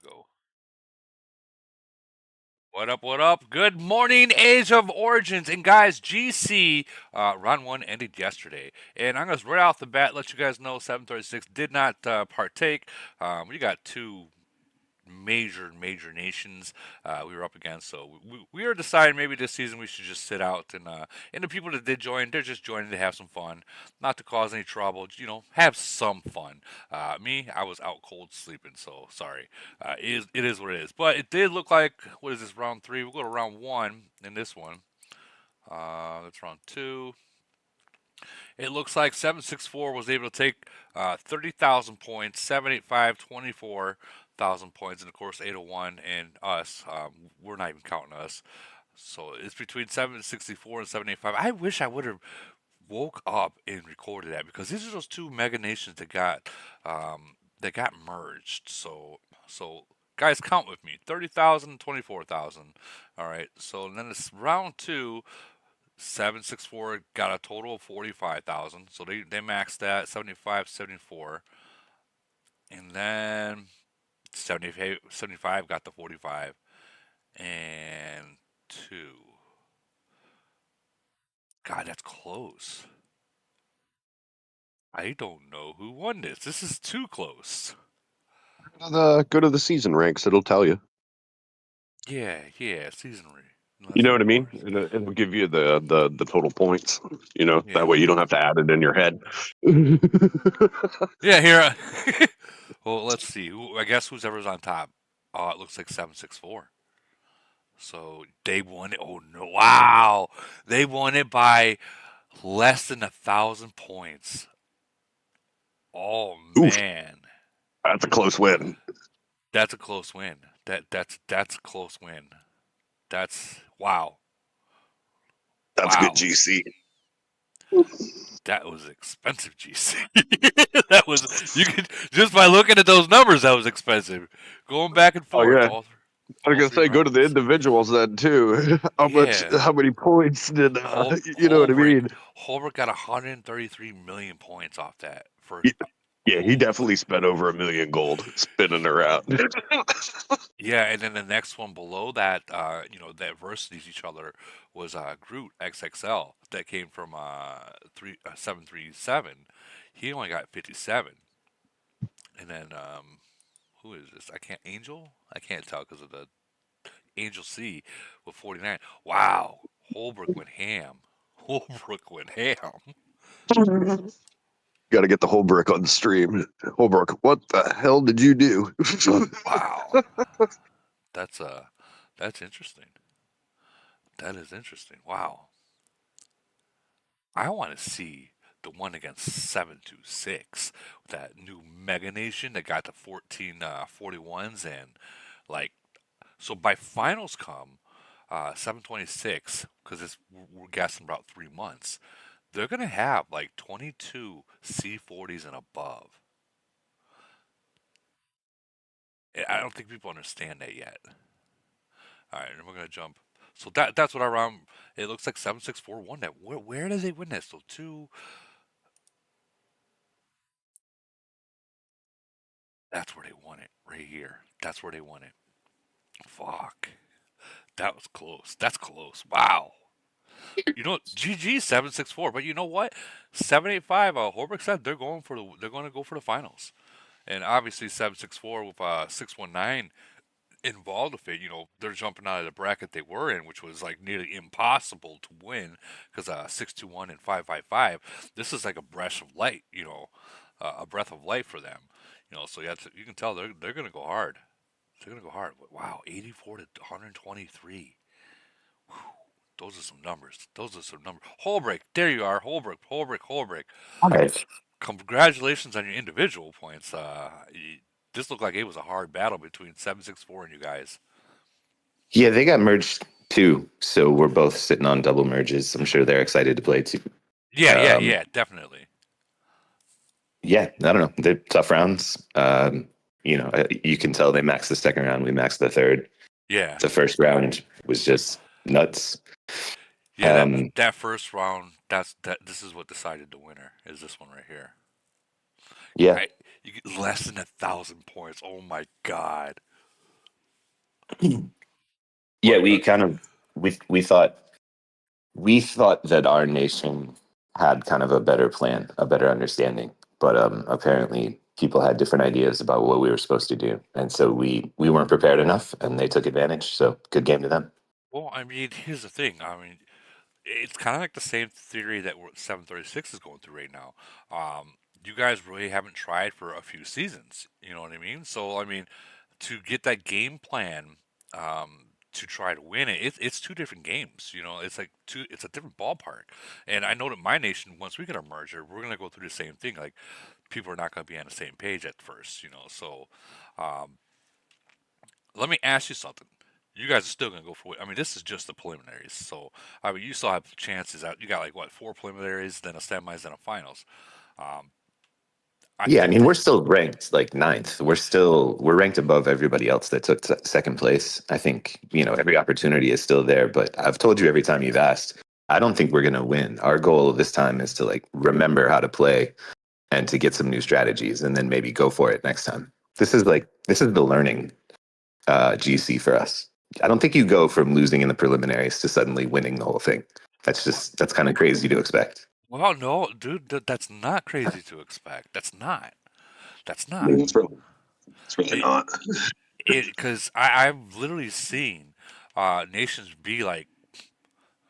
we go. What up? What up? Good morning, Age of Origins. And guys, GC round one ended yesterday. And I'm going to right off the bat let you guys know 736 did not partake. We got two major nations we were up against. So we were deciding maybe this season we should just sit out and the people that did join, they're just joining to have some fun, not to cause any trouble. Have some fun. Me, I was out cold sleeping, so sorry. It is what it is. But it did look like what is this round three? We'll go to round one in this one. That's round two. It looks like 764 was able to take 30,000 points, 785, 24,000 points, and of course 801 and us. We're not even counting us. So it's between 764 and 785. I wish I would have woke up and recorded that because these are those two mega nations that got merged. So guys, count with me: 30,000, 24,000. All right. So then it's round two. 764 got a total of 45,000. So they maxed that 75, 74. And then 75 got the 45. And 2. God, that's close. I don't know who won this. This is too close. Go to the season ranks. It'll tell you. Yeah, season You know what I of mean? course. It'll give you the total points. Yeah, That way you don't have to add it in your head. yeah. Here. Well, let's see. I guess whoever's on top. Oh, it looks like 764. So they won it. Oh no! Wow, they won it by less than 1,000 points. Oh Oof, man, that's a close win. that's a close win. That's a close win. That's wow, That's good wow. GC. That was expensive, GC. That was you could just by looking at those numbers. That was expensive. Going back and Oh forth yeah. I was all gonna three say go to the rounds. individuals then too. Yeah, How many points did you know what I Holbrook mean? Holbrook got 133 million points off that Y- first. Yeah, he Oh, definitely spent over 1 million gold spinning around. yeah, and then the next one below that, that versus each other was Groot XXL that came from 737. He only got 57, and then who is this? I can't Angel. I can't tell because of the Angel C with 49. Wow, Holbrook went ham. Holbrook went ham. Got to get the Holbrook on the stream. Holbrook, what the hell did you do? Wow, that's that's interesting. That is interesting. Wow. I want to see the one against 726, that new Mega Nation that got the 14 41s and like so by finals come 726 because we're guessing about 3 months. They're gonna have like 22 C40s and above. I don't think people understand that yet. All right, and we're gonna jump. So that's what our round. It looks like 764 won that. Where did they win this? So two. That's where they won it. Right here. That's where they won it. Fuck. That was close. That's close. Wow. GG 764. But you know what? 785. Holbrook said they're going to go for the finals. And obviously 764 with 619 involved with it. They're jumping out of the bracket they were in, which was like nearly impossible to win because 621 and 555. This is like a breath of light. A breath of life for them. So you can tell they're going to go hard. They're gonna go hard. Wow, 84 to 123. Whew. Those are some numbers. Those are some numbers. Holbrook, there you are. Holbrook. All right. Congratulations on your individual points. This looked like it was a hard battle between 764 and you guys. Yeah, they got merged too, so we're both sitting on double merges. I'm sure they're excited to play too. Yeah, definitely. Yeah, I don't know. They're tough rounds. You can tell they maxed the second round. We maxed the third. Yeah, The first round was just nuts. yeah. That Um, that first round. That. This is what decided the winner. Is this one right here? yeah, Right. You get less than 1,000 points. Oh my god. Yeah, But we kind of we thought that our nation had kind of a better plan, a better understanding, but apparently people had different ideas about what we were supposed to do, and so we weren't prepared enough, and they took advantage. So good game to them. well, I mean, here's the thing. I mean, it's kind of like the same theory that 736 is going through right now. You guys really haven't tried for a few seasons. You know what I mean? So, I mean, to get that game plan to try to win it, it's two different games. You know, it's like it's a different ballpark. And I know that my nation, once we get a merger, we're gonna go through the same thing. Like people are not gonna be on the same page at first. You know, so um, let me ask you something. You guys are still gonna go for it. I mean, this is just the preliminaries. So, I mean, you still have chances out. You got like what, four preliminaries, then a semis, then a finals. Um, I Yeah, I think mean, that we're still ranked like ninth. We're ranked above everybody else that took second place. I think, every opportunity is still there, but I've told you every time you've asked, I don't think we're going to win. Our goal this time is to like remember how to play and to get some new strategies and then maybe go for it next time. This is the learning GC for us. I don't think you go from losing in the preliminaries to suddenly winning the whole thing. what? That's kind of crazy to expect. Well, no, dude, that's not crazy to expect. That's not. That's not. It's really It not. because I've literally seen nations be like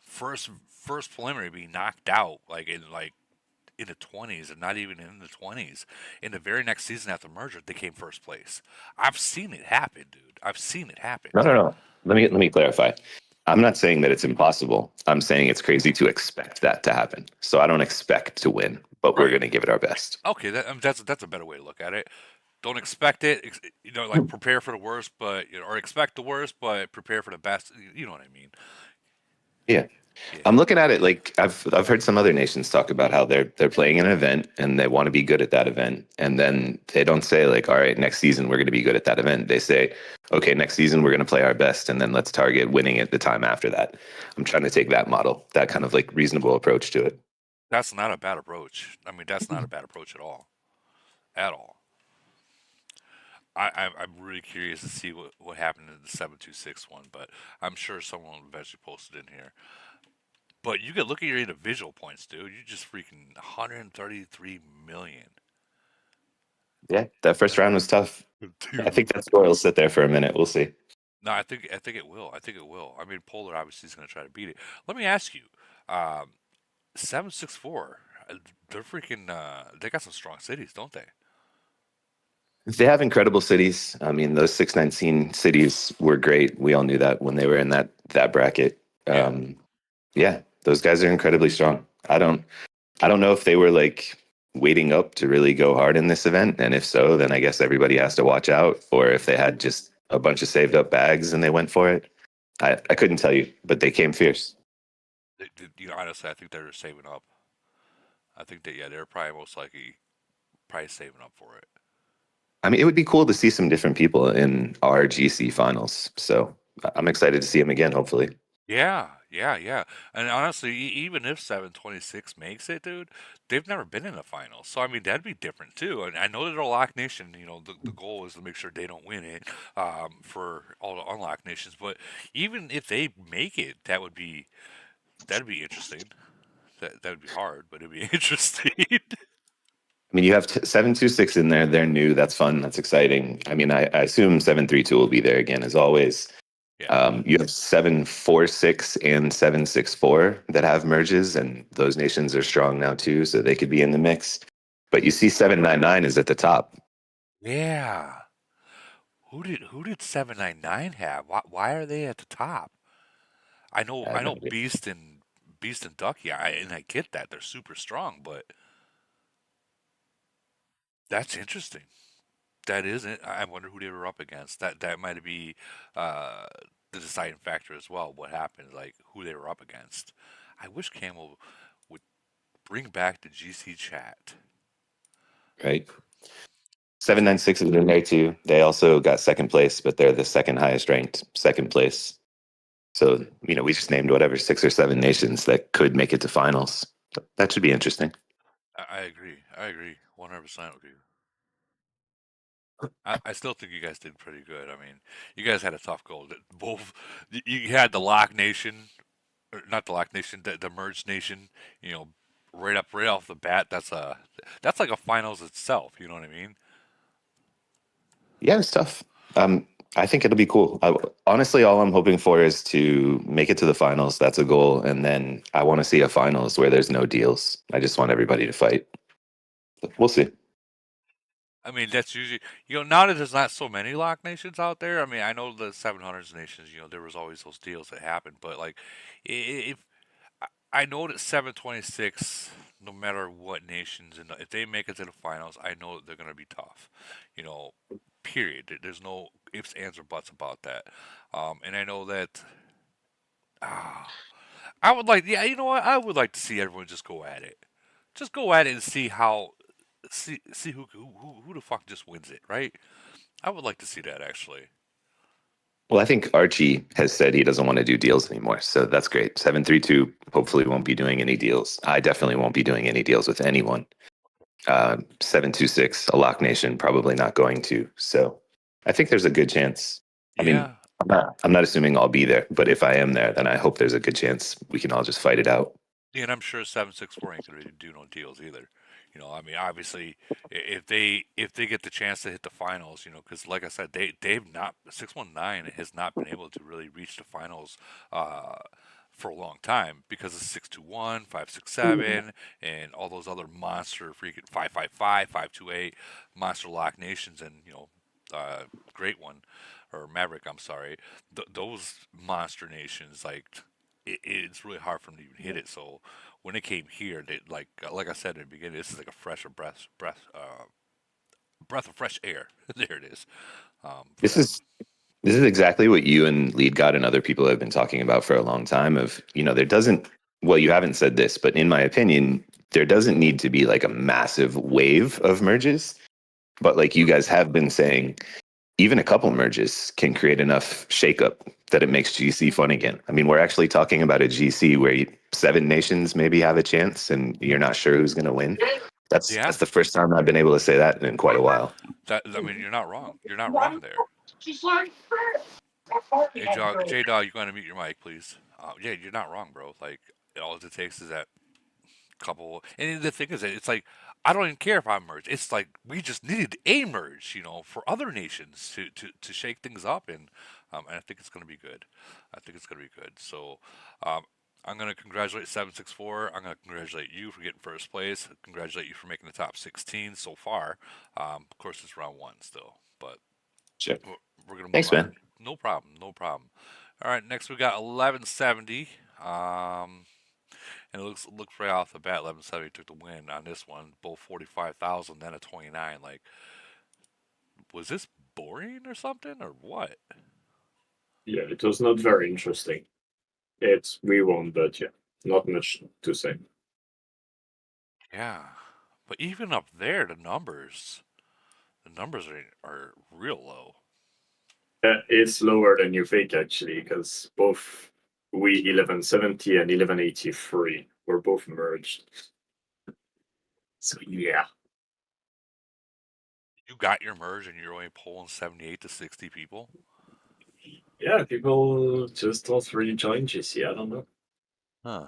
first preliminary be knocked out like in the 20s and not even in the 20s. In the very next season after merger, they came first place. I've seen it happen, dude. I've seen it happen. No, no, no. Let me clarify. I'm not saying that it's impossible. I'm saying it's crazy to expect that to happen. So I don't expect to win, but we're Right. going to give it our best. Okay, that's a better way to look at it. Don't expect it, like prepare for the worst, but or expect the worst, but prepare for the best. You know what I mean? Yeah. Yeah. I'm looking at it like I've heard some other nations talk about how they're playing an event and they want to be good at that event. And then they don't say like, all right, next season we're going to be good at that event. They say, okay, next season we're going to play our best and then let's target winning it the time after that. I'm trying to take that model, that kind of like reasonable approach to it. That's not a bad approach. I mean, that's not a bad approach at all. At all. I'm really curious to see what happened in the 726 one, but I'm sure someone will eventually post it in here. But you could look at your individual points, dude. You just freaking 133 million. Yeah, that first round was tough. I Dude. think that score will sit there for a minute. We'll see. No, I think it will. I think it will. I mean, Polar obviously is going to try to beat it. Let me ask you, 764. They're freaking. They got some strong cities, don't they? They have incredible cities. I mean, those 619 cities were great. We all knew that when they were in that bracket. Yeah. Yeah, those guys are incredibly strong. I don't know if they were like waiting up to really go hard in this event, and if so, then I guess everybody has to watch out. Or if they had just a bunch of saved up bags and they went for it. I couldn't tell you, but they came fierce. Honestly, I think they're saving up. I think that yeah, they're probably most likely probably saving up for it. I mean, it would be cool to see some different people in our GC finals. So I'm excited to see them again, hopefully. Yeah, yeah, yeah. And honestly, even if 726 makes it, dude, they've never been in the finals. So I mean, that'd be different too. And I know that Unlock Nation, the goal is to make sure they don't win it for all the Unlock Nations. But even if they make it, that'd be interesting. That'd be hard, but it'd be interesting. I mean, you have 726 in there. They're new. That's fun. That's exciting. I mean, I assume 732 will be there again, as always. Yeah. You have 746 and 764 that have merges, and those nations are strong now too, so they could be in the mix. But you see, 799 is at the top. Yeah. Who did 799 have? Why are they at the top? I know I I have no know idea. Beast and Ducky, and I get that they're super strong, but that's interesting. That isn't. I wonder who they were up against. That might be uh, the deciding factor as well. What happened, like who they were up against. I wish Camel would bring back the GC chat. Right? 796 is in there too. They also got second place, but they're the second highest ranked second place. So, we just named whatever 6 or 7 nations that could make it to finals. That should be interesting. I agree. I agree 100% with you. I still think you guys did pretty good. I mean, you guys had a tough goal. Both you had the Lock Nation, or not the Lock Nation, the Merge Nation. You know, right off the bat. That's like a finals itself. You know what I mean? Yeah, it's tough. I think it'll be cool. Honestly, all I'm hoping for is to make it to the finals. That's a goal, and then I want to see a finals where there's no deals. I just want everybody to fight. We'll see. I mean, that's usually now that there's not so many Lock Nations out there. I mean, I know the 700s nations. There was always those deals that happened, but like, if I know that 726, no matter what nations, and if they make it to the finals, I know that they're going to be tough. You know, period. There's no ifs, ands, or buts about that. And I know that. Ah, I would like, yeah, you know what? I would like to see everyone just go at it. Just go at it and see see who the fuck just wins it, right? I would like to see that actually. Well, I think Archie has said he doesn't want to do deals anymore, so that's great. 732 hopefully won't be doing any deals. I definitely won't be doing any deals with anyone. 726, a Lock Nation, probably not going to. So I think there's a good chance. I mean, Yeah, I'm not assuming I'll be there, but if I am there, then I hope there's a good chance we can all just fight it out. yeah, and I'm sure 764 ain't gonna do no deals either. I mean, obviously, if they get the chance to hit the finals, because like I said, they've not 619 has not been able to really reach the finals uh, for a long time because of 621, 567, and all those other monster freaking 555, 528 monster lock nations, and uh, great one or Maverick. I'm sorry, those monster nations it's really hard for them to even hit it. So when it came here, they like I said in the beginning, this is like a fresher breath of fresh air. There it is for This them. is this is exactly what you and Lead God and other people have been talking about for a long time. There doesn't, well, you haven't said this, but in my opinion, there doesn't need to be like a massive wave of merges. But like you guys have been saying, even a couple merges can create enough shakeup that it makes GC fun again. I mean, we're actually talking about a GC where 7 nations maybe have a chance, and you're not sure who's going to win. That's Yeah, that's the first time I've been able to say that in quite a while. I mean, you're not wrong. You're not wrong there. Hey, J Dog, you going to mute your mic, please? Yeah, you're not wrong, bro. Like all it takes is that couple. And the thing is, that it's like I don't even care if I merge. It's like we just needed a merge, for other nations to shake things up, and I think it's going to be good. I think it's going to be good. So um, I'm going to congratulate 764. I'm going to congratulate you for getting first place. Congratulate you for making the top 16 so far. Of course, it's round one still, but Sure. we're, we're going to move Thanks, on. man. No problem. No problem. All right, next we got 1170. And it looks right off the bat, 1170 took the win on this one, both 45,000, then a 29. Like, was this boring or something, or what? Yeah, it was not very interesting. We won, but yeah, not much to say. Yeah, but even up there, the numbers are real low. It's lower than you think actually, because both we 1170 and 1183 were both merged. So yeah, You got your merge, and you're only pulling 78 to 60 people. yeah, people just don't really join GC. I don't know. Huh.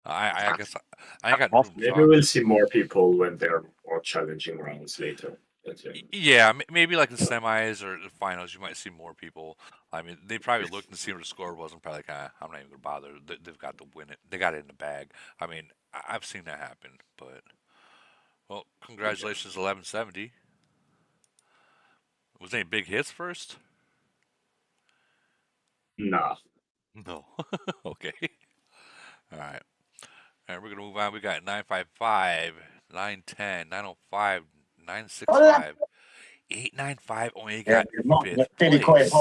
I guess I ain't got room to Maybe talk. we'll see more people when there are more challenging rounds later. But yeah. Yeah, maybe like the semis or the finals, you might see more people. I mean, they probably looked and see what the score was, and probably like, I'm not even gonna bother. They've got to win it. They got it in the bag. I mean, I've seen that happen. But well, Yeah. congratulations, 1170. Was there any big hits first? Nah. No. Okay. All right. All right. We're gonna move on. We got 955, 910, 905, 965, 895. Only got fifth place.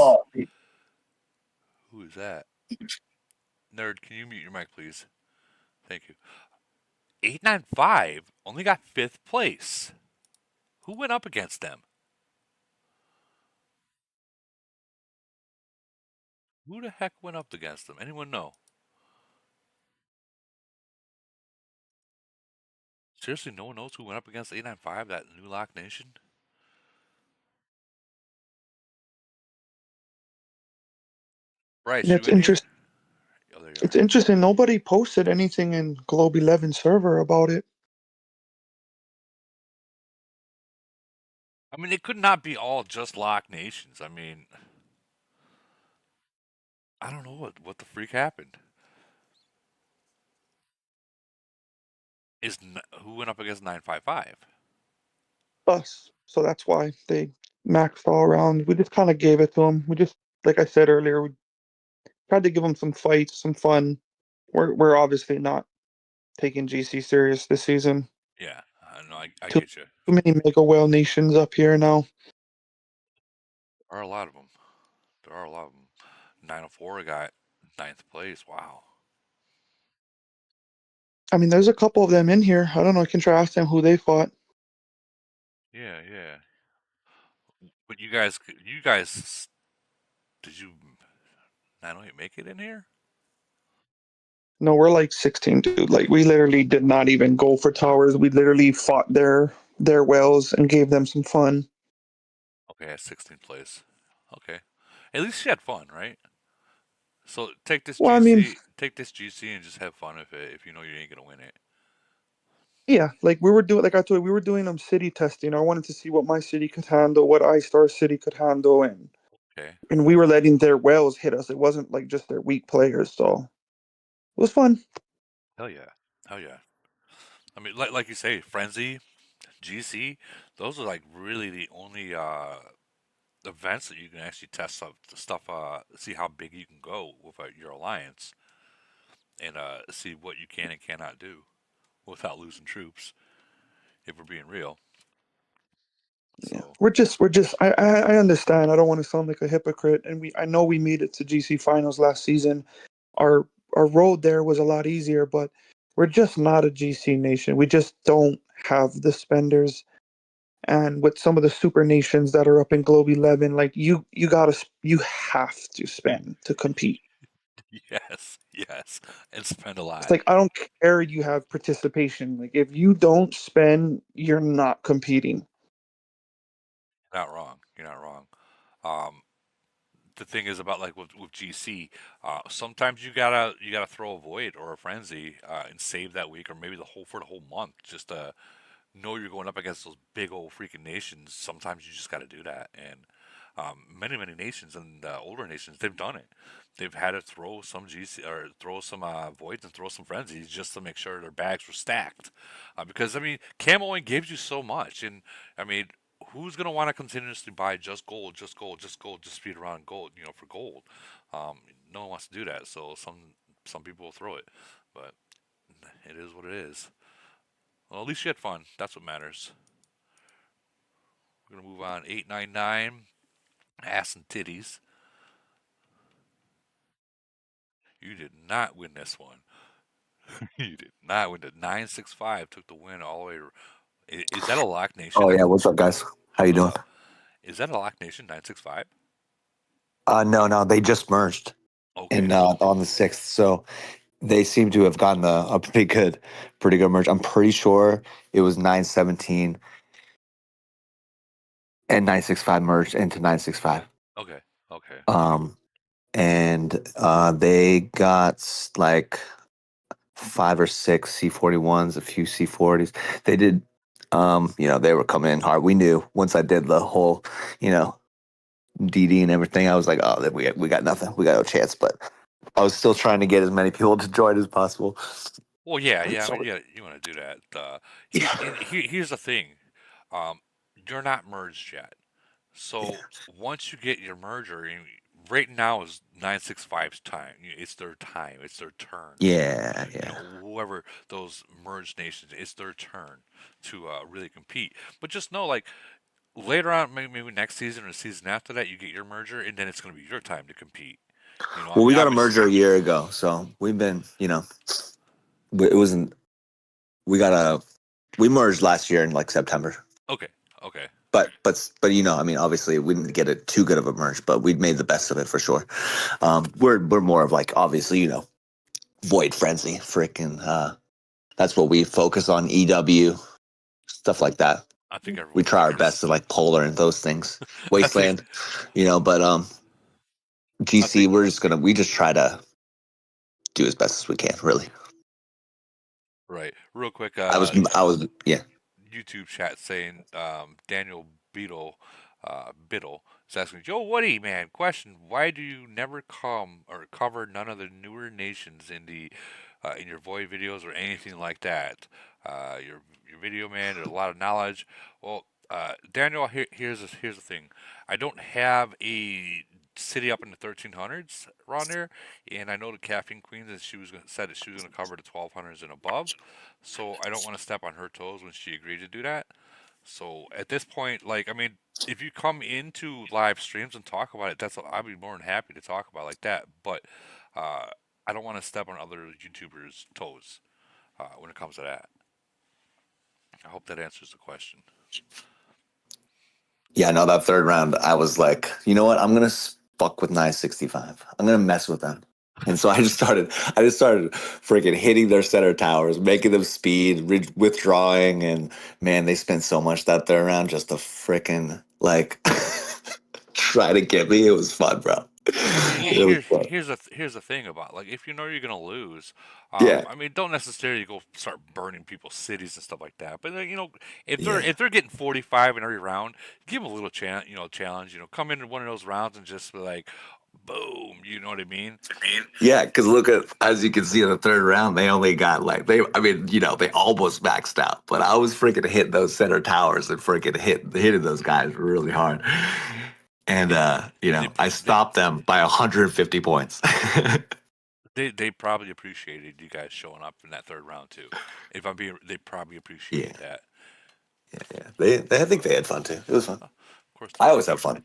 Who is that? Nerd, can you mute your mic, please? Thank you. 895 only got fifth place. Who went up against them? Who the heck went up against them? Anyone know? Seriously, no one knows who went up against 895, that new Lock Nation? Bryce, And you in here? Oh, there you it's are. interesting. Nobody posted anything in Globe 11 server about it. I mean, it could not be all just lock nations. I mean, I don't know what the freak happened. Who went up against 955? Us. So that's why they maxed all around. We just kind of gave it to them. We just, like I said earlier, we tried to give them some fights, some fun. We're obviously not taking GC serious this season. Yeah, I know. I Too, get you. too many mega whale nations up here now. There are a lot of them. There are a lot of them. 904 got ninth place. Wow. I mean, there's a couple of them in here. I don't know. I can try to ask them who they fought. Yeah, yeah. But you guys, did you 908 make it in here? No, we're like 16, dude. Like we literally did not even go for towers. We literally fought their whales and gave them some fun. Okay, at 16th place. Okay. At least you had fun, right? So Well, I mean, take this GC and just have fun with it if you know you ain't gonna win it. yeah, like we were doing, like I told you, we were doing city testing. I wanted to see what my city could handle, what iStar city could handle, Okay. and we were letting their whales hit us. It wasn't like just their weak players, so it was fun. Hell yeah. Hell yeah. I mean, like you say, Frenzy, GC, those are like really the only events that you can actually test stuff, see how big you can go with your alliance, and see what you can and cannot do without losing troops. If we're being real, Yeah, so we're just. I understand. I don't want to sound like a hypocrite, and I know we made it to GC finals last season. Our our road there was a lot easier, but we're just not a GC nation. We just don't have the spenders. And with some of the super nations that are up in Globe 11, like you have to spend to compete. yes, yes, and spend a It's lot. like I don't care you have participation. Like if you don't spend, you're not competing. You're not wrong. You're not wrong. Um, the thing is about like with GC, sometimes you gotta throw a void or a frenzy and save that week or maybe the whole month just to know you're going up against those big old freaking nations. Sometimes you just got to do that, and many nations and older nations they've done it. They've had to throw some GC or throw some voids and throw some frenzies just to make sure their bags were stacked, because I mean camoing gives you so much, and I mean who's gonna want to continuously buy just gold, just gold, just gold, just speed around gold, for gold? Um, no one wants to do that, so some people will throw it, but it is what it is. Well, at least you had fun. That's what matters. We're gonna move on. 899, ass and titties. You did not win this one. You did not win it. 965 took the win all the way. Is that a lock nation? Oh yeah, what's up, guys? How you doing? Is that a lock nation? 965. No, they just merged Okay. in on the 6th, so they seem to have gotten a pretty good merge. I'm pretty sure it was 917 and 965 merged into 965. Okay. Okay. Um, and they got like 5 or 6 C41s, a few C40s. They did. They were coming in hard. We knew once I did the whole, you know, DD and everything. I was like, oh, we got nothing. We got no chance. But I was still trying to get as many people to join as possible. Well, yeah, yeah. I mean, So, yeah, you want to do that. yeah, Here's the thing. Um, you're not merged yet. So once you get your merger, right now is 965's time. It's their time. It's their turn. yeah, You yeah. know, whoever those merged nations, it's their turn to really compete. But just know, like later on, maybe next season or the season after that, you get your merger, and then it's going to be your time to compete. I Well, mean, we got a obviously, merger a year ago, so we've been, it wasn't. We got a we merged last year in like September. okay, okay, But I mean, obviously we didn't get it too good of a merge, but we made the best of it for sure. We're more of like obviously void frenzy, freaking. That's what we focus on. EW stuff like that. I think We everyone try our cares. best to like polar and those things. I think Wasteland, but GC, we just try to do as best as we can. Really, Right. Real quick, yeah. YouTube chat saying Daniel Biddle is asking Joe Woody, man, question: why do you never come or cover none of the newer nations in your Void videos or anything like that? Your video man, there's a lot of knowledge. Well, Daniel, here's the thing. I don't have a city up in the 1300s around there, and I know the Caffeine Queen that said that she was gonna cover the 1200s and above, so I don't want to step on her toes when she agreed to do that. So at this point, like, I mean, if you come into live streams and talk about it, I'd be more than happy to talk about it like that. But uh, I don't want to step on other YouTubers' toes when it comes to that. I hope that answers the question. Yeah, no, that third round, I was like, you know what? I'm gonna fuck with 965. I'm gonna mess with them. And so I just started freaking hitting their center towers, making them speed, withdrawing, and man, they spent so much that third round just to freaking like try to get me. It was fun, bro. I mean, It was fun. here's the thing about, like, if you know you're gonna lose, Yeah, I mean, don't necessarily go start burning people's cities and stuff like that. But then, yeah. if they're getting 45 in every round, give them a little challenge. Come into one of those rounds and just be like, boom. You know what I mean? Yeah, because look at, as you can see in the third round, they only got like I mean, they almost maxed out. But I was freaking hitting those center towers and freaking hitting those guys really hard. And They they I they stopped them by 150 points. they probably appreciated you guys showing up in that third round too. If I'm being, they probably Yeah, appreciated that. yeah. I think they had fun too. It was fun. Of course they I did. always have fun.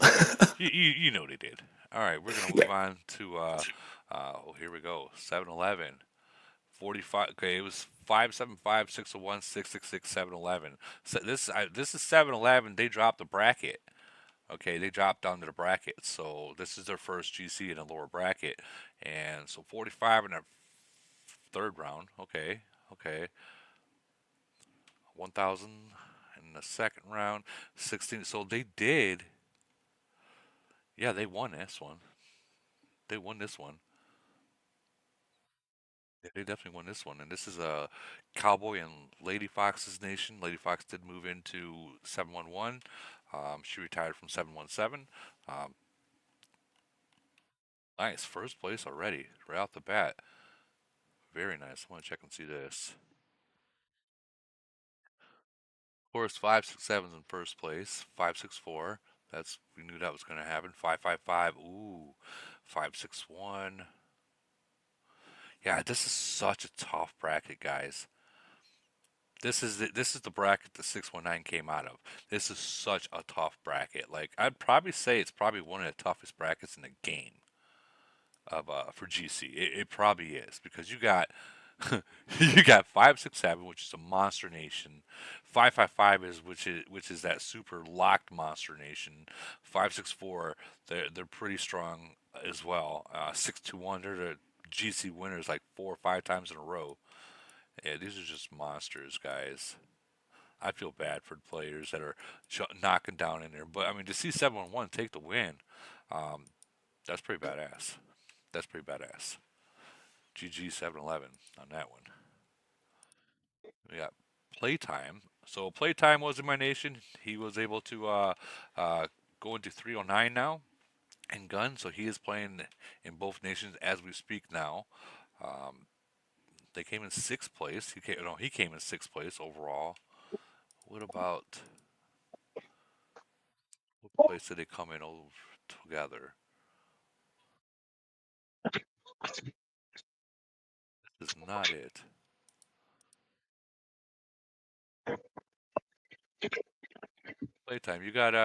You know they did. All right, we're gonna Yeah. move on to here we go. 7-Eleven. 45. Okay, it was 575 601 666 711. So this is 7-Eleven. They dropped the bracket. Okay, they dropped down to the bracket. So this is their first GC in a lower bracket. And so 45 in the third round. Okay. 1,000 in the second round. 16. So they did. Yeah, they won this one. They won this one. Yeah, they definitely won this one. And this is a Cowboy and Lady Fox's nation. Lady Fox did move into 711. She retired from 717. Um, nice. First place already, right off the bat. Very nice. I want to check and see this. Of course, 567's in first place. 564. We knew that was going to happen. 555. Ooh. 561. Yeah, this is such a tough bracket, guys. This is the bracket the 619 came out of. This is such a tough bracket. Like, I'd probably say it's probably one of the toughest brackets in the game of for GC. It probably is because you got you got 567, which is a monster nation. 555 which is that super locked monster nation. 564, they're pretty strong as well. 621, they're the GC winners like 4 or 5 times in a row. Yeah, these are just monsters, guys. I feel bad for the players that are knocking down in there, but I mean to see 711 take the win, um, that's pretty badass. That's pretty badass. GG 711 on that one. We got playtime. So playtime was in my nation. He was able to uh, go into 309 now in gun. So he is playing in both nations as we speak now. Um, they came in sixth place. He came in sixth place overall. What about what place did they come in all together? This is not it. Playtime. You got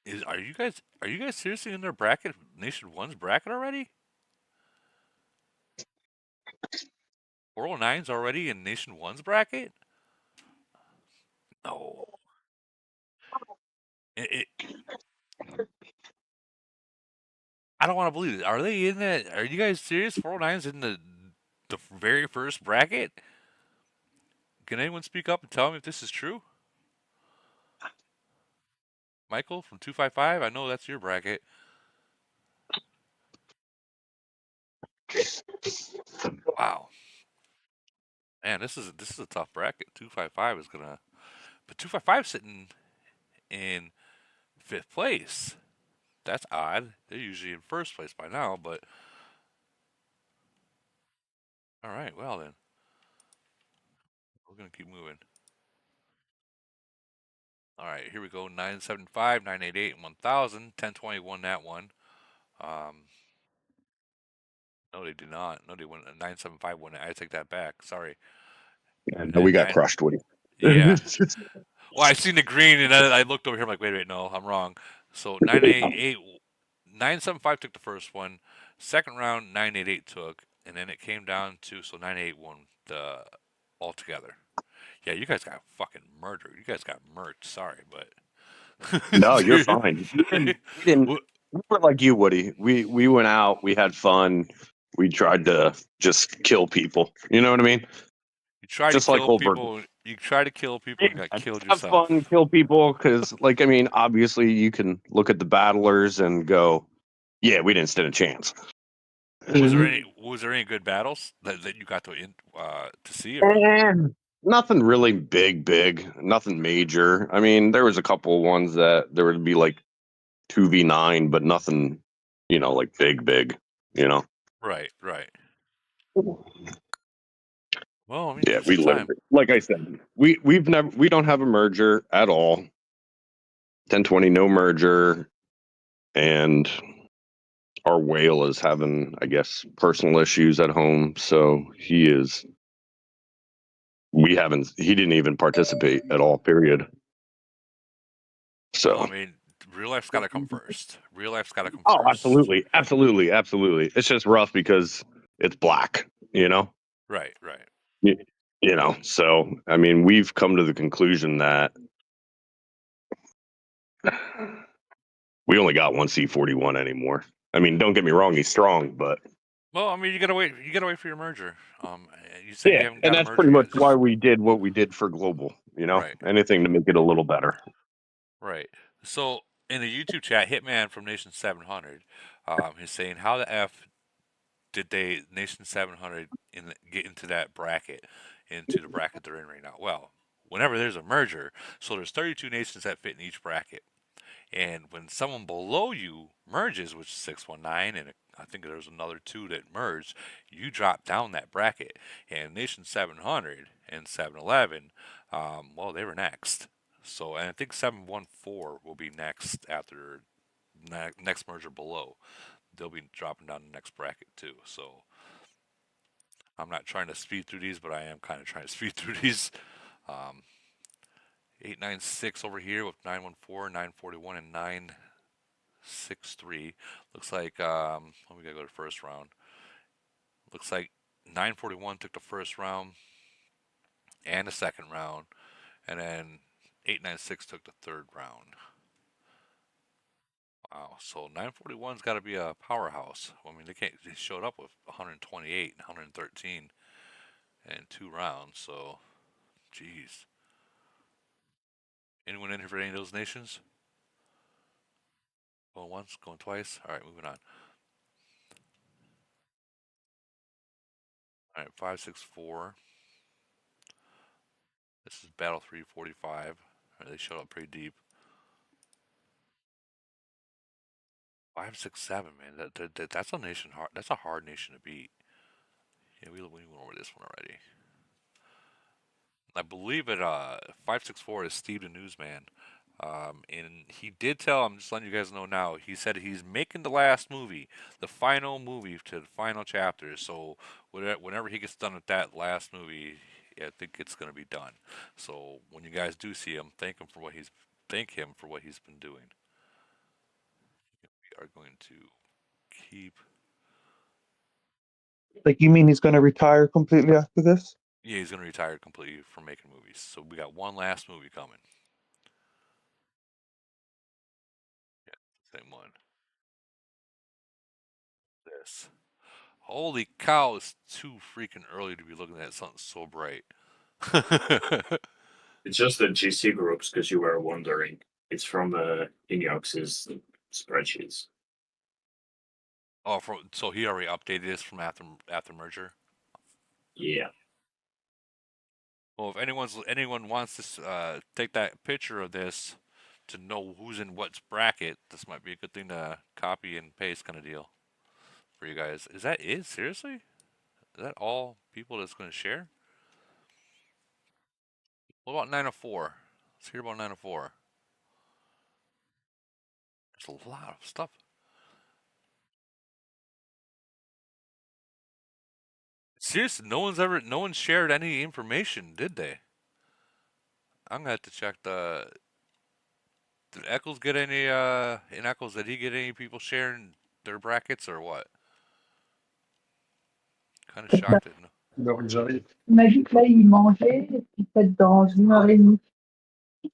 is are you guys seriously in their bracket? Nation One's bracket already? 409's already in Nation One's bracket? No. It, I don't want to believe it. Are they in that? Are you guys serious? 409's in the very first bracket? Can anyone speak up and tell me if this is true? Michael from 255? I know that's your bracket. Wow. Man, this is a tough bracket. 255 is gonna, but 255 sitting in fifth place. That's odd. They're usually in first place by now, but all right. Well then, we're gonna keep moving. All right, here we go. 975, 988, and 1000. 1020 won that one. No, they did not. No, they won. 975 won it. I take that back. Sorry. And And we then got nine. crushed, Woody. Yeah. Well, I seen the green, and then I looked over here. I'm like, wait, no, I'm wrong. So 988, 975 took the first one. Second round, 988 took, and then it came down to 988 won the altogether. Yeah, you guys got fucking murdered. You guys got murked. Sorry, but No, you're fine. We didn't. Well, We were like you, Woody. We went out. We had fun. We tried to just kill people. You know what I mean? you try to Just like kill Goldberg. people. You try to kill people Yeah, and got just killed have yourself. fun, kill people. Because, like, I mean, obviously, you can look at the battlers and go, "Yeah, we didn't stand a chance." Was there any good battles that you got to see or no? And nothing really big, nothing major. I mean, there was a couple ones that there would be like 2v9, but nothing, like big, you know. Right, right. Well, I mean, Yeah, give it we some time. literally, like I said, we don't have a merger at all. 1020 no merger, and our whale is having, I guess, personal issues at home, so he didn't even participate at all, period. Well, I So, mean, real life's got to come first. Real life's got to come oh, first. absolutely. It's just rough because it's black, you know? Right, right. Y- so, I mean, we've come to the conclusion that we only got one C41 anymore. I mean, don't get me wrong, he's strong, but Well, I mean, you gotta wait. You gotta wait for your merger. You said you yeah, haven't and got a that's merger pretty much yet. why we did what we did for Global, Right, anything to make it a little better. right. So in the YouTube chat, Hitman from Nation 700, is saying, "How the f did they Nation 700 get into that bracket, into the bracket they're in right now?" Well, whenever there's a merger, so there's 32 nations that fit in each bracket. And when someone below you merges, which is 619, and I think there's another two that merged, you drop down that bracket. And Nation 700 and 711, well, they were next. So, and I think 714 will be next after next merger below. They'll be dropping down the next bracket too. So, I'm not trying to speed through these, but I am kind of trying to speed through these. Um, 896 over here with 914, 941, and 963. Looks like we gotta go to first round. Looks like 941 took the first round and the second round, and then 896 took the third round. Wow, so 941's got to be a powerhouse. I mean, they showed up with 128 and 113 in 2 rounds. So, geez. Anyone in here for any of those nations? Going once, going twice. All right, moving on. All right, 564. This is Battle 345. Right, they showed up pretty deep. 567, man. That's a nation hard. That's a hard nation to beat. Yeah, we went over this one already. I believe it. 564 is Steve the Newsman. And he did tell. I'm just letting you guys know now. He said he's making the last movie, the final movie to the final chapter. So whenever he gets done with that last movie, I think it's gonna be done. So when you guys do see him, thank him for what he's been doing. We are going to keep. Like, you mean he's going to retire completely after this? Yeah, he's gonna retire completely from making movies. So we got one last movie coming. Yeah, same one. This. Holy cow! It's too freaking early to be looking at something so bright. It's just the GC groups because you were wondering. It's from Iniox's spreadsheets. Oh, so he already updated this from after merger. Yeah. Well, if anyone wants to take that picture of this to know who's in what bracket, this might be a good thing to copy and paste kind of deal for you guys. Is that it? Seriously? Is that all people that's going to share? What about 904? Let's hear about 904. There's a lot of stuff. Seriously, no one shared any information, did they? I'm gonna have to check the. Did Eccles get any? In Eccles, did he get any people sharing their brackets or what? Kind of shocked. Donc, j'arrive. Il m'a dit que là, il mangeait, et puis peut-être dans 1 heure et demie. Il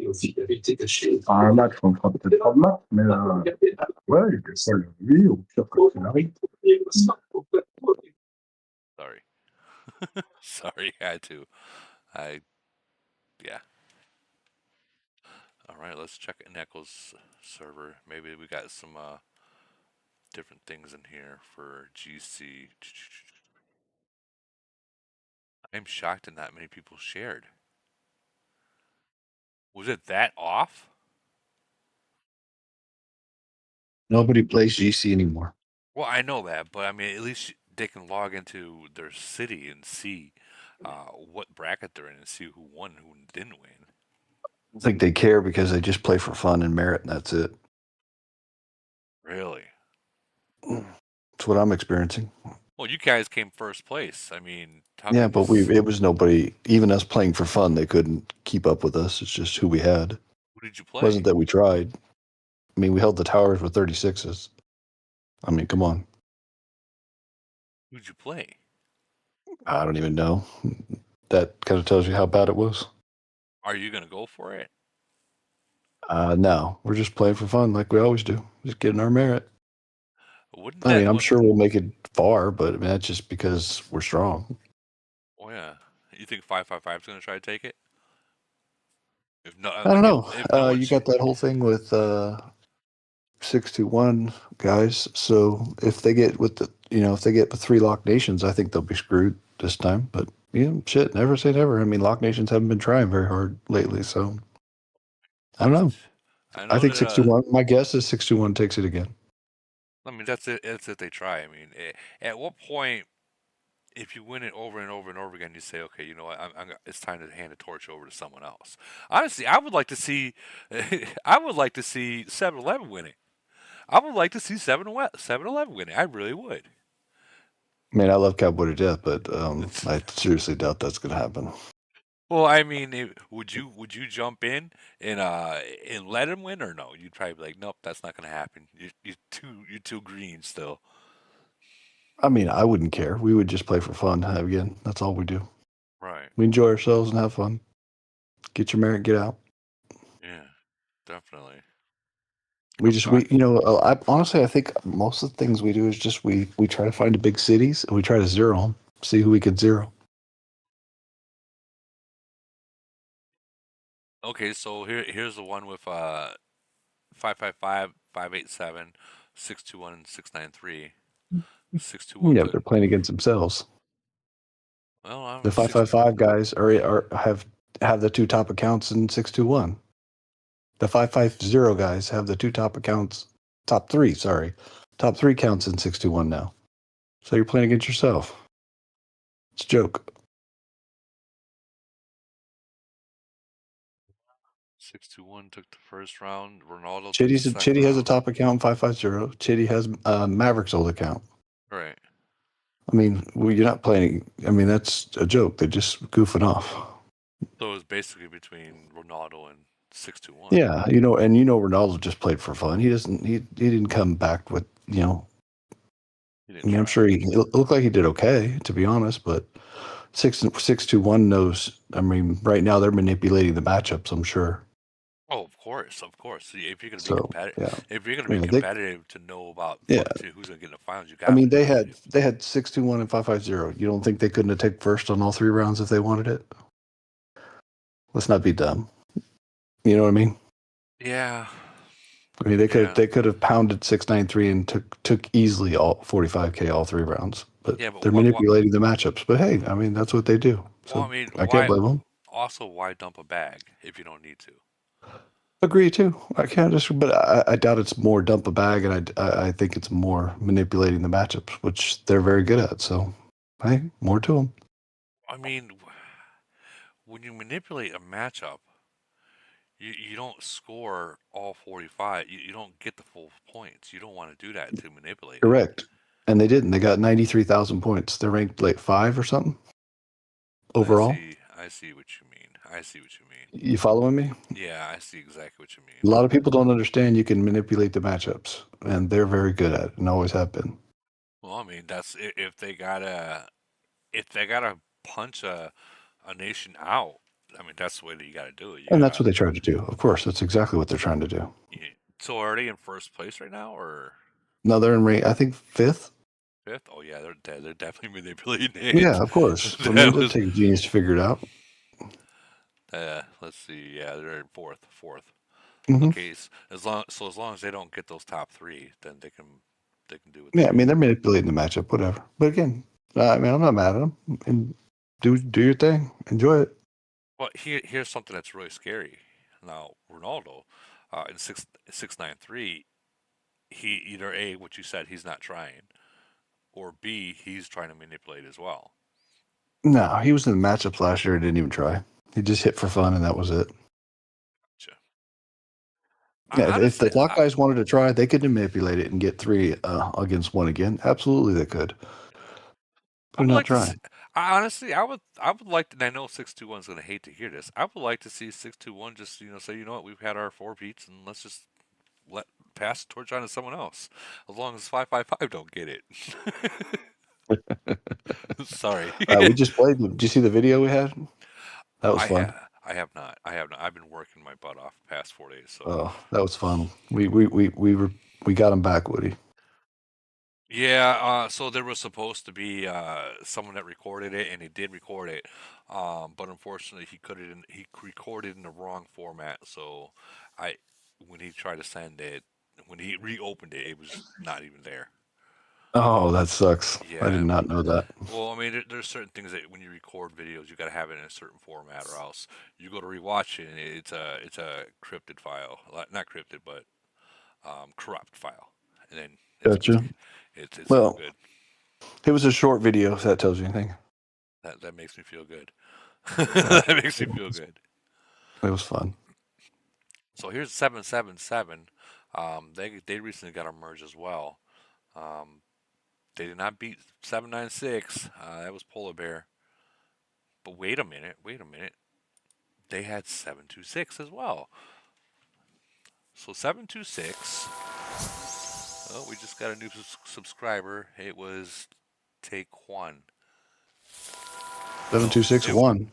y a aussi vérité cachée. Un match, on fera peut-être pas de match, mais ouais, il fait ça lui, au pire, quand il arrive. Sorry. Sorry, I had to. Yeah. All right, let's check an Eccles server. Maybe we got some different things in here for GC. I'm shocked that not many people shared. Was it that off? Nobody plays GC anymore. Well, I know that, but I mean, at least they can log into their city and see what bracket they're in and see who won and who didn't win. I think they care because they just play for fun and merit, and that's it. Really? That's what I'm experiencing. Well, you guys came first place. I mean, Yeah, but it was nobody, even us playing for fun, they couldn't keep up with us. It's just who we had. Who did you play? It wasn't that we tried. I mean, we held the towers with 36s. I mean, come on. Who'd you play? I don't even know. That kind of tells you how bad it was. Are you going to go for it? No, we're just playing for fun like we always do. Just getting our merit. Wouldn't I mean, I'm sure we'll make it far, but I mean, that's just because we're strong. Oh, yeah. You think 555 is going to try to take it? If no, I don't know. If no You got that whole thing with 621 guys. So if they get if they get the 3 Lock Nations, I think they'll be screwed this time. But shit, never say never. I mean, Lock Nations haven't been trying very hard lately, so I don't know. I think 621. My guess is 621 takes it again. I mean, that's it. That's if they try. I mean, at what point, if you win it over and over and over again, you say, okay, you know what, it's time to hand the torch over to someone else. Honestly, I would like to see, I would like to see 7-Eleven winning. I would like to see 7-Eleven winning. I really would. I mean, I love Cowboy to death, but I seriously doubt that's going to happen. Well, I mean, would you jump in and let him win or no? You'd probably be like, nope, that's not going to happen. You're too green still. I mean, I wouldn't care. We would just play for fun. Again, that's all we do. Right. We enjoy ourselves and have fun. Get your merit, get out. Yeah, definitely. Honestly, I think most of the things we do is just we try to find the big cities and we try to zero them, see who we can zero. Okay, so here's the one with 555, 587, 621, and 693. 621. Yeah, they're playing against themselves. Well, the 555 guys have the 2 top accounts in 621. The 550 guys have the 2 top accounts, top 3 counts in 621 now. So you're playing against yourself. It's a joke. 621 took the first round. Ronaldo. Chitty has a top account in 550. Chitty has Maverick's old account. Right. I mean, you're not playing. I mean, that's a joke. They're just goofing off. So it was basically between Ronaldo and 621. Yeah, Ronaldo just played for fun. He didn't come back with. I'm sure he looked like he did okay, to be honest. But 621 knows. I mean, right now they're manipulating the matchups. I'm sure. Oh, of course. If you're going to be competitive, yeah. If you're going to be competitive to know about who's going to get in the finals, you got. I mean, they had 621 and 550. You don't think they couldn't have taken first on all 3 rounds if they wanted it? Let's not be dumb. You know what I mean? Yeah. I mean, they could have pounded 693 and took easily all 45K all 3 rounds, but Yeah, but they're manipulating the matchups. But hey, I mean that's what they do. well, I So mean, I can't why? blame them. Also, why dump a bag if you don't need to? Agree too. I can't just, but I doubt it's more dump a bag, and I think it's more manipulating the matchups, which they're very good at. So hey, more to them. I mean, when you manipulate a matchup, you don't score all 45. You don't get the full points. You don't want to do that to manipulate it. Correct. And they didn't. They got 93,000 points. They're ranked like 5 or something overall. I see what you mean. I see what you mean. You following me? Yeah, I see exactly what you A mean. lot of people don't understand you can manipulate the matchups, and they're very good at it and always have been. Well, I mean, that's if they gotta punch a nation out. I mean, that's the way that you gotta do it. You And that's gotta. what they try to do. Of course, that's exactly what they're trying to do. So are they in first place right now or No, they're in rank, I think, 5th. fifth? Oh yeah, they're definitely manipulating Yeah, it. of course. I mean, That it'll was. take a genius to figure it out. Let's see. Yeah, they're in fourth. Fourth. Hmm. Okay, as long as they don't get those top three, then they can do what they Yeah, I do. mean, they're manipulating the matchup, whatever. But again, I mean, I'm not mad at them. And do your thing, enjoy it. Well, here's something that's really scary. Now, Ronaldo, in 693, he either A, what you said, he's not trying, or B, he's trying to manipulate as well. No, he was in the matchups last year and didn't even try. He just hit for fun, and that was it. Yeah, if the Honestly, lock guys wanted to try, they could manipulate it and get 3 against 1 again. Absolutely, they could. I They're would not like to see. trying. Honestly, I would like to. And I know 621's going to hate to hear this. I would like to see 621 just say, you know what, we've had our 4 beats, and let's just let pass the torch on to someone else. As long as 555 don't get it. Sorry. We just played. Did you see the video we had? That was fun. I have not. I have not. I've been working my butt off the past 4 days. So Oh, that was fun. We got him back, Woody. yeah. So there was supposed to be someone that recorded it, and he did record it. But unfortunately, he recorded in the wrong format. So I when he tried to send it, when he reopened it, it was not even there. Oh, that sucks. I did Yeah. not know that. Well, I mean, there's certain things that when you record videos, you got to have it in a certain format, or else you go to rewatch it, and it's a crypted file, not crypted, but corrupt file, and then Gotcha. it's no Well, good. it was a short video, if that tells you anything. That makes me feel good. Uh, That makes me feel good. It was fun. So here's 777. They recently got a merge as well. Um, they did not beat 796. That was Polar Bear. But wait a minute. They had 726 as well. So 726. Oh, we just got a new subscriber. It was Take One. 7261.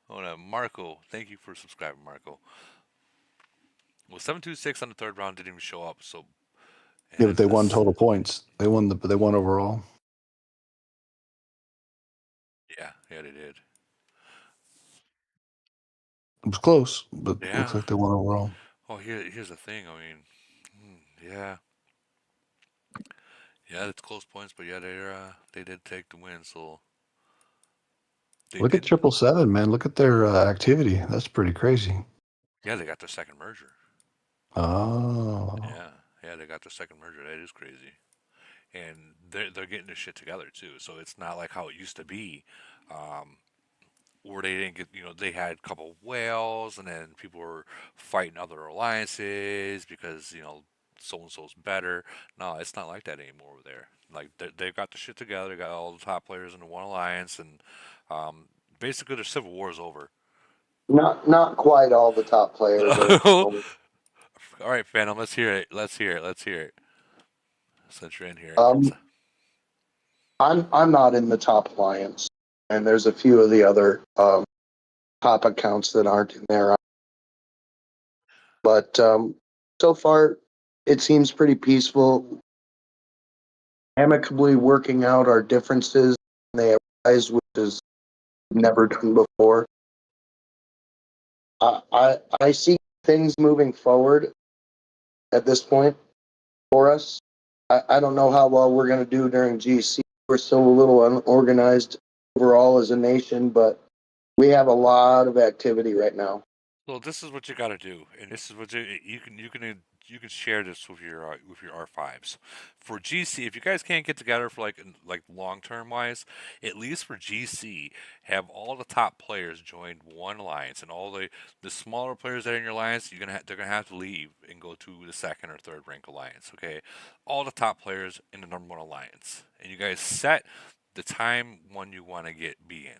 Oh no, Marco. Thank you for subscribing, Marco. Well, 726 on the third round didn't even show up. So Yeah, but they won total points. They won overall. Yeah, they did. It was close, but it Yeah. looks like they won overall. Oh, here's the thing. I mean, yeah, it's close points, but yeah, they did take the win. So Look at 777, man. Look at their activity. That's pretty crazy. Yeah, they got their second merger. Oh. Yeah, they got their second merger. That is crazy, and they're getting their shit together too. So it's not like how it used to be, where they didn't get. They had a couple whales, and then people were fighting other alliances because so and so's better. No, it's not like that anymore over there. Like they've got the shit together. They got all the top players in the one alliance, and basically their civil war is over. Not quite all the top players are. All right, Phantom. Let's hear it. Let's hear it. Since you're in here. I'm not in the top alliance, and there's a few of the other top accounts that aren't in there. But so far, it seems pretty peaceful. Amicably working out our differences they arise, which is never done before. I see things moving forward. at this point for us. I don't know how well we're going to do during GC. We're still a little unorganized overall as a nation, but we have a lot of activity right now. So this is what you got to do, and this is what you can share this with your R5s. For GC, if you guys can't get together for like long term wise, at least for GC, have all the top players join one alliance, and all the smaller players that are in your alliance, they're gonna have to leave and go to the second or third rank alliance. Okay, all the top players in the number one alliance, and you guys set the time one you want to be in,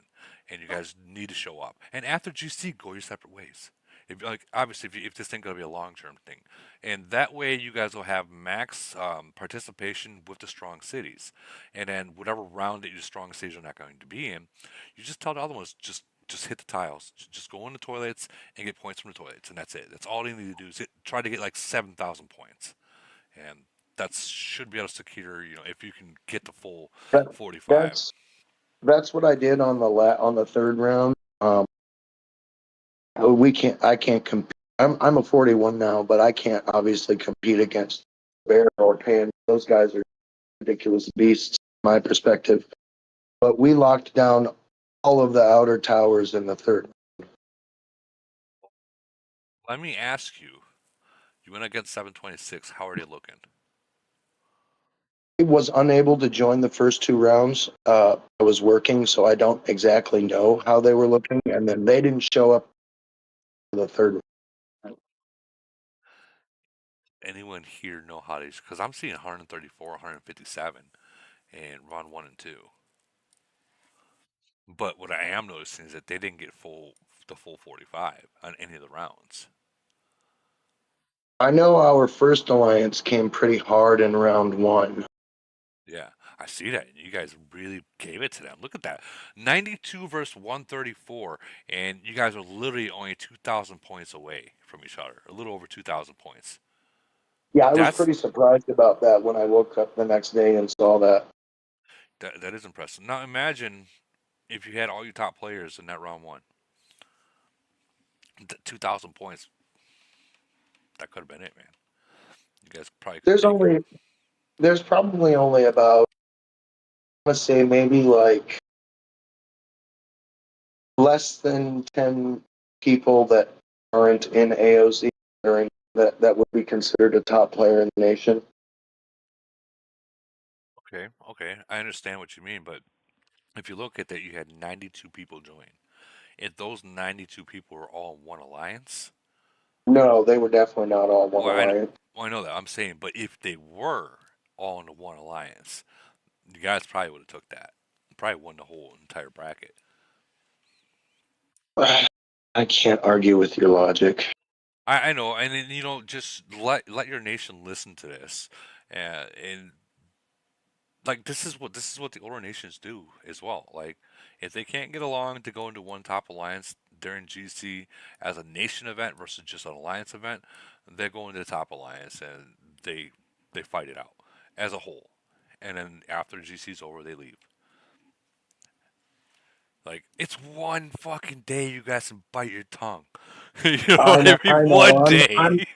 and you guys need to show up. And after GC, go your separate ways. If like obviously if this thing gonna be a long term thing, and that way you guys will have max participation with the strong cities, and then whatever round that your strong cities are not going to be in, you just tell the other ones just hit the tiles, just go in the toilets and get points from the toilets, and that's it. That's all you need to do is try to get like 7,000 points, and that should be able to secure if you can get the full That, 45. that's what I did on the third round. I can't compete. I'm a 41 now, but I can't obviously compete against Bear or Pan. Those guys are ridiculous beasts, from my perspective. But we locked down all of the outer towers in the third. Let me ask you. You went against 726. How are they looking? I was unable to join the first two rounds. I was working, so I don't exactly know how they were looking. And then they didn't show up for the third. Anyone here know how these? Because I'm seeing 134, 157, and round one and two. But what I am noticing is that they didn't get the full 45 on any of the rounds. I know our first alliance came pretty hard in round one. Yeah, I see that. You guys really gave it to them. Look at that. 92 versus 134, and you guys are literally only 2,000 points away from each other. A little over 2,000 points. Yeah, I was That's pretty surprised about that when I woke up the next day and saw that. that is impressive. Now imagine if you had all your top players in that round one. 2,000 points. That could have been it, man. You guys probably could There's take it. only there's probably only about, I want to say maybe like less than 10 people that aren't in AOZ that would be considered a top player in the nation. Okay, okay. I understand what you mean, but if you look at that, you had 92 people join. If those 92 people were all in one alliance, No, they were definitely not all one well, alliance. I know that. I'm saying, but if they were all in the one alliance, you guys probably would have took that. Probably won the whole entire bracket. I can't argue with your logic. I know, and then, just let your nation listen to this, and like this is what the older nations do as well. Like if they can't get along to go into one top alliance during GC as a nation event versus just an alliance event, they go into the top alliance and they fight it out as a whole. And then after GC's over, they leave. Like it's one fucking day, you guys can bite your tongue. I know, I mean, I know. one I'm day.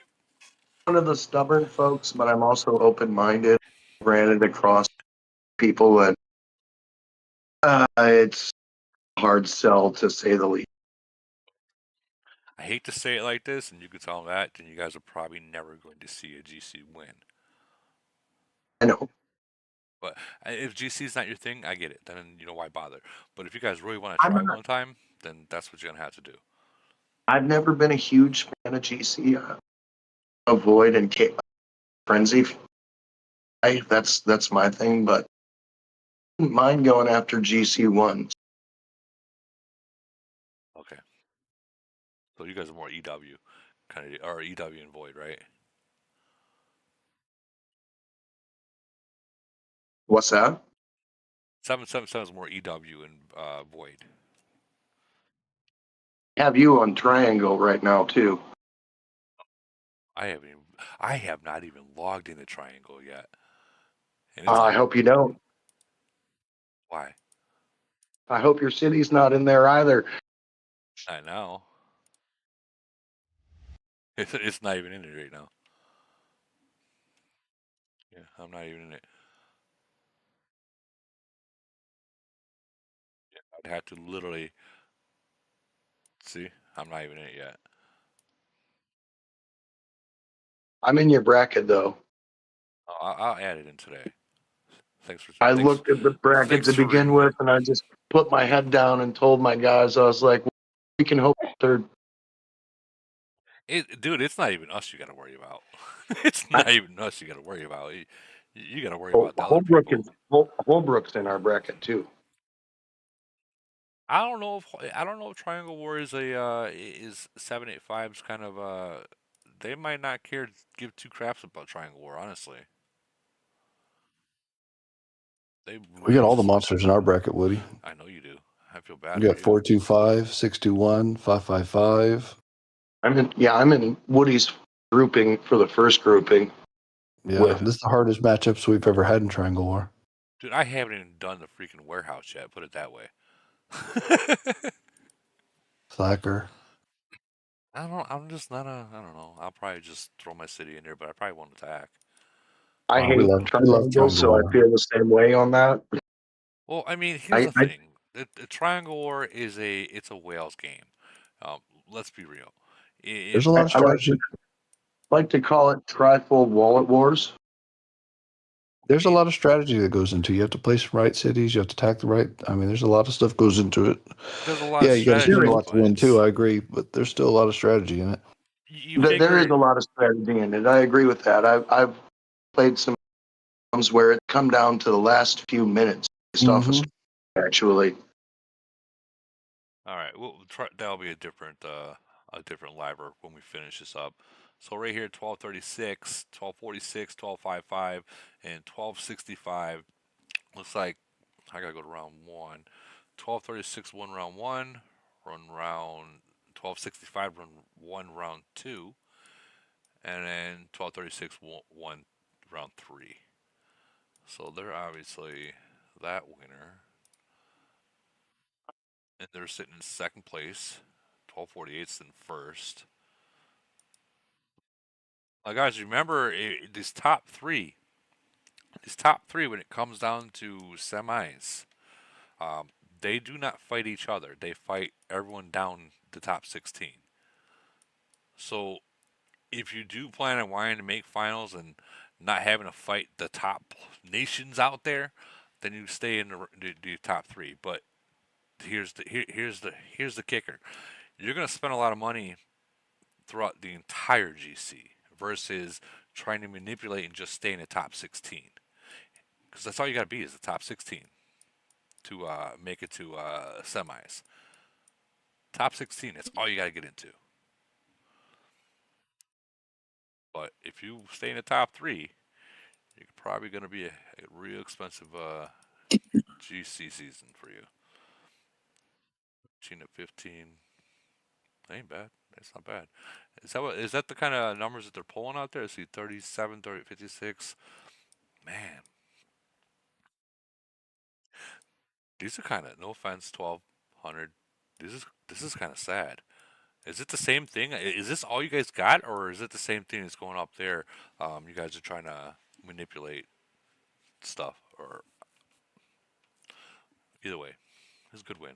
one of the stubborn folks, but I'm also open-minded. Ran it across people, and it's a hard sell to say the least. I hate to say it like this, and you can tell them that, then you guys are probably never going to see a GC win. I know. But if GC is not your thing, I get it. Then why bother? But if you guys really want to I'm try not, one time, then that's what you're gonna have to do. I've never been a huge fan of GC. Avoid and frenzy. That's my thing, but I wouldn't mind going after GC ones. Okay. So you guys are more EW kind of, or EW and Void, right? What's that? 777 is more EW and Void. Have you on Triangle right now too? I have not even logged in the Triangle yet, and it's I on. hope you don't. Why? I hope your city's not in there either. I know. It's not even in it right now. Yeah, I'm not even in it. I'd have to literally see. I'm not even in it yet. I'm in your bracket though. I'll add it in today. Thanks for I thanks looked at the bracket thanks to for begin reading it. with, and I just put my head down and told my guys, I was like, we can hope third. Dude, it's not even us you got to worry about. It's I, not even us you got to worry about. You got to worry about the other Holbrook people. is Holbrook's in our bracket too. I don't know if Triangle War is a is 785's kind of they might not care to give two craps about Triangle War, honestly. They We got really all the just monsters in our bracket, Woody. I know you do. I feel We bad for got you. 425, 621, 555. I'm in Woody's grouping for the first grouping Yeah, with this is the hardest matchups we've ever had in Triangle War. Dude, I haven't even done the freaking warehouse yet, put it that way. Slacker. I'm just not a I don't know. I'll probably just throw my city in there, but I probably won't attack. I Wow, we hate love triangles, Triangle so I War. feel the same way on that. Well, I mean, here's I the thing. The Triangle War is it's a Wales game. Um, let's be real. There's a If lot of I strategy. like to call it trifold wallet wars. I There's a mean, lot of strategy that goes into it. You have to place right cities. You have to attack the right. I mean, there's a lot of stuff goes into it. there's a lot of Yeah, you got to shoot a strategy, lot to but win too. it's I agree, but there's still a lot of strategy in it. you There is figure a lot of strategy in it. I agree with that. I've played some games where it come down to the last few minutes based off of Mm-hmm. actually. all right. Well, that'll be a different liver when we finish this up. So right here, 1236, 1246, 1255, and 1265. Looks like I gotta go to round one. 1236 one round one, run round 1265 run one round two, and then 1236 one round three. So they're obviously that winner, and they're sitting in second place. 1248's in first. Now, guys, remember these top three, when it comes down to semis, um, they do not fight each other. They fight everyone down the top 16. So if you do plan on wanting to make finals and not having to fight the top nations out there, then you stay in the top three. But here's the kicker: you're going to spend a lot of money throughout the entire GC versus trying to manipulate and just stay in the top 16. Because that's all you got to be is the top 16 to make it to semis. Top 16, that's all you got to get into. But if you stay in the top three, you're probably going to be a real expensive GC season for you. 15 to 15, that ain't bad. That's not bad. Is that the kind of numbers that they're pulling out there? I see 37, 30, 56. Man, these are kind of, no offense, 1200. This is kind of sad. Is it the same thing? Is this all you guys got, or is it the same thing that's going up there? You guys are trying to manipulate stuff, or either way, it's a good win.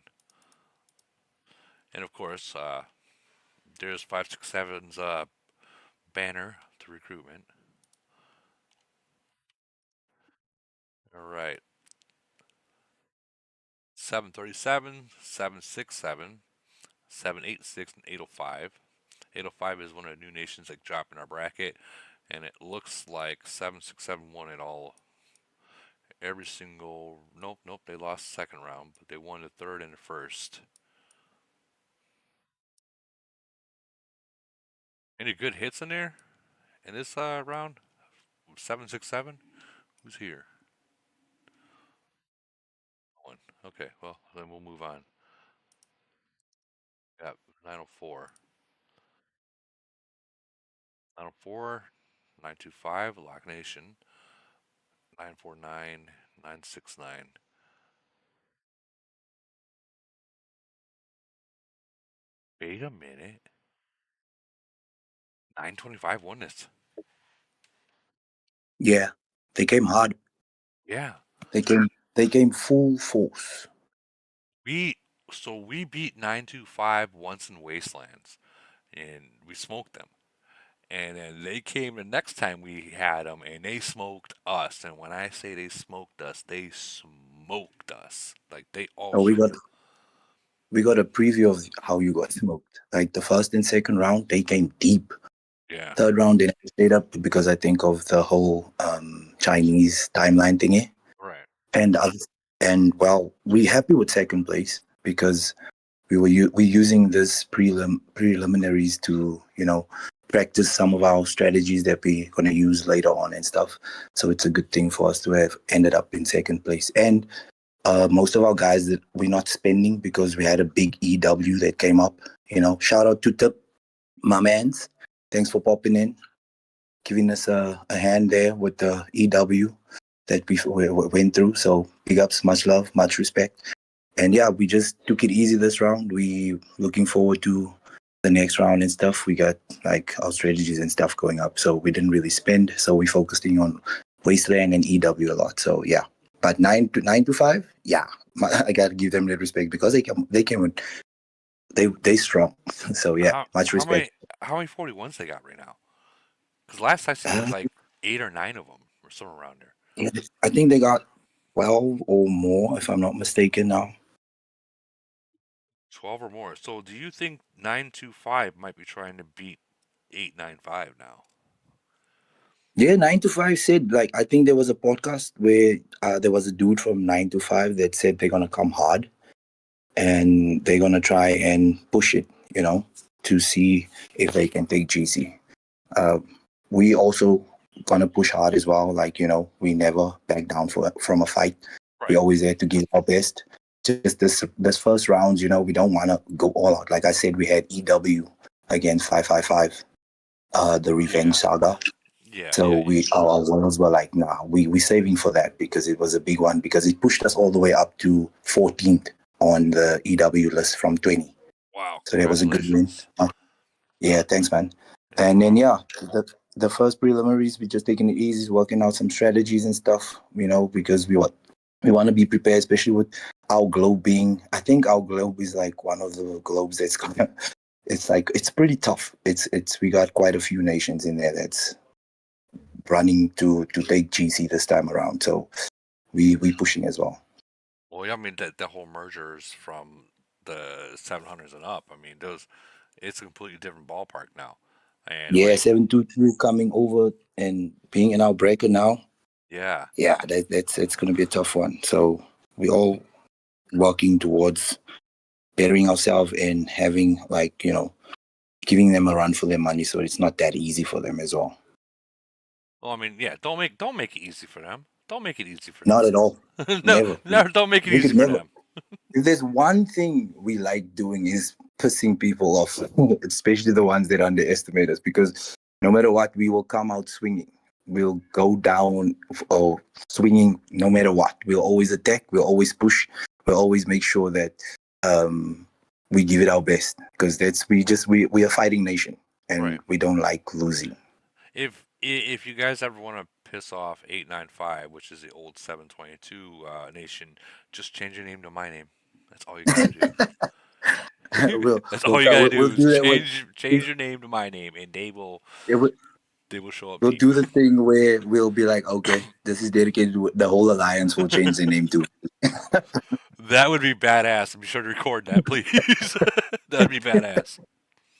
And of course, there's 567's banner to recruitment. All right, 737, 767, 786, and 805. 805 is one of the new nations that dropped in our bracket, and it looks like 767 won it all. Every single nope, they lost the second round, but they won the third and the first. Any good hits in there in this round? 767. Who's here? One. Okay, well then we'll move on. Got 904. 904, 925, Lock Nation. 949, 969. Wait a minute. 925 won this. Yeah. They came hard. Yeah. They came full force. We we beat 925 once in Wastelands, and we smoked them. And then they came the next time we had them, and they smoked us. And when I say they smoked us, they smoked us. Like they all So showed. we got a preview of how you got smoked. Like the first and second round, they came deep. Yeah. Third round, they never stayed up because I think of the whole Chinese timeline thingy. Right. And well, we happy with second place because we using this preliminaries to practice some of our strategies that we're gonna use later on and stuff. So it's a good thing for us to have ended up in second place. And most of our guys that we're not spending because we had a big EW that came up. Shout out to Tip, my mans. Thanks for popping in, giving us a hand there with the EW that we went through. So big ups, much love, much respect. And yeah, we just took it easy this round. We looking forward to the next round and stuff. We got like our strategies and stuff going up. So we didn't really spend. So we focusing on Wasteland and EW a lot. So yeah. But 9 to 5, yeah. I gotta give them that respect because they came with they strong. So yeah, How much how respect. many how many 41s they got right now? Because last I seen there was Uh, like 8 or 9 of them or somewhere around there. yeah, I think they got 12 or more, if I'm not mistaken now. 12 or more. So do you think 925 might be trying to beat 895 now? Yeah, 9 to 5 said, like, I think there was a podcast where there was a dude from 9 to 5 that said they're gonna come hard and they're gonna try and push it, to see if they can take GC. Uh, we also gonna push hard as well. Like, we never back down from a fight. We Right. always there to give our best. Just this first rounds, we don't want to go all out. Like I said, we had EW against 555, the Revenge Yeah. Saga. Yeah. So Yeah. our worlds were like, nah, we saving for that because it was a big one because it pushed us all the way up to 14th on the EW list from 20. Wow. So that was a good win. Congratulations. Yeah, thanks, man. Yeah. And then Wow. yeah, the first preliminaries we just taking it easy, working out some strategies and stuff, because we want to be prepared, especially with our globe being. I think our globe is like one of the globes that's gonna. It's like it's pretty tough. It's we got quite a few nations in there that's running to take GC this time around. So we pushing as well. Well, yeah, I mean the whole mergers from the 700s and up. I mean those, it's a completely different ballpark now, and Yeah, like 722 coming over and being in our bracket now. yeah, Yeah, that's it's gonna be a tough one. So we all working towards bettering ourselves and having like giving them a run for their money. So it's not that easy for them as well. well, I mean yeah, don't make it easy for them. Don't make it easy for Not them. at all. No, Never. no, don't make it We easy could for never. them. If there's one thing we like doing is pissing people off, especially the ones that underestimate us, because no matter what, we will come out swinging. We'll go down or swinging no matter what. We'll always attack. We'll always push. We'll always make sure that we give it our best because we are fighting nation and Right. we don't like losing. If you guys ever want to piss off 895, which is the old 722 nation, just change your name to my name. That's all you got to do. we'll That's we'll all you try. got to We'll do is do that one. change your name to my name, and they will show up We'll deep. do the thing where we'll be like, okay, this is dedicated to the whole alliance. We'll change the name to. That would be badass. Be sure to record that, please. That'd be badass.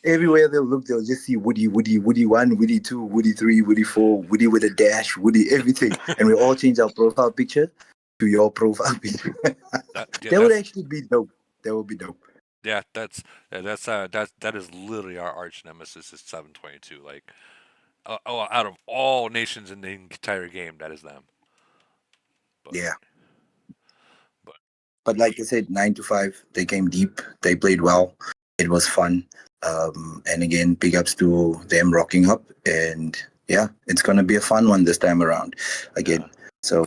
Everywhere they'll look, they'll just see Woody, Woody, Woody 1, Woody 2, Woody 3, Woody 4, Woody with a dash, Woody everything. And we all change our profile picture to your profile picture. Yeah, That would actually be dope. That would be dope. that is literally our arch nemesis is 722. Like, out of all nations in the entire game, that is them. But Yeah. but But like I said, 9 to 5, they came deep. They played well. It was fun. And again, big ups to them rocking up. And yeah, it's going to be a fun one this time around again. yeah. So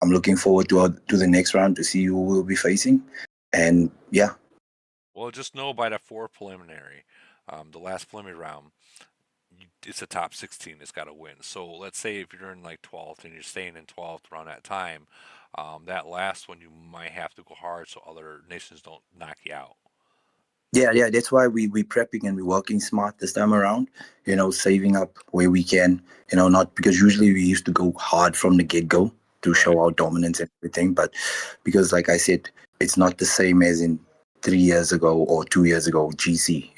I'm looking forward to the next round to see who we'll be facing. And yeah, Well, just know by the fourth preliminary, the last preliminary round, it's a top 16 that's got to win. So let's say if you're in like 12th and you're staying in 12th around that time, that last one you might have to go hard so other nations don't knock you out. Yeah. That's why we prepping and we working smart this time around. Saving up where we can. Not because usually we used to go hard from the get go to Right. show our dominance and everything, but because like I said, it's not the same as in 3 years ago or 2 years ago GC.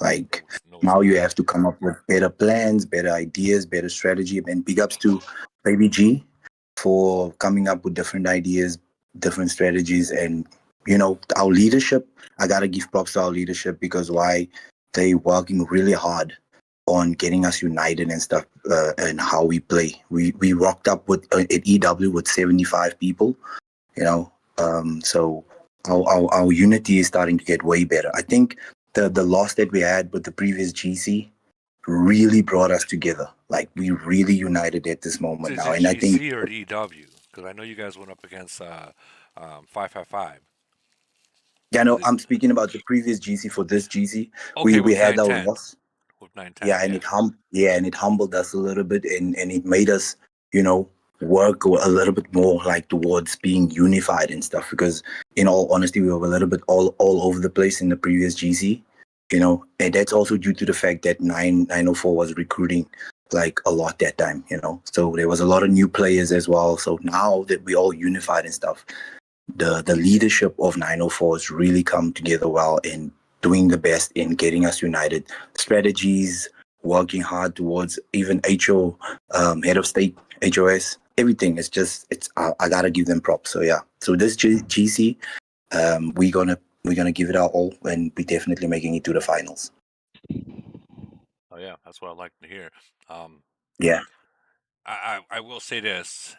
Like No, it's now you not. have to come up with better plans, better ideas, better strategy. And big ups to Baby G for coming up with different ideas, different strategies, and our leadership. I gotta give props to our leadership because why they working really hard on getting us united and stuff, and how we play. We rocked up with at EW with 75 people, so our unity is starting to get way better. I think the loss that we had with the previous GC really brought us together. Like we really united at this moment Is now, it and I think GC or EW? Because I know you guys went up against 555. yeah, Was no, it I'm speaking about the previous GC. For this GC, okay we with had our 910? loss. With 910, Yeah, and yeah. and it humbled us a little bit, and it made us, work a little bit more like towards being unified and stuff. Because in all honesty, we were a little bit all over the place in the previous GC, and that's also due to the fact that 904 was recruiting like a lot that time, so there was a lot of new players as well. So now that we all unified and stuff, the leadership of 904 has really come together well in doing the best in getting us united. Strategies, working hard towards even HO, head of state, HOS, everything. I gotta give them props. So yeah. So this GC, we're gonna give it our all, and we're definitely making it to the finals. Oh yeah, that's what I like to hear. Um, Yeah. I will say this: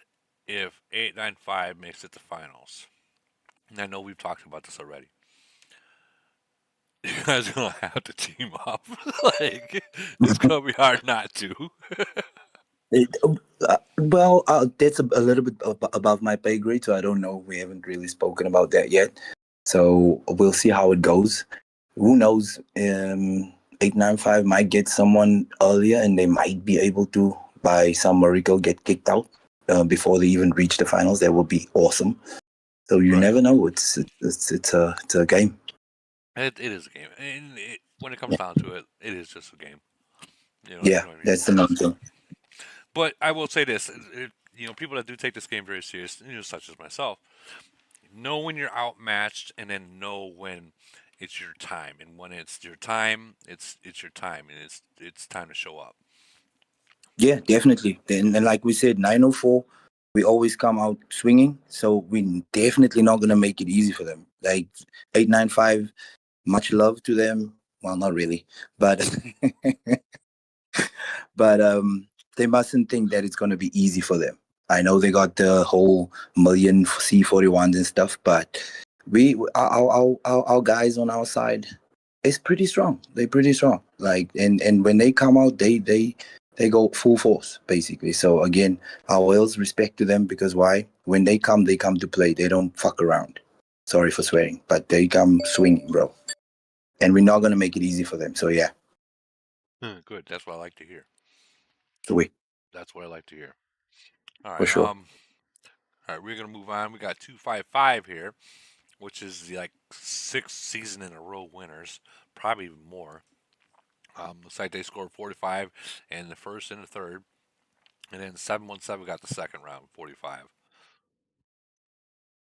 if 895 makes it to finals, and I know we've talked about this already, you guys are gonna have to team up. Like it's gonna be hard not to. It, that's a little bit above my pay grade, so I don't know. We haven't really spoken about that yet, so we'll see how it goes. Who knows? 895 might get someone earlier, and they might be able to, by some miracle, get kicked out before they even reach the finals. That would be awesome. So you Right. never know. It's a game. It is a game, and when it comes Yeah, down to it, it is just a game. You yeah, know what I mean. that's the main thing. But I will say this: people that do take this game very serious, such as myself, know when you're outmatched, and then know when it's your time. And when it's your time, it's your time, and it's time to show up. Yeah, definitely. And like we said, 904, we always come out swinging. So we definitely not gonna make it easy for them. Like 895, much love to them. Well, not really, but but they mustn't think that it's gonna be easy for them. I know they got the whole million C41s and stuff, but our guys on our side is pretty strong. They're pretty strong. Like and when they come out, they go full force basically. So again, our whales respect to them because why? When they come to play. They don't fuck around. Sorry for swearing, but they come swinging, bro. And we're not gonna make it easy for them. So yeah, Good. That's what I like to hear. so we That's what I like to hear. All for right. sure. All right. We're gonna move on. We got 255 here, which is the like sixth season in a row winners, probably even more. Looks like they scored 45 in the first and the third, and then 717 got the second round, 45.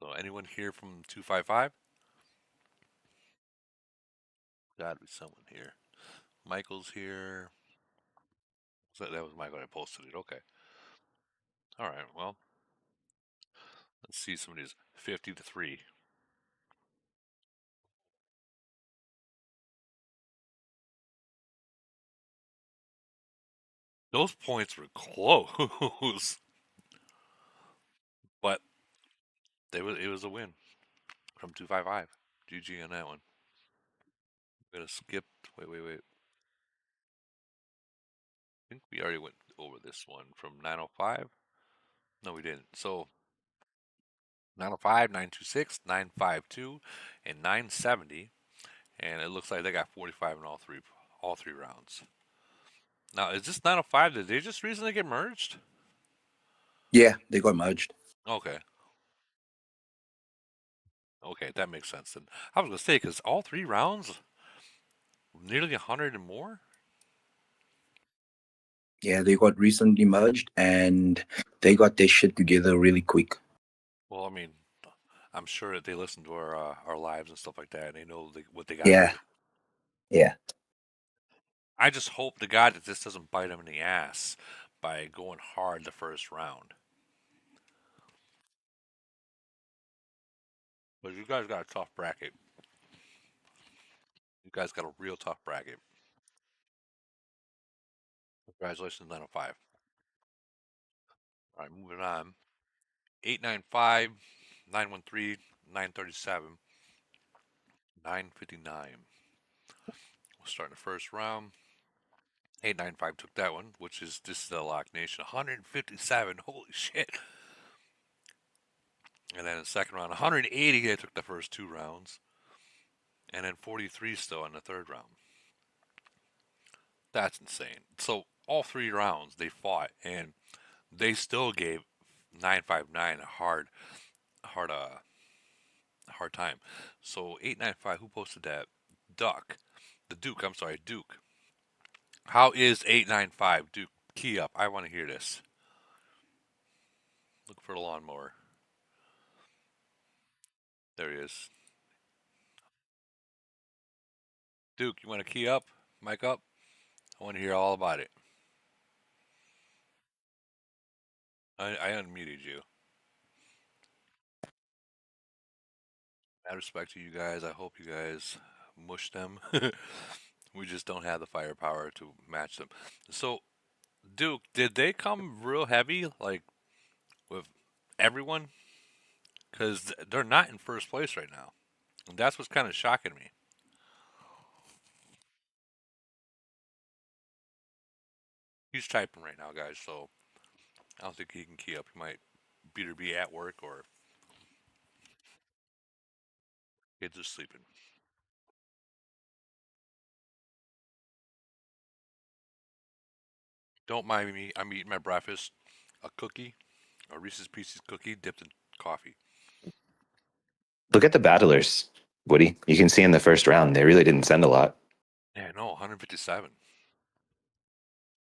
So anyone here from 255? Gotta be someone here. Michael's here. So that was Michael that posted it. Okay. All right. Well, let's see some of these 50 to 3. Those points were close, but it was a win from 255. GG on that one. I'm gonna skip. Wait. I think we already went over this one from 905. No, we didn't. So 905, 926, 952, and 970, and it looks like they got 45 in all three rounds. Now, is this 905? Did they just recently get merged? Yeah, they got merged. Okay. Okay, that makes sense. And I was gonna say because all 3 rounds, nearly 100 and more. Yeah, they got recently merged and they got their shit together really quick. Well, I mean, I'm sure that they listen to our lives and stuff like that, and they know what they got to Yeah, do. yeah. I just hope to God that this doesn't bite them in the ass by going hard the first round. But you guys got a tough bracket. You guys got a real tough bracket. Congratulations, 905. All right, moving on. 895, 913, 937, 959. We'll start in the first round. 895 took that one, which is this is the Lock Nation. 157. Holy shit. And then in the second round, 180. They took the first 2 rounds. And then 43 still in the third round. That's insane. So all 3 rounds they fought, and they still gave 959 a hard time. So 895, who posted that? Duke. I'm sorry, Duke. How is 895 Duke? Key up. I want to hear this. Look for the lawnmower. There he is. Duke, you want to key up? Mic up? I want to hear all about it. I unmuted you. Out of respect to you guys, I hope you guys mush them. We just don't have the firepower to match them. So, Duke, did they come real heavy, like with everyone? Because they're not in first place right now. And that's what's kind of shocking me. He's typing right now, guys, so I don't think he can key up. He might either be at work or kids are sleeping. Don't mind me. I'm eating my breakfast, a cookie, a Reese's Pieces cookie dipped in coffee. Look at the battlers, Woody. You can see in the first round, they really didn't send a lot. Yeah, no, 157.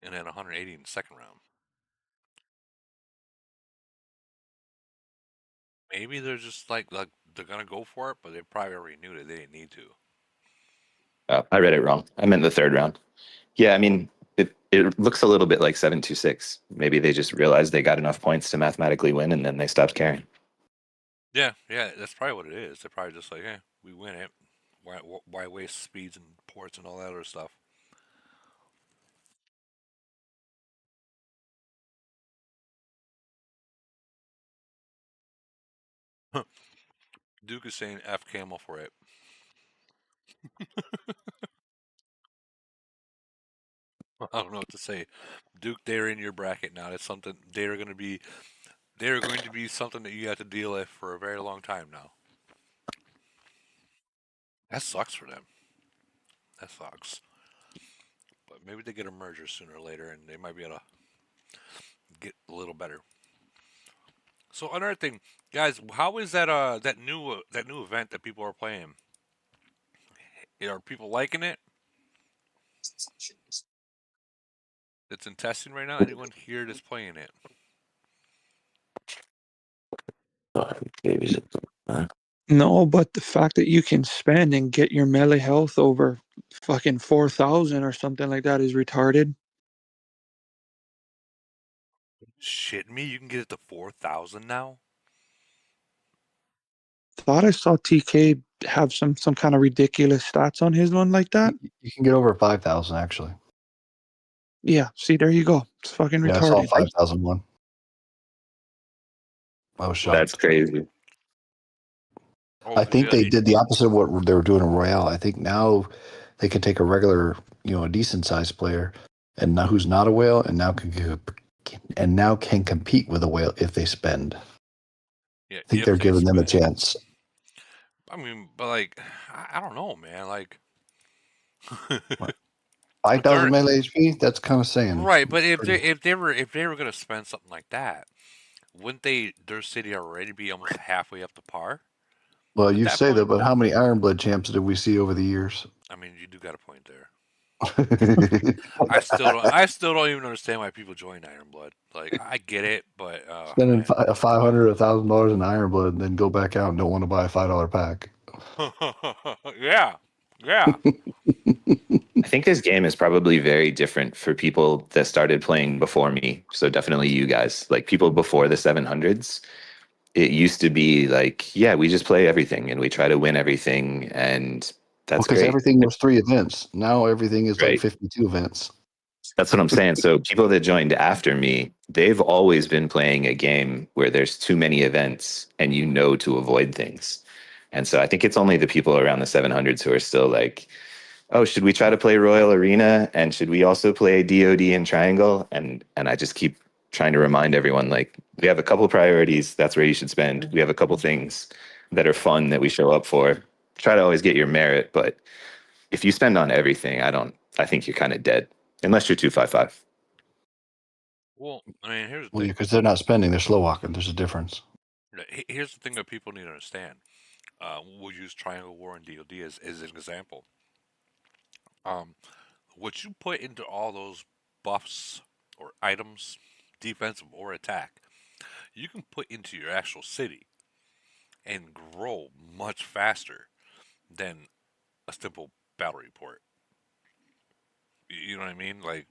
And then 180 in the second round. Maybe they're just like they're gonna go for it, but they probably already knew that they didn't need to. I read it wrong. I meant the third round. Yeah, I mean, it looks a little bit like 726. Maybe they just realized they got enough points to mathematically win, and then they stopped caring. Yeah, that's probably what it is. They're probably just like, we win it. Why waste speeds and ports and all that other stuff? Duke is saying F camel for it. I don't know what to say. Duke, they're in your bracket now. That's something they're going to be. They're going to be something that you have to deal with for a very long time now. That sucks for them. That sucks. But maybe they get a merger sooner or later, and they might be able to get a little better. So another thing, guys, how is that new event that people are playing? Are people liking it? It's in testing right now. Anyone here that's playing it? No, but the fact that you can spend and get your melee health over fucking 4,000 or something like that is retarded. Shit me, you can get it to 4,000 now. Thought I saw TK have some kind of ridiculous stats on his one like that. You can get over 5,000 actually. Yeah, see, there you go. It's fucking Yeah, I saw retarded. 5,001. I was That's shocked. crazy. Oh, I think they did the opposite of what they were doing in Royale. I think now they can take a regular, a decent sized player, and now who's not a whale, and now can compete with a whale if they spend. yeah, I think if they're they giving them a spend. chance. I mean, but like, I don't know, man. Like, But they're 5,000 melee HP. That's kind of saying. right. But if they were gonna spend something like that, wouldn't their city already be almost halfway up to par Well, at you that say that, point? but how many Ironblood champs did we see over the years? I mean, you do got a point there. Spending I still don't even understand why people join Ironblood. Like I get it, but man. $500, $1,000 in Ironblood, and then go back out and don't want to buy a $5 pack. Yeah, yeah. I think this game is probably very different for people that started playing before me. So definitely you guys, like people before the 700s. It used to be like, yeah, we just play everything and we try to win everything, and Well, that's because great, everything was 3 events. Now everything is like right? 52 events. That's what I'm saying. So people that joined after me, they've always been playing a game where there's too many events and you know to avoid things. And so I think it's only the people around the 700s who are still like, oh, should we try to play Royal Arena? And should we also play DoD and Triangle? And I just keep trying to remind everyone, like, we have a couple priorities. That's where you should spend. We have a couple things that are fun that we show up for. Try to always get your merit, but if you spend on everything, I think you're kind of dead unless you're 255. Well, I mean, here's the Well, thing. because they're not spending, they're slow walking. There's a difference. Here's the thing that people need to understand. We'll use Triangle War and DoD as an example. Um, what you put into all those buffs or items, defensive or attack, you can put into your actual city and grow much faster than a simple battle report. You know what I mean? Like,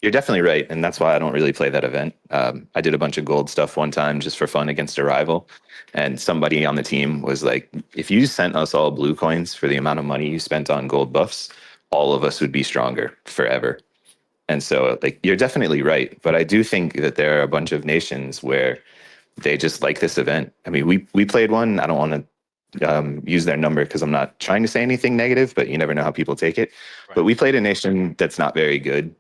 You're definitely right, and that's why I don't really play that event. I did a bunch of gold stuff one time just for fun against a rival, and somebody on the team was like, "If you sent us all blue coins for the amount of money you spent on gold buffs, all of us would be stronger forever." And so, like, you're definitely right, but I do think that there are a bunch of nations where they just like this event. I mean, we played one. I don't want to use their number because I'm not trying to say anything negative, but you never know how people take it. But right. we played a nation that's not very good,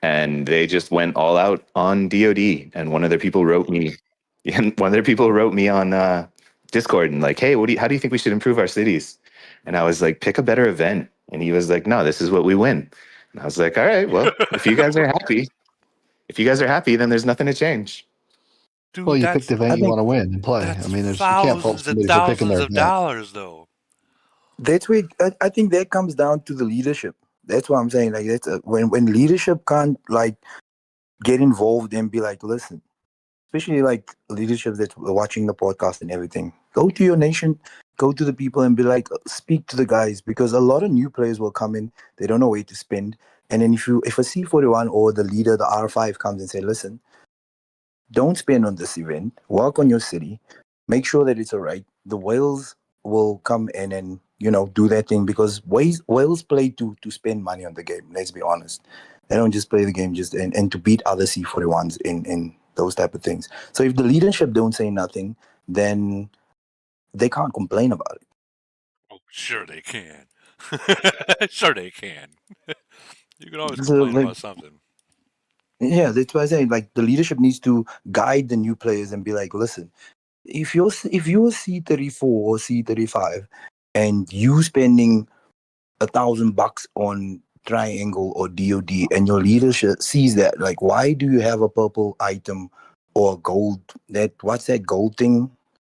and they just went all out on DoD. And one of their people wrote me, and one of their people wrote me on Discord and like, "Hey, how do you think we should improve our cities?" And I was like, "Pick a better event." And he was like, "No, this is what we win." And I was like, "All right, well, if you guys are happy, then there's nothing to change." Well, Dude, you pick the I event you think want to win and play. I that's mean, you can't fault thousands and somebody for picking thousands their of event. dollars, though. that's where I think that comes down to the leadership. That's what I'm saying. Like that's when leadership can't like get involved and be like, listen, especially like leadership that's watching the podcast and everything. Go to your nation, go to the people and be like, speak to the guys because a lot of new players will come in. They don't know where to spend. And then if a C41 or the leader, the R5 comes and say, listen, don't spend on this event. Work on your city. Make sure that it's all right. The whales will come in and do their thing because whales play to spend money on the game. Let's be honest. They don't just play the game just and to beat other C41s in those type of things. So if the leadership don't say nothing, then they can't complain about it. Oh, sure they can. Sure they can. You can always So complain like about something. yeah, that's why I say like the leadership needs to guide the new players and be like, listen, if you're C34 or C35 and you spending $1,000 on triangle or DoD and your leadership sees that, like why do you have a purple item or gold what's that gold thing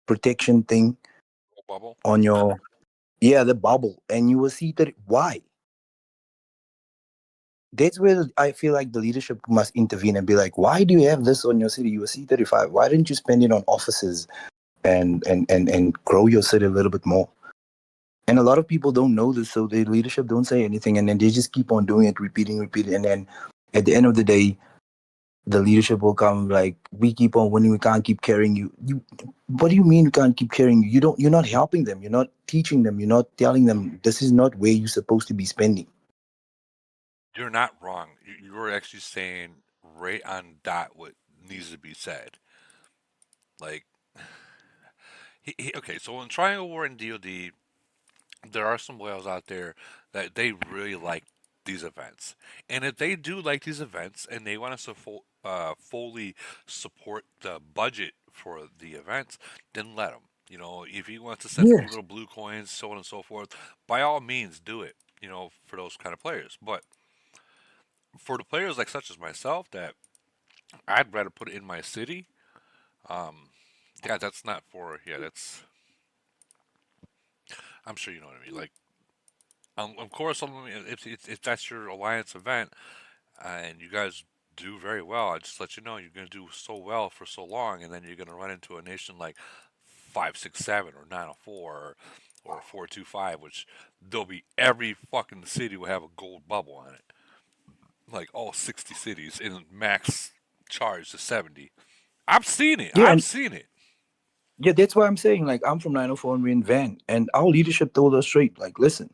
protection thing Bubble. on your the bubble and you will see that why? That's where I feel like the leadership must intervene and be like, why do you have this on your city? You were C35. Why didn't you spend it on offices and grow your city a little bit more? And a lot of people don't know this, so the leadership don't say anything, and then they just keep on doing it, repeating, and then at the end of the day, the leadership will come like, "We keep on winning, we can't keep carrying you." What do you mean we can't keep carrying you? You're not helping them. You're not teaching them. You're not telling them this is not where you're supposed to be spending. You're not wrong. You were actually saying right on dot what needs to be said. Like, okay, so in Triangle War and DoD, there are some whales out there that they really like these events. And if they do like these events and they want to fully support the budget for the events, then let them. You know, if he wants to send a few Yes. little blue coins, so on and so forth, by all means, do it. for those kind of players. But for the players like such as myself that I'd rather put it in my city, um, yeah, that's not for yeah, that's I'm sure you know what I mean. Like, of course, if that's your alliance event and you guys do very well, I just let you know you're going to do so well for so long, and then you're going to run into a nation like 567 or 904 or 425, which there'll be every fucking city will have a gold bubble on it, like all 60 cities, and max charge to 70. I've seen it. Yeah, I've and seen it. yeah, that's why I'm saying, like, I'm from 904 and we're in Van, and our leadership told us straight, like, listen,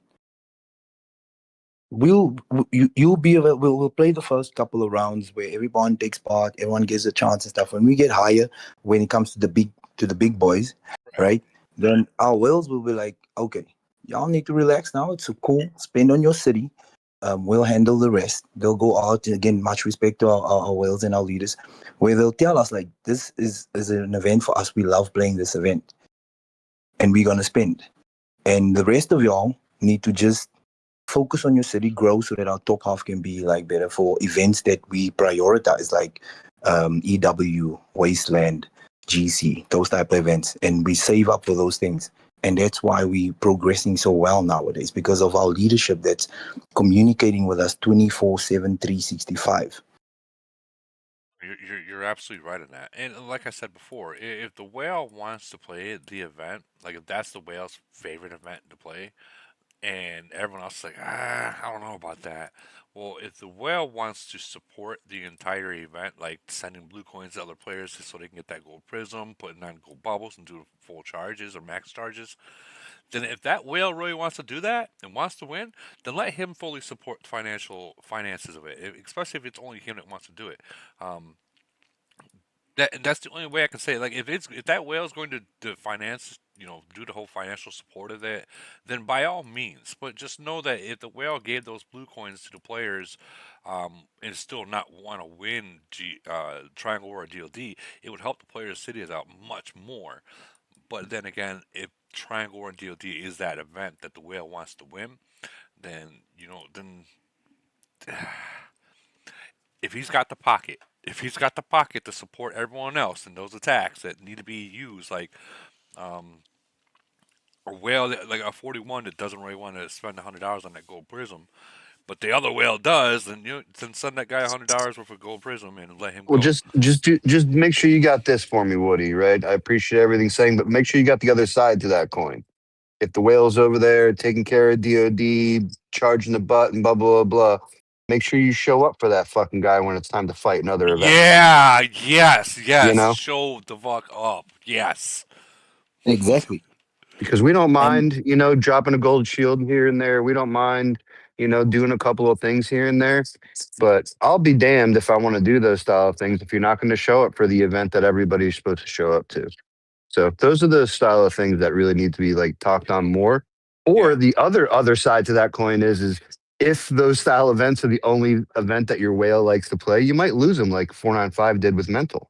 you'll be we'll play the first couple of rounds where everyone takes part, everyone gets a chance and stuff. When we get higher, when it comes to the big boys, Right. right? Then our whales will be like, okay, y'all need to relax now. It's so cool. Spend on your city. We'll handle the rest. They'll go out again. Much respect to our whales and our leaders, where they'll tell us like, this is an event for us. We love playing this event, and we're gonna spend. And the rest of y'all need to just focus on your city, grow so that our top half can be like better for events that we prioritize, like EW, Wasteland, GC, those type of events, and we save up for those things. And that's why we progressing so well nowadays, because of our leadership that's communicating with us 24/7, 365. You're absolutely right in that. And like I said before, if the whale wants to play the event, like if that's the whale's favorite event to play, and everyone else is like, I don't know about that. Well, if the whale wants to support the entire event, like sending blue coins to other players so they can get that gold prism, putting on gold bubbles and do full charges or max charges, then if that whale really wants to do that and wants to win, then let him fully support financial finances of it, especially if it's only him that wants to do it. Um, that's the only way I can say it. Like if that whale is going to finance, do the whole financial support of it, then by all means. But just know that if the whale gave those blue coins to the players, and still not want to win Triangle or DLD, it would help the players' cities out much more. But then again, if Triangle or DLD is that event that the whale wants to win, then if he's got the pocket, to support everyone else in those attacks that need to be used, like um, a whale like a 41 that doesn't really want to spend $100 on that gold prism, but the other whale does, then then send that guy $100 worth of gold prism and let him Well, go. just make sure you got this for me, Woody. Right? I appreciate everything saying, but make sure you got the other side to that coin. If the whale's over there taking care of DOD, charging the butt, and blah blah blah, make sure you show up for that fucking guy when it's time to fight in other events. Yeah, yes, You yes. know, Show the fuck up. Yes. Exactly. because we don't And mind, dropping a gold shield here and there. We don't mind, doing a couple of things here and there. But I'll be damned if I want to do those style of things if you're not going to show up for the event that everybody's supposed to show up to. So those are the style of things that really need to be like talked on more. Or Yeah. the other side to that coin is if those style events are the only event that your whale likes to play, you might lose them like 495 did with mental.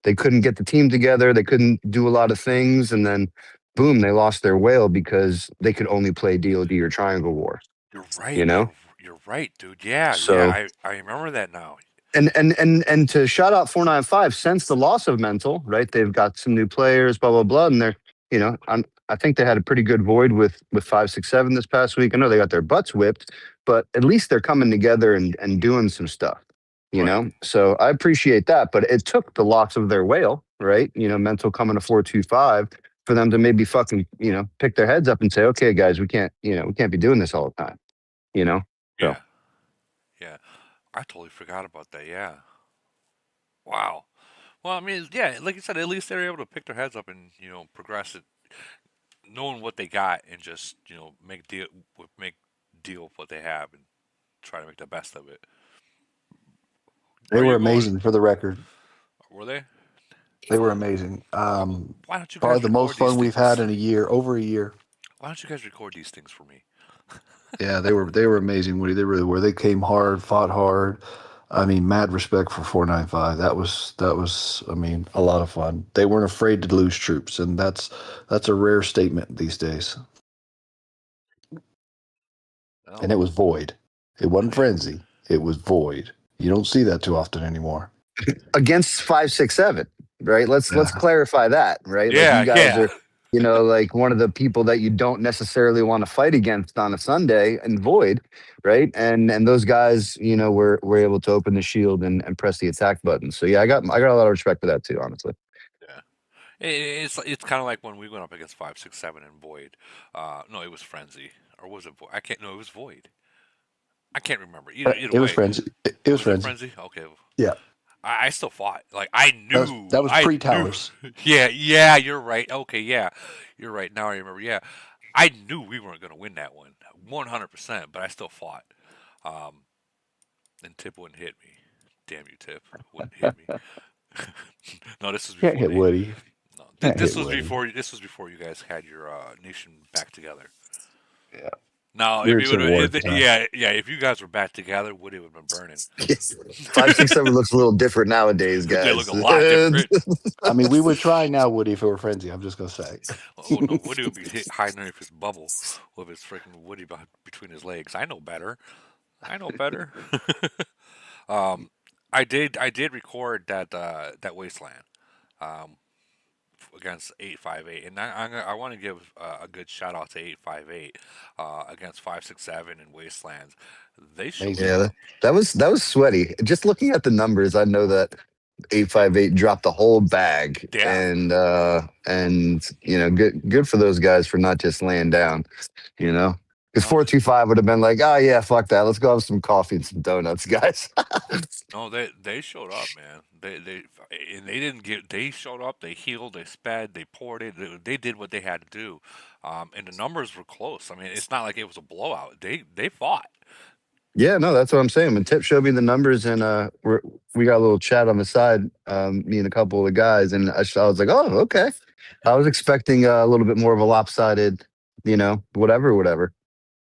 They couldn't get the team together, they couldn't do a lot of things, and then boom, they lost their whale because they could only play DoD or Triangle War. You're You right. know, You're right, dude. Yeah, yeah. so I remember that now. and to shout out 495 since the loss of mental, right? They've got some new players, blah blah blah, and they're I think they had a pretty good void with 567 this past week. I know they got their butts whipped, but at least they're coming together and doing some stuff. Right. So I appreciate that, but it took the loss of their whale, right? Mental coming to 425 for them to maybe fucking pick their heads up and say, okay, guys, we can't be doing this all the time. You know, so. Yeah. Yeah. I totally forgot about that. Yeah. Wow. Well, I mean, yeah, like you said, at least they're able to pick their heads up and progress it, knowing what they got, and just make deal with what they have and try to make the best of it. They Are were you going? amazing for the record. Were they? They were amazing. Why don't you Probably guys the record most these fun we've had things? in a year, over a year. Why don't you guys record these things for me? Yeah, they were amazing, Woody. They really were. They came hard, fought hard. I mean, mad respect for 495. That was I mean, a lot of fun. They weren't afraid to lose troops, and that's a rare statement these days. Oh, and it was void. It wasn't frenzy. It was void. You don't see that too often anymore. Against 567, right? Let's Yeah. clarify that, right? Like yeah, you guys yeah. are, like one of the people that you don't necessarily want to fight against on a Sunday and void, right? And those guys, were able to open the shield and press the attack button. So yeah, I got a lot of respect for that too, honestly. Yeah. It's kind of like when we went up against 567 and Void. No, it was Frenzy, or was it Void? I can't. No, it was Void. I can't remember. Either It was way, frenzy. It was was it frenzy. Frenzy? Okay. Yeah. I still fought. Like I knew. That was I pre knew. towers. Yeah, yeah. You're right. Okay, yeah, you're right. Now I remember. Yeah, I knew we weren't gonna win that one, 100%. But I still fought. Um, and Tip wouldn't hit me. Damn you, Tip! Wouldn't hit me. No, this was Can't before hit they. Woody. No, Can't this hit was Woody. before. This was before you guys had your nation back together. Yeah. No, We if were in you would, Civil War at the time. yeah. If you guys were back together, Woody would have been burning. 567 looks a little different nowadays, They look guys. a lot different. I mean, we would try now, Woody, if it were frenzy. I'm just gonna say. Oh no, Woody would be hiding underneath his bubble with his freaking Woody between his legs. I know better. I know better. um, I did record that wasteland. Um, against 858, and I want to give a good shout out to 858 against 567 and Wastelands. They showed Amazing. Yeah, up. that was sweaty. Just looking at the numbers, I know that 858 dropped the whole bag, Yeah. and good for those guys for not just laying down, because No, 425 would have been like, oh yeah, fuck that, let's go have some coffee and some donuts, guys. no, they showed up, man. They didn't get. They showed up. They healed. They sped. They poured it. They did what they had to do, and the numbers were close. I mean, it's not like it was a blowout. They fought. Yeah, no, that's what I'm saying. When Tip showed me the numbers, and we got a little chat on the side, me and a couple of the guys, and I was like, oh, okay. I was expecting a little bit more of a lopsided, whatever.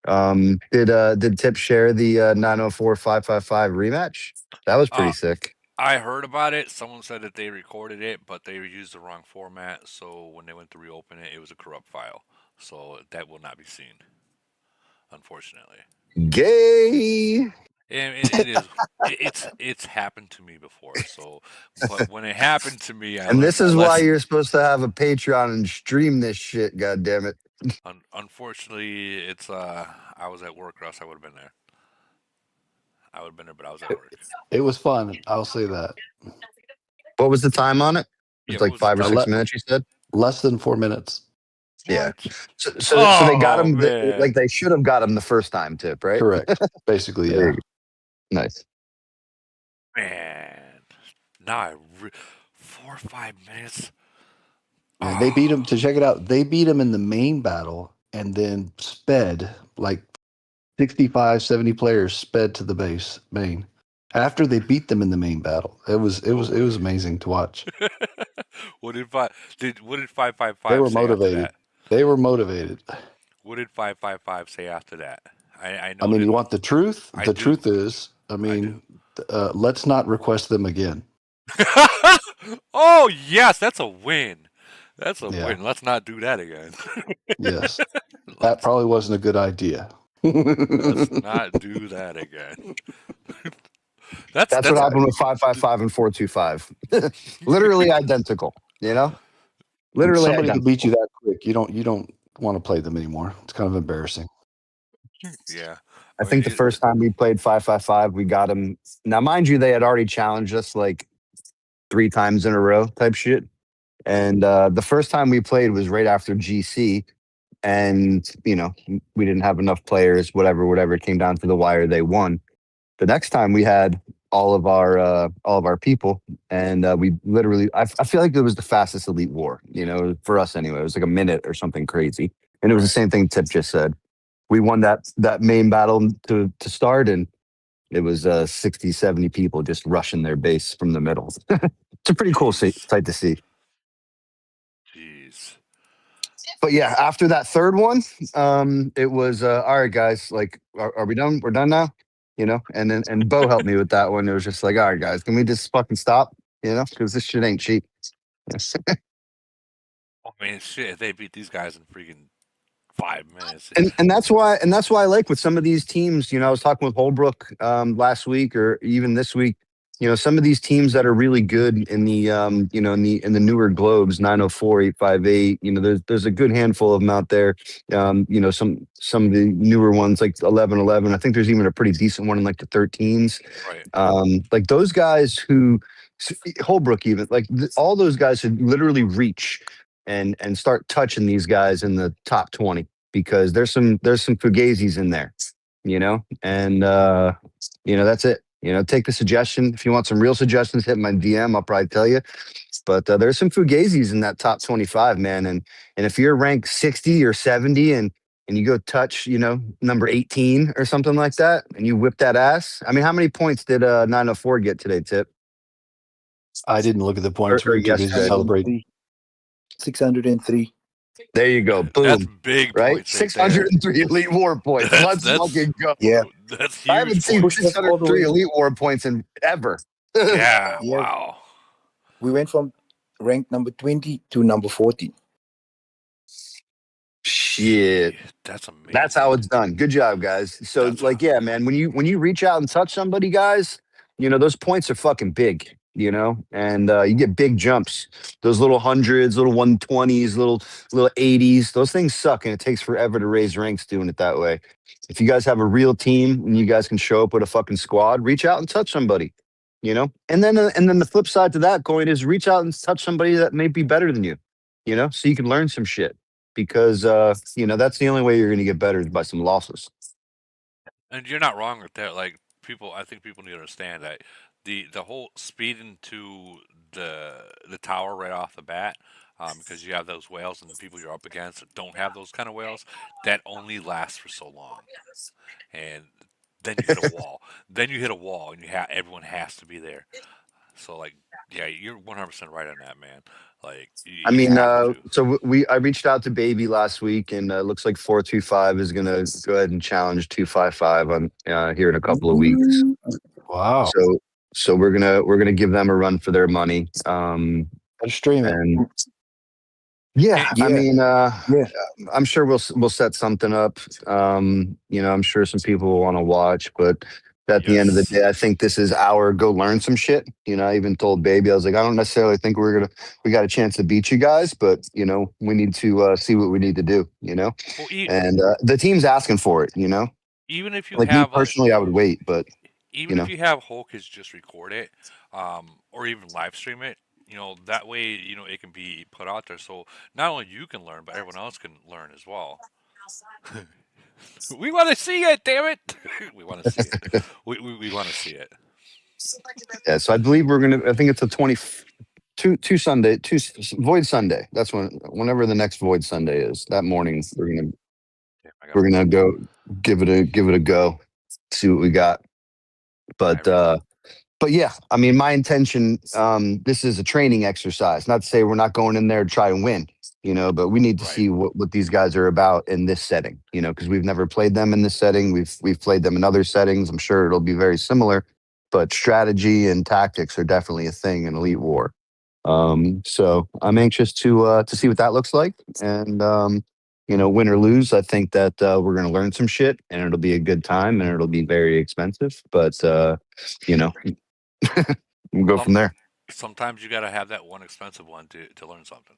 Did Tip share the 904-555 rematch? That was pretty Uh, sick. I heard about it. Someone said that they recorded it, but they used the wrong format. So when they went to reopen it, it was a corrupt file. So that will not be seen, unfortunately. Gay. And it is. It's happened to me before. So, but when it happened to me, I And learned this my is why lesson. you're supposed to have a Patreon and stream this shit, god damn it. Unfortunately, it's I was at work, or else I would have been there. I would have been there, but I was at It, work. it was fun. I'll say that. What was the time on it? Yeah, It's what like was the five or time? 6 minutes, you said? Less than 4 minutes. Yeah. What? So they got Oh him man, like they should have got him the first time, Tip, right? Correct. Basically, There yeah. you go. Nice. man. Now 4 or 5 minutes. And they beat him. To check it out, they beat him in the main battle, and then sped like 65, 70 players sped to the base main after they beat them in the main battle. It was amazing to watch. What did five five They five were say after motivated. that? They were motivated. What did 555 say after that? I I know mean, that you want the truth? I The do. truth is, I I do. mean, let's not request them again. Oh yes, that's a win. That's a Yeah. win. Let's not do that again. Yes. That let's probably wasn't a good idea. let's not do that again. That's That's what that's happened with 555 and 425. Literally identical, When Literally somebody can beat you identical. that quick, you don't want to play them anymore. It's kind of embarrassing. yeah. I I mean, think the first time we played 555, we got him. Now, mind you, they had already challenged us like 3 times in a row type shit. And the first time we played was right after GC. And, we didn't have enough players, whatever. It came down to the wire. They won. The next time we had all of our people, and we literally, I feel like it was the fastest Elite War, for us anyway. It was like a minute or something crazy. And it was the right. same thing Tip just said. We won that main battle to start, and it was 60, 70 people just rushing their base from the middle. It's a pretty cool Jeez. sight to see. Jeez. But yeah, after that third one, it was all right, guys. Like, are we done? We're done now, And Bo helped me with that one. It was just like, all right, guys, can we just fucking stop? Because this shit ain't cheap. I mean, shit. If they beat these guys in freaking 5 minutes. And that's why I like with some of these teams. I was talking with Holbrook last week or even this week. Some of these teams that are really good in the in the newer globes 904, 858. There's a good handful of them out there. Some of the newer ones like 1111. I think there's even a pretty decent one in like the 13s. Right. Like those guys who Holbrook even like all those guys should literally reach and start touching these guys in the top 20 because there's some fugazis in there, and that's it. Take the suggestion. If you want some real suggestions, hit my DM. I'll probably tell you. But there's some fugazis in that top 25, man. And if you're ranked 60 or 70 and you go touch, number 18 or something like that, and you whip that ass. I mean, how many points did 904 get today, Tip? I didn't look at the points. We Or were too busy yesterday. celebrating. 603. There you go. That's Boom. big Right? points right there. 603 Elite War points. Let's fucking go. Yeah. That's I haven't huge seen points. Pushed us all the 603 way. Elite War points in ever. Yeah, Yeah. wow. We went from ranked number 20 to number 14. Shit. Gee, that's amazing. That's how it's done. Good job, guys. So, That's like, yeah, man, when you reach out and touch somebody, guys, those points are fucking big, and you get big jumps. Those little hundreds, little 120s, little 80s, those things suck, and it takes forever to raise ranks doing it that way. If you guys have a real team and you guys can show up with a fucking squad, reach out and touch somebody, and then the flip side to that coin is reach out and touch somebody that may be better than you, so you can learn some shit because that's the only way you're going to get better is by some losses. And you're not wrong with that. Like I think people need to understand that the whole speed into the tower right off the bat, because you have those whales and the people you're up against that don't have those kind of whales, that only lasts for so long, and then you hit a wall. Then you hit a wall, and everyone has to be there. So like, yeah, you're 100% right on that, man. Like, I you mean, have to. so I reached out to Baby last week, and looks like 425 is going to go ahead and challenge 255 on here in a couple of weeks. Wow. So we're gonna give them a run for their money. I'll stream it. And yeah, I Yeah. mean, Yeah. I'm sure we'll set something up. I'm sure some people will want to watch, but at the end of the Yes. day, I think this is our go learn some shit. I even told Baby, I was like, I don't necessarily think we got a chance to beat you guys, but we need to see what we need to do. Well, And the team's asking for it. even if you Like me have personally, I would wait, but even if you have Hulkers just record it, or even live stream it, that way, it can be put out there. So not only you can learn, but everyone else can learn as well. We want to see it, damn it! We want to see it. We want to see it. yeah. So I believe I think it's a 22 Sunday, Void Sunday. That's whenever the next Void Sunday is. That morning, we're gonna go give it a go, see what we got. But yeah, I mean, my intention. This is a training exercise. Not to say we're not going in there to try and win, but we need to see what these guys are about in this setting, because we've never played them in this setting. We've played them in other settings. I'm sure it'll be very similar, but strategy and tactics are definitely a thing in Elite War. So I'm anxious to see what that looks like, and win or lose, I think that we're going to learn some shit, and it'll be a good time, and it'll be very expensive, but we'll go from there. Sometimes you got to have that one expensive one to learn something.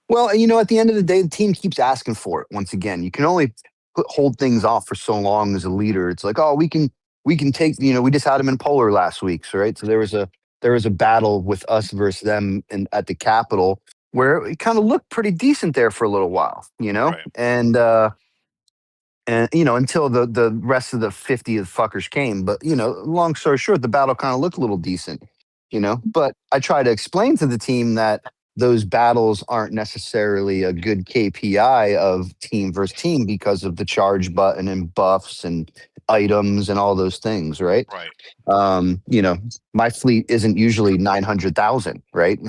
Well, at the end of the day, the team keeps asking for it. Once again, you can only hold things off for so long as a leader. It's like, oh, we can take. We just had them in Polar last week, so right. So there was a battle with us versus them at the Capitol where it kind of looked pretty decent there for a little while, Right. and until the rest of the 50th fuckers came. But long story short, the battle kind of looked a little decent, But I try to explain to the team that those battles aren't necessarily a good KPI of team versus team because of the charge button and buffs and items and all those things, right? Right. My fleet isn't usually 900,000, right?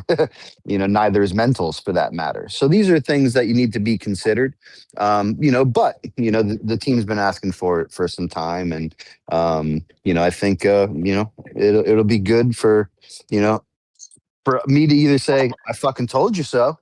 Neither is Mentals for that matter. So these are things that you need to be considered. But the team's been asking for it for some time, and I think it'll be good for for me to either say I fucking told you so,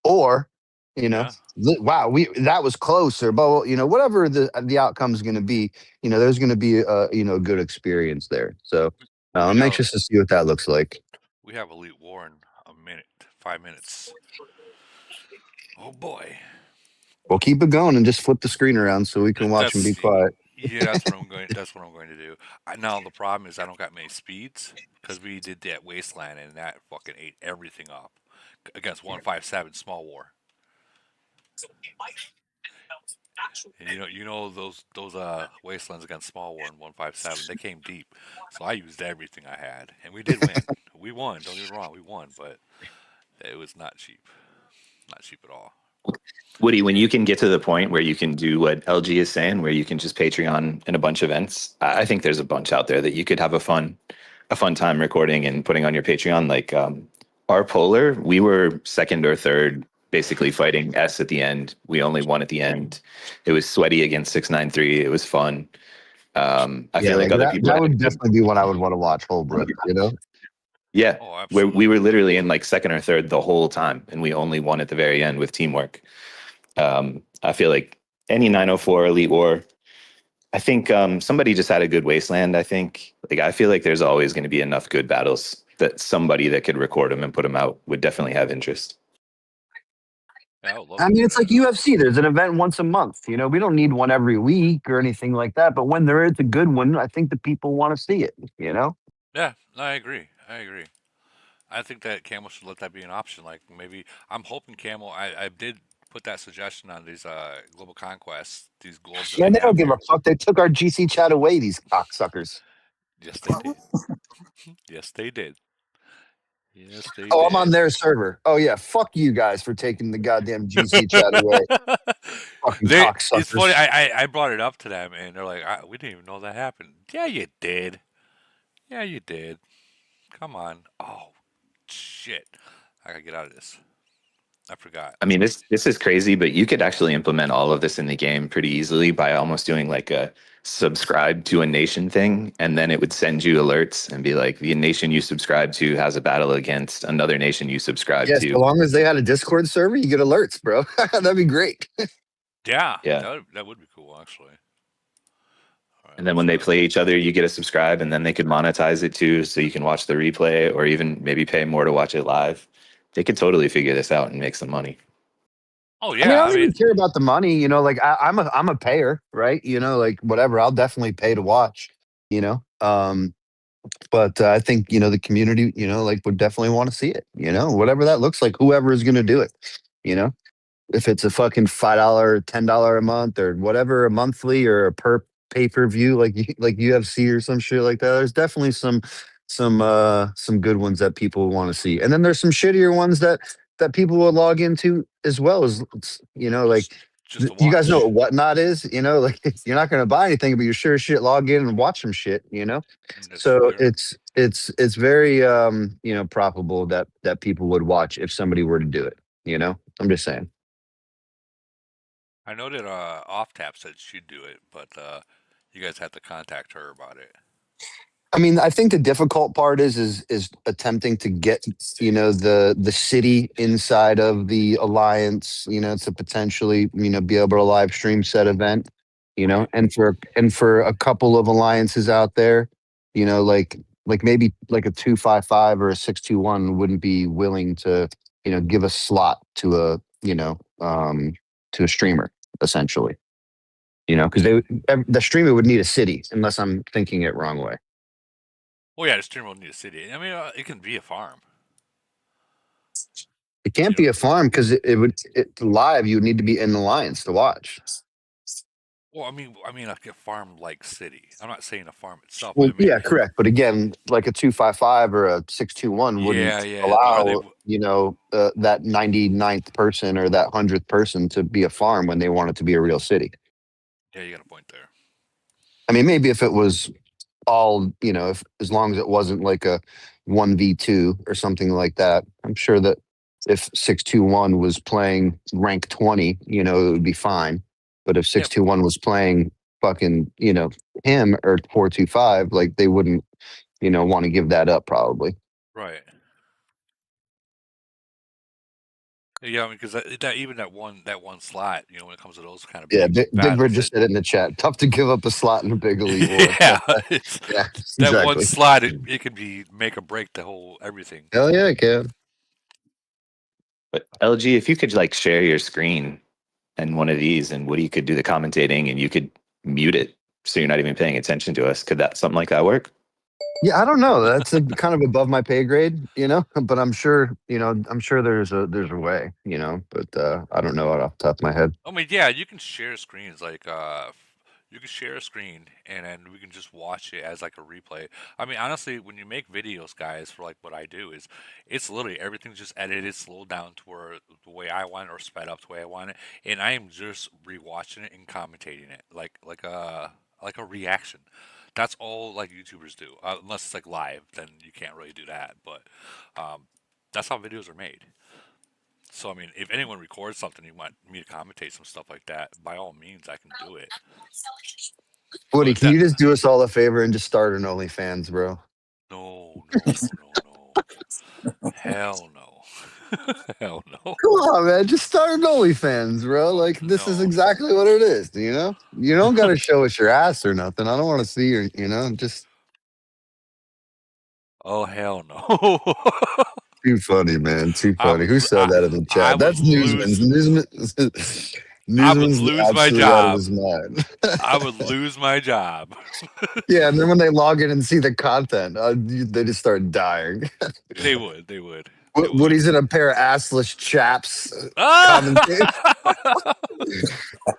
or You know, Yeah. wow, that was closer, but whatever the outcome is going to be, there's going to be a good experience there. So We I'm have anxious to see what that looks like. we have Elite War in a minute, 5 minutes. Oh boy. We'll keep it going and just flip the screen around so we can watch and be That's quiet. yeah. That's what I'm going. That's what I'm going to do. Now the problem is I don't got many speeds because we did that wasteland and that fucking ate everything up against 157 Small War. And those wastelands against Small War in 157. They came deep, so I used everything I had, and we did win. We won. Don't get me wrong, we won, but it was not cheap. Not cheap at all. Woody, when you can get to the point where you can do what LG is saying, where you can just Patreon in a bunch of events, I think there's a bunch out there that you could have a fun time recording and putting on your Patreon. Like our Polar, we were second or third, basically fighting S at the end. We only won at the end. It was sweaty against 693. It was fun. I Yeah, feel like like other that. people That had a would good, definitely be what I would want to watch Holbrook. yeah, Oh, where we absolutely. were literally in like second or third the whole time, and we only won at the very end with teamwork. I feel like any 904 Elite War. I think somebody just had a good wasteland. I think like I feel like there's always going to be enough good battles that somebody that could record them and put them out would definitely have interest. Yeah, I would love I to mean, do it's like that. UFC. There's an event once a month. We don't need one every week or anything like that. But when there is a good one, I think the people want to see it. Yeah, no, I agree. I agree. I think that Camel should let that be an option. Like maybe I'm hoping Camel. I did put that suggestion on these global conquests, these globes that Yeah, they they don't have give a here. fuck. They took our GC chat away. These cocksuckers. Yes, they did. Yes, they did. Yes, they Oh, I'm on did. their server. Oh yeah, fuck you guys for taking the goddamn GC chat away. Fucking It's funny. cocksuckers. I brought it up to them, and they're like, "We didn't even know that happened." Yeah, you did. Yeah, you did. Come on. Oh, shit. I gotta get out of this. I forgot. I mean, this is crazy, but you could actually implement all of this in the game pretty easily by almost doing like a subscribe to a nation thing, and then it would send you alerts and be like, the nation you subscribe to has a battle against another nation you subscribe Yes, so to. long as they had a Discord server, you get alerts, bro. That'd be great. Yeah, Yeah. that would be cool, actually. All right, And then when they play each other, you get a subscribe, and then they could monetize it too, so you can watch the replay or even maybe pay more to watch it live. They could totally figure this out and make some money. Oh I mean, I yeah, I don't even mean, care about the money. Like I'm a payer, right? Like whatever. I'll definitely pay to watch. You know, but I think the community, like would definitely want to see it. Whatever that looks like, whoever is going to do it. You know, if it's a fucking $5, $10 a month, or whatever, a monthly or a per pay-per-view, like UFC or some shit like that. There's definitely some good ones that people want to see, and then there's some shittier ones that people will log into as well as like just to you guys know watch. what whatnot is. Like you're not going to buy anything, but you sure as shit log in and watch some shit. That's So true. it's very probable that people would watch if somebody were to do it. I'm just saying. I know that Off Tap said she'd do it, but you guys have to contact her about it. I mean, I think the difficult part is attempting to get the city inside of the alliance, to potentially be able to live stream said event, Right. and for a couple of alliances out there, like maybe like a 255 or a 621 wouldn't be willing to give a slot to a streamer essentially, because the streamer would need a city unless I'm thinking it wrong way. Well, yeah, the streamer will need a city. I mean, it can be a farm. It can't You be know. a farm because live. You would need to be in the alliance to watch. Well, I mean, like a farm-like city. I'm not saying a farm itself, but Well, I mean, yeah, correct. But again, like a 255 or a 621 yeah, wouldn't yeah. Are they? allow that 99th person or that 100th person to be a farm when they want it to be a real city. Yeah, you got a point there. I mean, maybe if it was all if as long as it wasn't like a 1v2 or something like that, I'm sure that if 621 was playing rank 20, it would be fine. But if Yep. 621 was playing fucking him or 425, like they wouldn't want to give that up probably. Right. Yeah, I mean, because that even that one slot, when it comes to those kind of Yeah, big Big Bird battles, just said it in the chat. Tough to give up a slot in a big elite war. yeah, it's Yeah, that one exactly. slot. It could be make or break the whole everything. Hell yeah, it can. But LG, if you could like share your screen and one of these, and Woody could do the commentating, and you could mute it so you're not even paying attention to us. Could that something like that work? Yeah, I don't know. That's kind of above my pay grade, But I'm sure, there's a way, But I don't know it off the top of my head. I mean, yeah, you can share screens like you can share a screen and then we can just watch it as like a replay. I mean, honestly, when you make videos, guys, for like what I do is, it's literally everything's just edited, slowed down to where the way I want it or sped up the way I want it, and I am just rewatching it and commentating it like a reaction. That's all like YouTubers do, unless it's like live, then you can't really do that. But that's how videos are made. So I mean, if anyone records something, you want me to commentate some stuff like that, by all means, I can do it. So Woody, if can that, you just do us all a favor and just start an OnlyFans, bro? no, no, no, no, hell no, hell no, Come on, man. Just start an OnlyFans, bro. Like, this is no. exactly what it is, You don't got to show us your ass or nothing. I don't want to see your, just Oh hell no. too funny, man. Too I funny. would, Who I, said that in the I chat? would That's Newsman. lose, I would Newsman's lose my absolutely out of job. his mind. I would lose my job. Yeah, and then when they log in and see the content, they just start dying. They would, they would, they would. Woody's in a pair of assless chaps, commentating, Ah!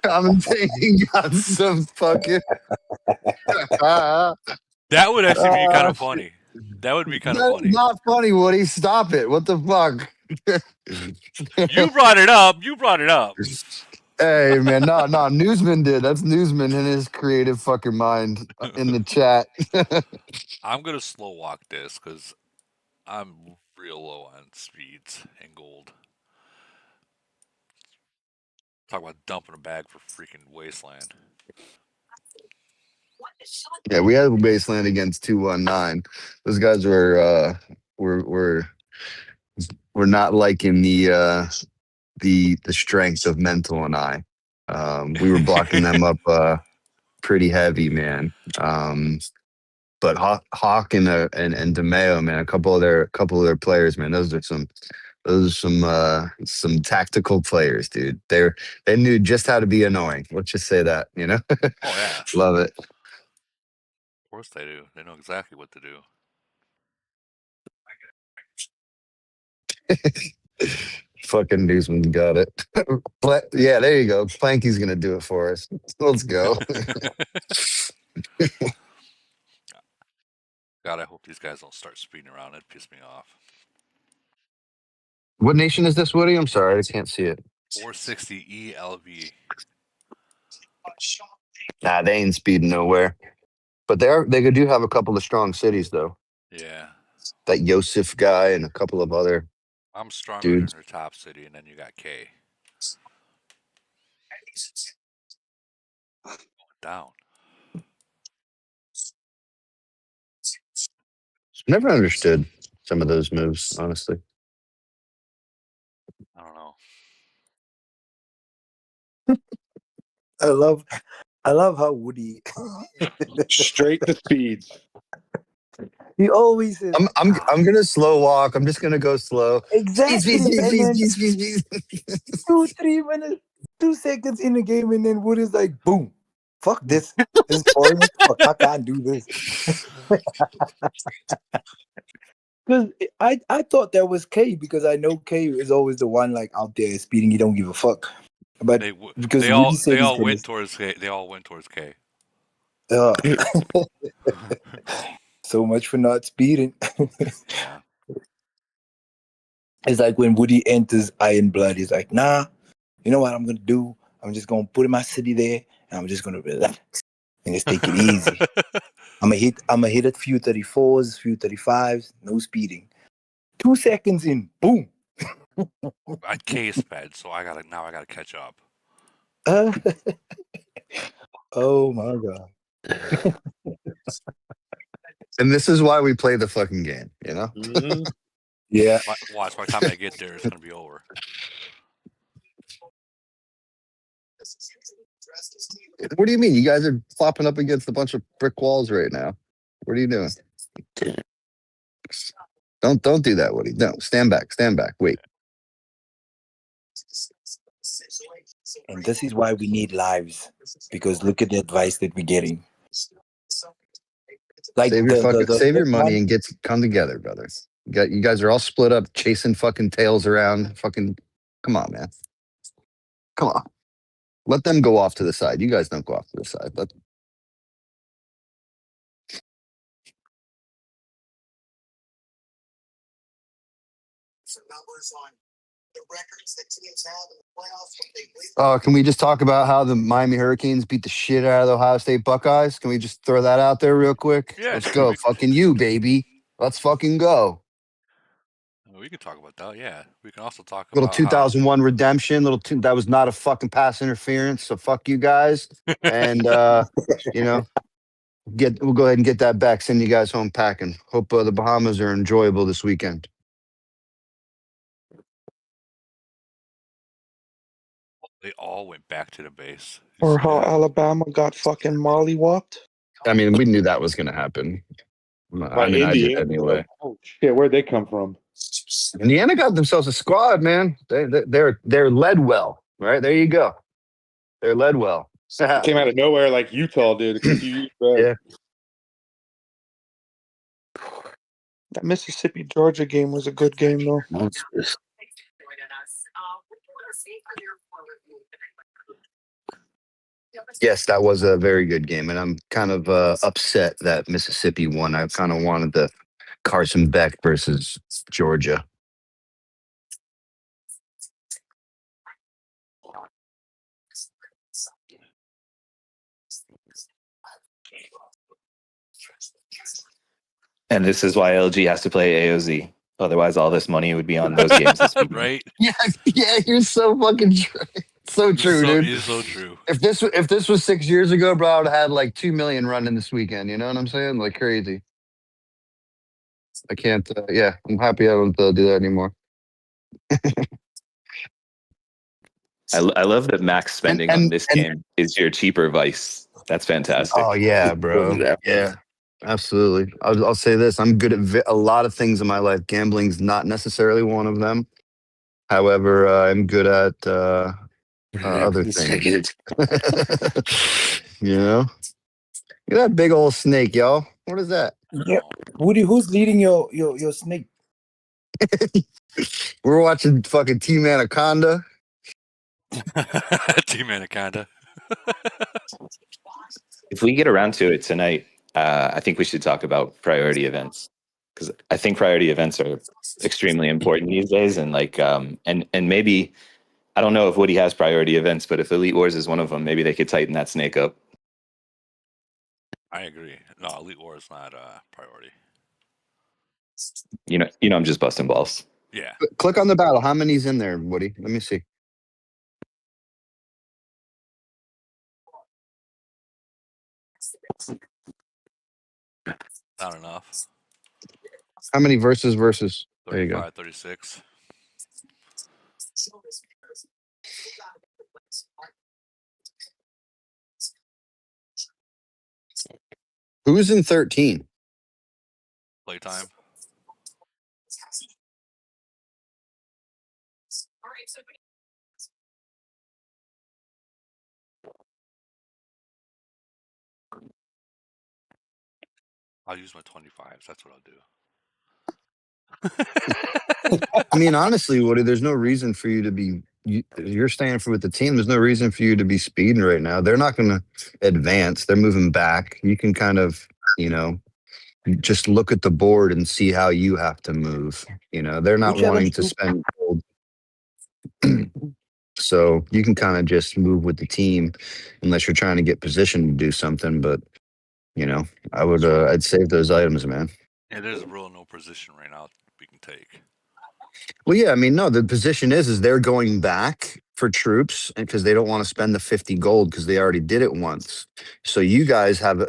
commentating on some fucking. That would actually be kind Uh, of funny. That would be kind of That's funny. not funny, Woody. Stop it. What the fuck? You brought it up. You brought it up. Hey, man. No. Newsman did. That's Newsman in his creative fucking mind in the chat. I'm gonna slow walk this because I'm real low on speeds and gold. Talk about dumping a bag for freaking wasteland. Yeah, we had Wasteland against 219. Those guys were not liking the strength of Mental and I. We were blocking them up pretty heavy, man. But Hawk and DeMeo, man, a couple of their players, man, those are some tactical players, dude. They knew just how to be annoying. Let's just say that, Oh yeah, of Love it. course they do. They know exactly what to do. Fucking Newsman got it. Yeah, there you go. Planky's gonna do it for us. Let's go. God, I hope these guys don't start speeding around. It'd piss me off. What nation is this, Woody? I'm sorry, I can't see it. 460 ELV. Nah, they ain't speeding nowhere. But they do have a couple of strong cities though. Yeah, That Yosef guy and a couple of other I'm stronger than dudes. her top city, and then you got K. Going down. Never understood some of those moves, honestly. I don't know. I love how Woody Straight to speeds. he always says I'm gonna slow walk. I'm just gonna go slow. exactly, and then Speed. 2 3 minutes, 2 seconds in the game, and then Woody's like, boom, fuck this. This is boring as fuck. I can't do this. Because I thought that was K because I know K is always the one like out there speeding. You don't give a fuck. But because they Woody all said they he's all gonna, went towards K. They all went towards K. so much for not speeding. Yeah. It's like when Woody enters Iron Blood, he's like, nah, you know what I'm gonna do? I'm just gonna put my city there and I'm just gonna relax and just take it easy. I'm gonna hit a few 34s, few 35s, no speeding. 2 seconds in, boom. I K sped, so I gotta catch up. Oh my god. And this is why we play the fucking game, Yeah. Watch, by the time I get there, it's gonna be over. What do you mean? You guys are flopping up against a bunch of brick walls right now. What are you doing? Don't do that, Woody. No, stand back. Stand back. Wait. And this is why we need lives, because look at the advice that we're getting. Like Save your first money one, and come together, brothers. You guys are all split up, chasing fucking tails around. Fucking, come on, man. Come on. Let them go off to the side. You guys don't go off to the side. Can we just talk about how the Miami Hurricanes beat the shit out of the Ohio State Buckeyes? Can we just throw that out there real quick? Yeah, Let's sure. go. Fucking you, baby. Let's fucking go. We can talk about that. Yeah, we can also talk Little about how 2001 redemption. That was not a fucking pass interference. So fuck you guys. And you know, we'll go ahead and get that back. Send you guys home packing. Hope the Bahamas are enjoyable this weekend. they all went back to the base. You Or see how that? Alabama got fucking mollywopped. I mean, we knew that was going to happen. By I mean, I did Indiana. anyway. Oh shit, where'd they come from? Indiana got themselves a squad, man. They're led well, right? There you go. They're led well. It came out of nowhere like Utah did a few years back. Yeah. That Mississippi Georgia game was a good game though. Monsters. Yes, that was a very good game, and I'm kind of upset that Mississippi won. I kind of wanted the Carson Beck versus Georgia. And this is why LG has to play AOZ. Otherwise, all this money would be on those games this weekend. Right? Yeah, you're so fucking true. So true, dude. It's so true. If this was 6 years ago, bro, I would have had like 2 million running this weekend. You know what I'm saying? Like crazy. I can't. I'm happy I don't do that anymore. I love that max spending on this game is your cheaper vice. That's fantastic. Oh yeah, bro. Yeah, absolutely. I'll say this: I'm good at a lot of things in my life. Gambling's not necessarily one of them. However, I'm good at other things. You know, look at that big old snake, y'all. What is that? yeah. Woody, who's leading your snake? We're watching fucking Team Anaconda. Team Anaconda. If we get around to it tonight, I think we should talk about priority events, because I think priority events are extremely important these days. And like, and maybe, I don't know if Woody has priority events, but if Elite Wars is one of them, maybe they could tighten that snake up. I agree. No, Elite War is not a priority. You know, I'm just busting balls. Yeah. Click on the battle. How many's in there, Woody? Let me see. Not enough. How many versus? There you go. 35, 36. Who's in 13? Playtime. I'll use my 25s. That's what I'll do. I mean, honestly, Woody, there's no reason for you to be. You're staying with the team. There's no reason for you to be speeding right now. They're not going to advance. They're moving back. You can kind of, just look at the board and see how you have to move. They're not wanting to spend gold. So you can kind of just move with the team unless you're trying to get positioned to do something. But, I'd save those items, man. Yeah, there's really no position right now we can take. Well, yeah, I mean, no, the position is they're going back for troops because they don't want to spend the 50 gold because they already did it once. So you guys have a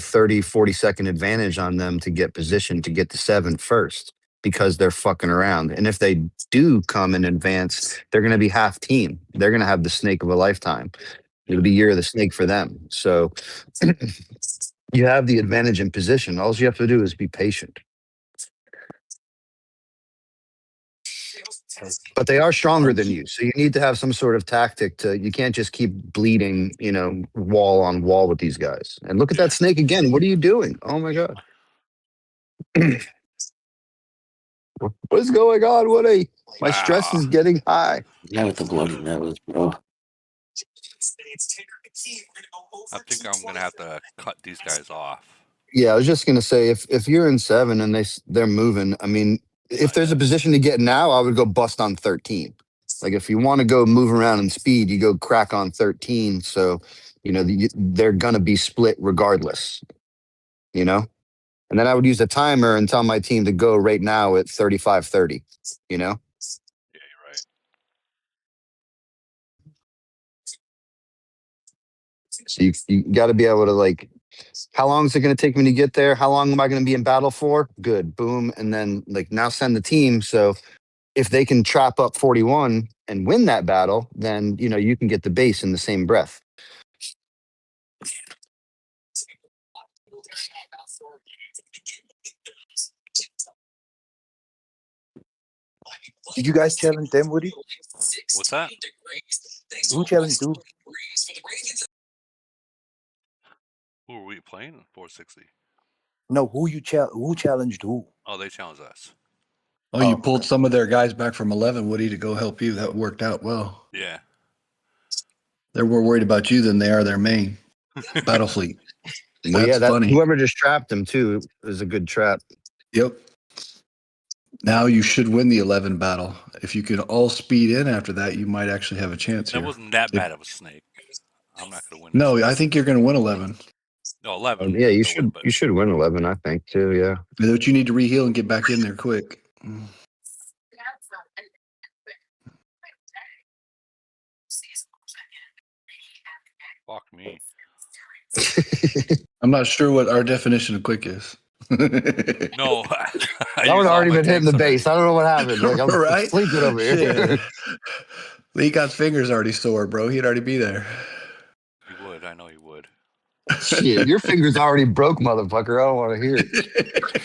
30, 40 second advantage on them to get positioned to get to 7 first. because they're fucking around. And if they do come and advance, they're going to be half team. They're going to have the snake of a lifetime. It'll be year of the snake for them. So you have the advantage in position. All you have to do is be patient. But they are stronger than you. So you need to have some sort of tactic to, you can't just keep bleeding, wall on wall with these guys. And look at that snake again. What are you doing? Oh my God. What is going on? My stress is getting high. Yeah, with the bloody nose, bro. I think I'm gonna have to cut these guys off. Yeah, I was just gonna say if you're in 7 and they're moving, I mean, if there's a position to get now, I would go bust on 13. Like if you want to go move around in speed, you go crack on 13. So, they're gonna be split regardless. And then I would use a timer and tell my team to go right now at 35-30. Yeah, you're right. So you got to be able to how long is it going to take me to get there? How long am I going to be in battle for? Good, boom, and then now send the team. So if they can trap up 41 and win that battle, then you can get the base in the same breath. Did you guys challenge them, Woody? What's that? Who challenged who? Who are we playing? 460. No, who challenged who? Oh, they challenged us. Oh, you pulled some of their guys back from 11, Woody, to go help you. That worked out well. Yeah. They're more worried about you than they are their main battle fleet. Well, That's funny. Whoever just trapped them too is a good trap. Yep. Now you should win the 11 battle. If you can all speed in after that, you might actually have a chance here. That wasn't that bad of a snake. I'm not going to win. No, I think you're going to win 11. No, 11. Yeah, you should. You should win 11, I think, too. Yeah. But you need to reheal and get back in there quick. Fuck me. I'm not sure what our definition of quick is. No, I would already been hitting the base. I don't know what happened. I'm right? sleeping over here. Lee got fingers already sore, bro. He'd already be there. He would. I know he would. Shit, your fingers already broke, motherfucker. I don't want to hear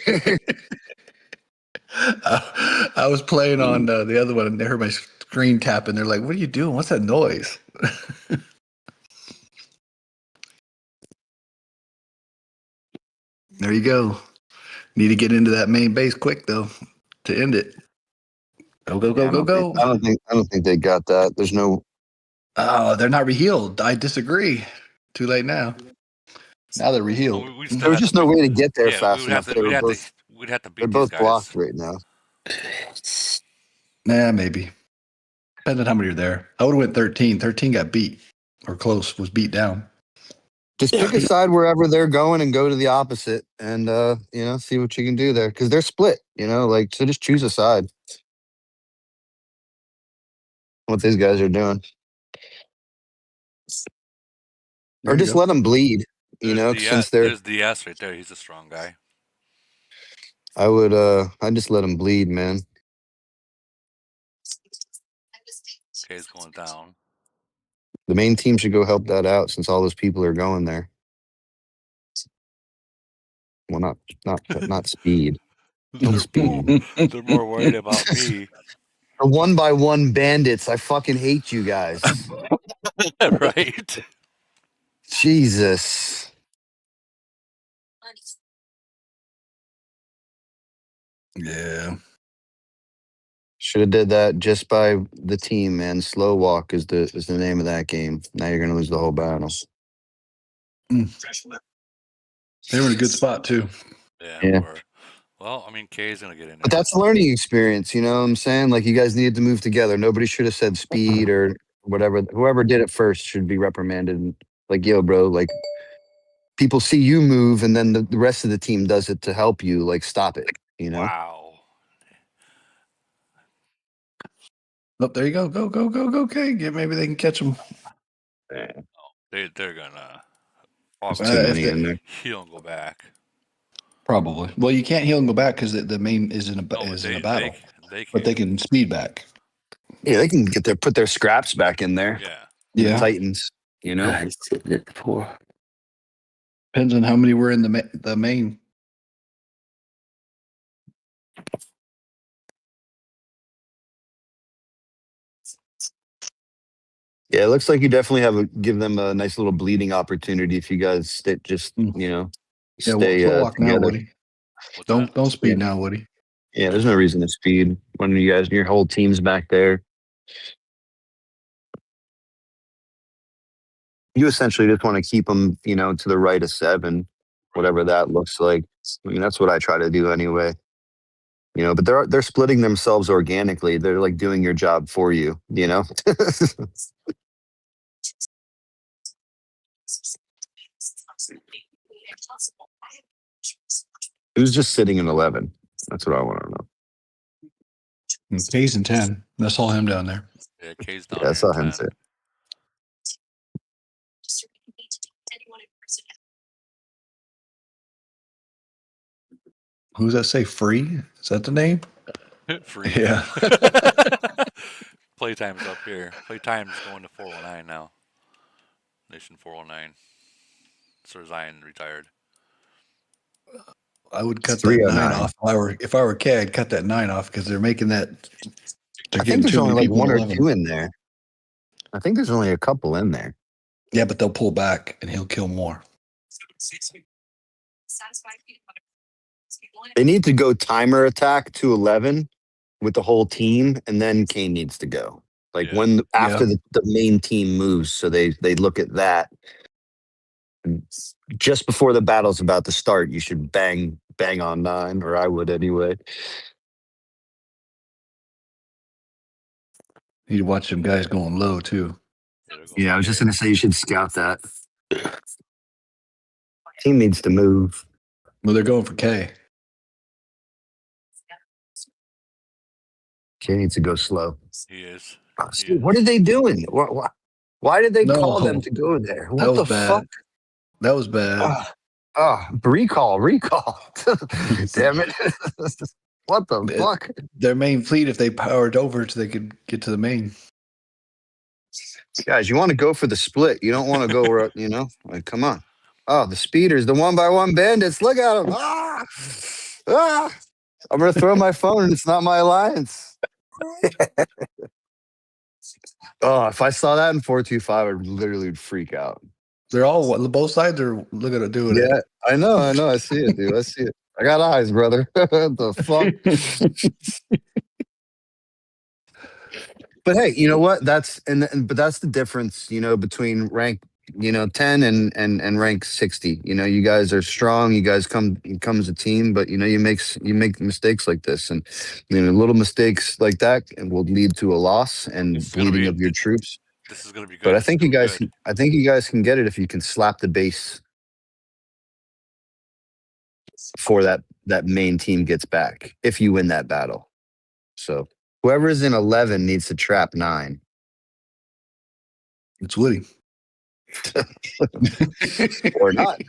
it. I was playing on the other one, and they heard my screen tapping. They're like, "What are you doing? What's that noise?" There you go. Need to get into that main base quick though to end it. Go. I don't think they got that. There's no. Oh, they're not rehealed. I disagree. Too late now. Now they're rehealed. Well, there was just no way to get there fast enough. We'd have to beat they're both these guys. blocked right now. Nah, maybe. Depending on how many are there. I would have went 13. 13 got beat or close, was beat down. Just pick a side wherever they're going and go to the opposite and, see what you can do there. Because they're split, so just choose a side. What these guys are doing. Or just let them bleed, since they're... There's DS right there. He's a strong guy. I'd just let them bleed, man. Okay, he's going down. The main team should go help that out since all those people are going there. Well, not speed. No speed. They're more worried about me. The 1x1 bandits. I fucking hate you guys. Right? Jesus. Yeah. Should have did that just by the team, man. Slow walk is the name of that game. Now you're gonna lose the whole battle. They were in a good spot too. Yeah. Well, I mean, Kay's gonna get in there. But that's a learning experience, you know what I'm saying? Like you guys needed to move together. Nobody should have said speed or whatever. Whoever did it first should be reprimanded. Like, yo, bro, like people see you move and then the rest of the team does it to help you. Like, stop it, Wow. Oh, there you go. Go. Okay. Maybe they can catch them. They're gonna. Too many in there. He don't go back. Probably. Well, you can't heal and go back because the main is in a No, is in a they battle, they but they can. can speed back. Yeah, they can put their scraps back in there. Yeah. The Yeah, Titans, you know. He's sitting at 4. depends on how many were in the main. Yeah, it looks like you definitely give them a nice little bleeding opportunity if you guys just Mm. Yeah, stay slow walk now, together. Woody. What's that? Don't speed Yeah. now, Woody. Yeah, there's no reason to speed when your whole team's back there. You essentially just want to keep them, to the right of 7, whatever that looks like. I mean, that's what I try to do anyway. But they're splitting themselves organically. They're like doing your job for you. Who's just sitting in 11? That's what I want to know. K's in 10. That's all him down there. Yeah, K's down Yeah, I here in saw him 10. sit. Who's that say? Free? Is that the name? Free. Yeah. Playtime's up here. Playtime's going to 419 now. Nation 419. Sir Zion retired. I would cut It's that 9 309. off. If I were K, I'd cut that 9 off because they're making that. They're I think getting there's too only many like people in 1 or 11. 2 in there. I think there's only a couple in there. Yeah, but they'll pull back and he'll kill more. They need to go timer attack to 11 with the whole team, and then Kane needs to go. Like Yeah. after the main team moves, so they look at that. And just before the battle's about to start, you should bang on 9, or I would anyway. Need to watch them guys going low too. Yeah, I was just gonna say you should scout that. Team needs to move. Well, they're going for K. K needs to go slow. He is. What are they doing? Why did they call them No, to go there? that What was the bad. fuck? That was bad. Recall. Damn it. What the fuck? Their main fleet, if they powered over so they could get to the main. Guys, you want to go for the split. You don't want to go where, like, come on. Oh, the speeders, the 1x1 bandits. Look at them. I'm going to throw my phone and it's not my alliance. Oh, if I saw that in 425, I literally would freak out. They're all both sides are looking at doing it. Yeah, I know. I see it, dude. I see it. I got eyes, brother. What the fuck? But hey, you know what? But that's the difference, between rank, 10 and rank 60. You guys are strong. You guys come as a team, but you make mistakes like this, and little mistakes like that will lead to a loss and bleeding of your troops. This is gonna be good. But I think you guys can get it if you can slap the base before that main team gets back. If you win that battle, so whoever's in 11 needs to trap 9. It's Woody. Or not.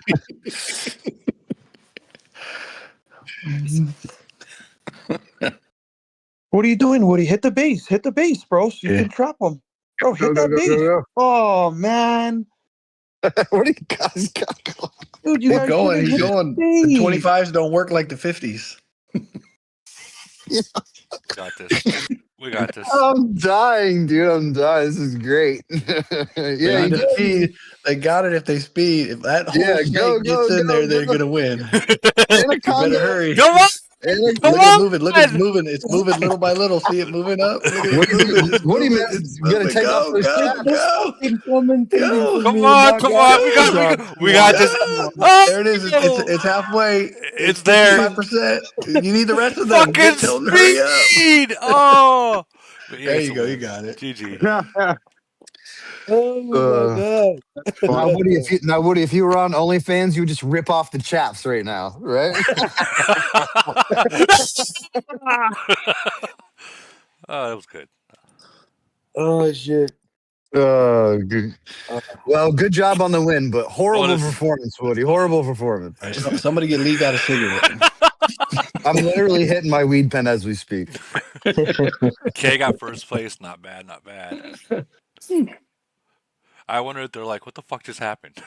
What are you doing, Woody? Hit the base. Hit the base, bro. So you can trap them. Bro, hit that base. Go. Oh, man. What do you guys got going? Dude, you guys going. He's hit going. the The base. 25s don't work like the 50s. Got this. We got this. I'm dying, dude. I'm dying. This is great. Yeah, They got it if they speed. If that whole snake go, gets in there, they're gonna win. You better hurry. Come on! Look at moving. Look, it's moving. It's moving little by little. See it moving up. Look at it moving. It's What do you moving. mean? It's You gotta moving. take off those Go. Go. Come on! We got this. Oh! There it is. It's halfway. It's there. 5%. You need the rest of them. Fucking Tell them to hurry up. speed! Oh! There you go. You got it. GG. Oh my god! Now, Woody, if you were on OnlyFans, you would just rip off the chaps right now, right? Oh, that was good. Oh shit! Good. Well, good job on the win, but horrible this- performance, Woody. Horrible performance. Somebody get Lee got a cigarette. I'm literally hitting my weed pen as we speak. Kay got first place. Not bad, not bad. I wonder if they're like, what the fuck just happened?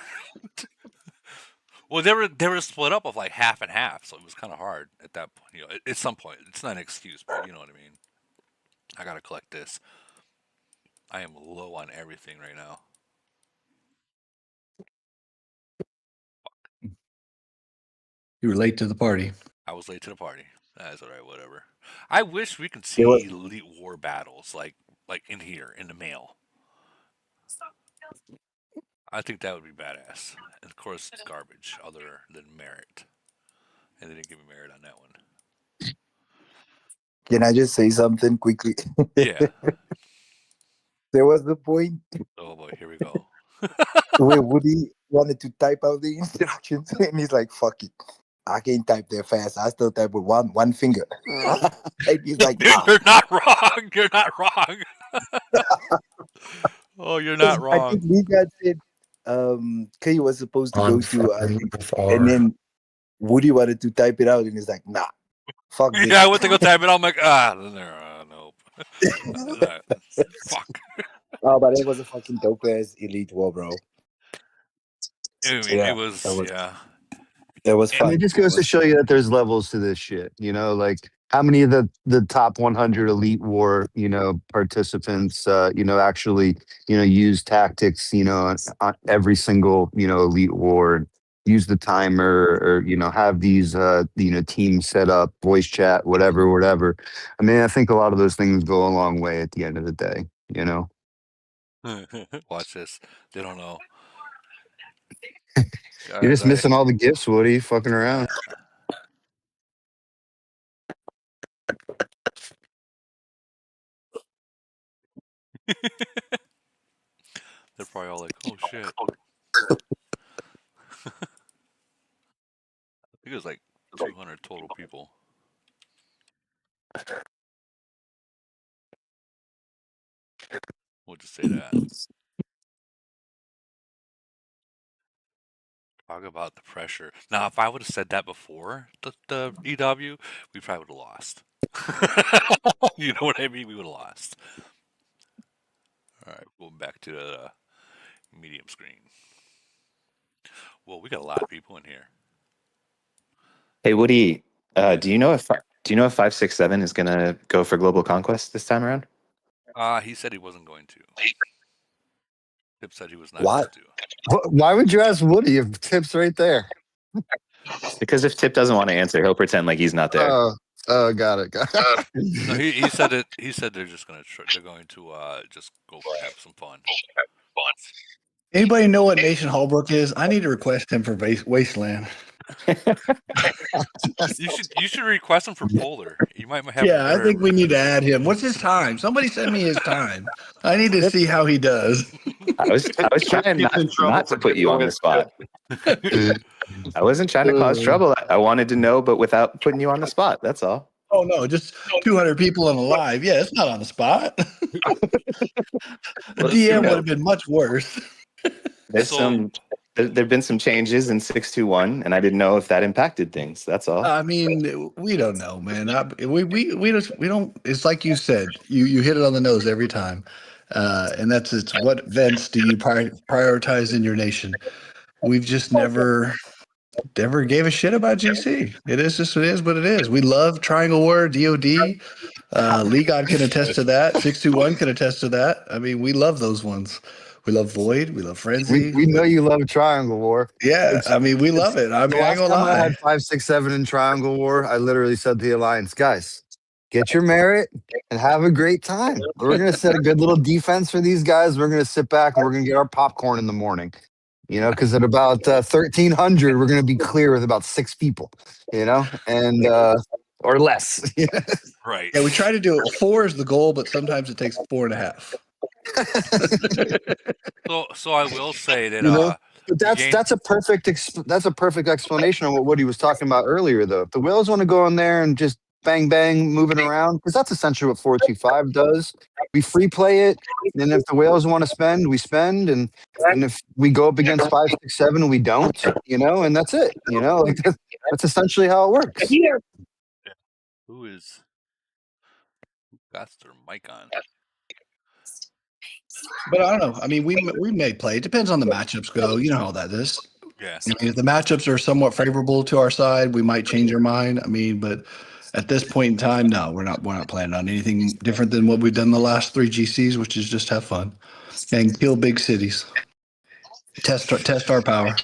Well, they were split up of like half and half, so it was kind of hard at that point. At some point, it's not an excuse, but you know what I mean. I gotta collect this. I am low on everything right now. You were late to the party. I was late to the party. That's alright, whatever. I wish we could There was see Elite War battles like in here in the mail. I think that would be badass. And of course, it's garbage other than merit. And they didn't give me merit on that one. Can I just say something quickly? Yeah. There was the point Oh boy, here we go. where Woody wanted to type out the instructions, and he's like, "Fuck it, I can't type that fast. I still type with one finger." And he's like, You're not wrong. You're not wrong. Oh, you're not I wrong. think we got said Kay was supposed to On go to front with R. and then Woody wanted to type it out, and he's like, "Nah, fuck this." Yeah, I went to go type it. I'm like, nope. Fuck. Oh, but it was a fucking dope ass Elite War, bro. I mean, Yeah, it was, that was- yeah. It was And fun. it just goes to show you that there's levels to this shit. Like how many of the top 100 Elite War, participants, actually, use tactics, on every single, Elite War, use the timer or, have these, teams set up, voice chat, whatever. I mean, I think a lot of those things go a long way at the end of the day, Watch this. They don't know. You're just missing all the gifts, Woody, fucking around. They're probably all like, oh shit. I think it was like 200 total people. We'll just say that. Talk about the pressure. Now, if I would have said that before the EW, we probably would have lost. You know what I mean? We would have lost. All right, going back to the medium screen. Well, we got a lot of people in here. Hey Woody, do you know if 567 is gonna go for Global Conquest this time around? He said he wasn't going to. Tip said he was not Why? going to. Why would you ask Woody if Tip's right there? Because if Tip doesn't want to answer, he'll pretend like he's not there. Oh, got it. No, he said it. He said they're just gonna they're going to just go have some fun. Anybody know what Nation Holbrook is? I need to request him for Wasteland. You should request him for Polar. You might have. Yeah, I think we need to add him. What's his time? Somebody send me his time. I need to see how he does. I was trying not to put you on the spot. I wasn't trying to cause trouble. I wanted to know, but without putting you on the spot. That's all. Oh no, just 200 people on the live. Yeah, it's not on the spot. The DM would have been much worse. There've been some changes in 621, and I didn't know if that impacted things. That's all. I mean, we don't know, man. We don't. It's like you said. You hit it on the nose every time, and it's what events do you prioritize in your nation? We've just never gave a shit about GC. It is just it is what it is. We love Triangle War, DoD. Lee God can attest to that. 621 can attest to that. I mean, we love those ones. We love Void. We love Frenzy. We know you love Triangle War. Yeah, I mean, we love it. I mean, I ain't gonna lie. I had 567 in Triangle War. I literally said to the Alliance, guys, get your merit and have a great time. We're gonna set a good little defense for these guys. We're gonna sit back and we're gonna get our popcorn in the morning. Because at about 1300, we're gonna be clear with about 6 people. And or less. Right. Yeah, we try to do it. 4 is the goal, but sometimes it takes 4.5. So I will say that but that's a perfect explanation of what Woody was talking about earlier. Though if the whales want to go in there and just bang bang, moving around, because that's essentially what 425 does. We free play it, and if the whales want to spend, we spend, and if we go up against 5, 6, 7, we don't, and that's it. Like that's essentially how it works. Who got their mic on? But I don't know. I mean, we may play. It depends on the matchups go. You know how that is. Yes. I mean, if the matchups are somewhat favorable to our side, we might change our mind. I mean, but at this point in time, no, we're not planning on anything different than what we've done the last 3 GCs, which is just have fun and kill big cities. Test our power.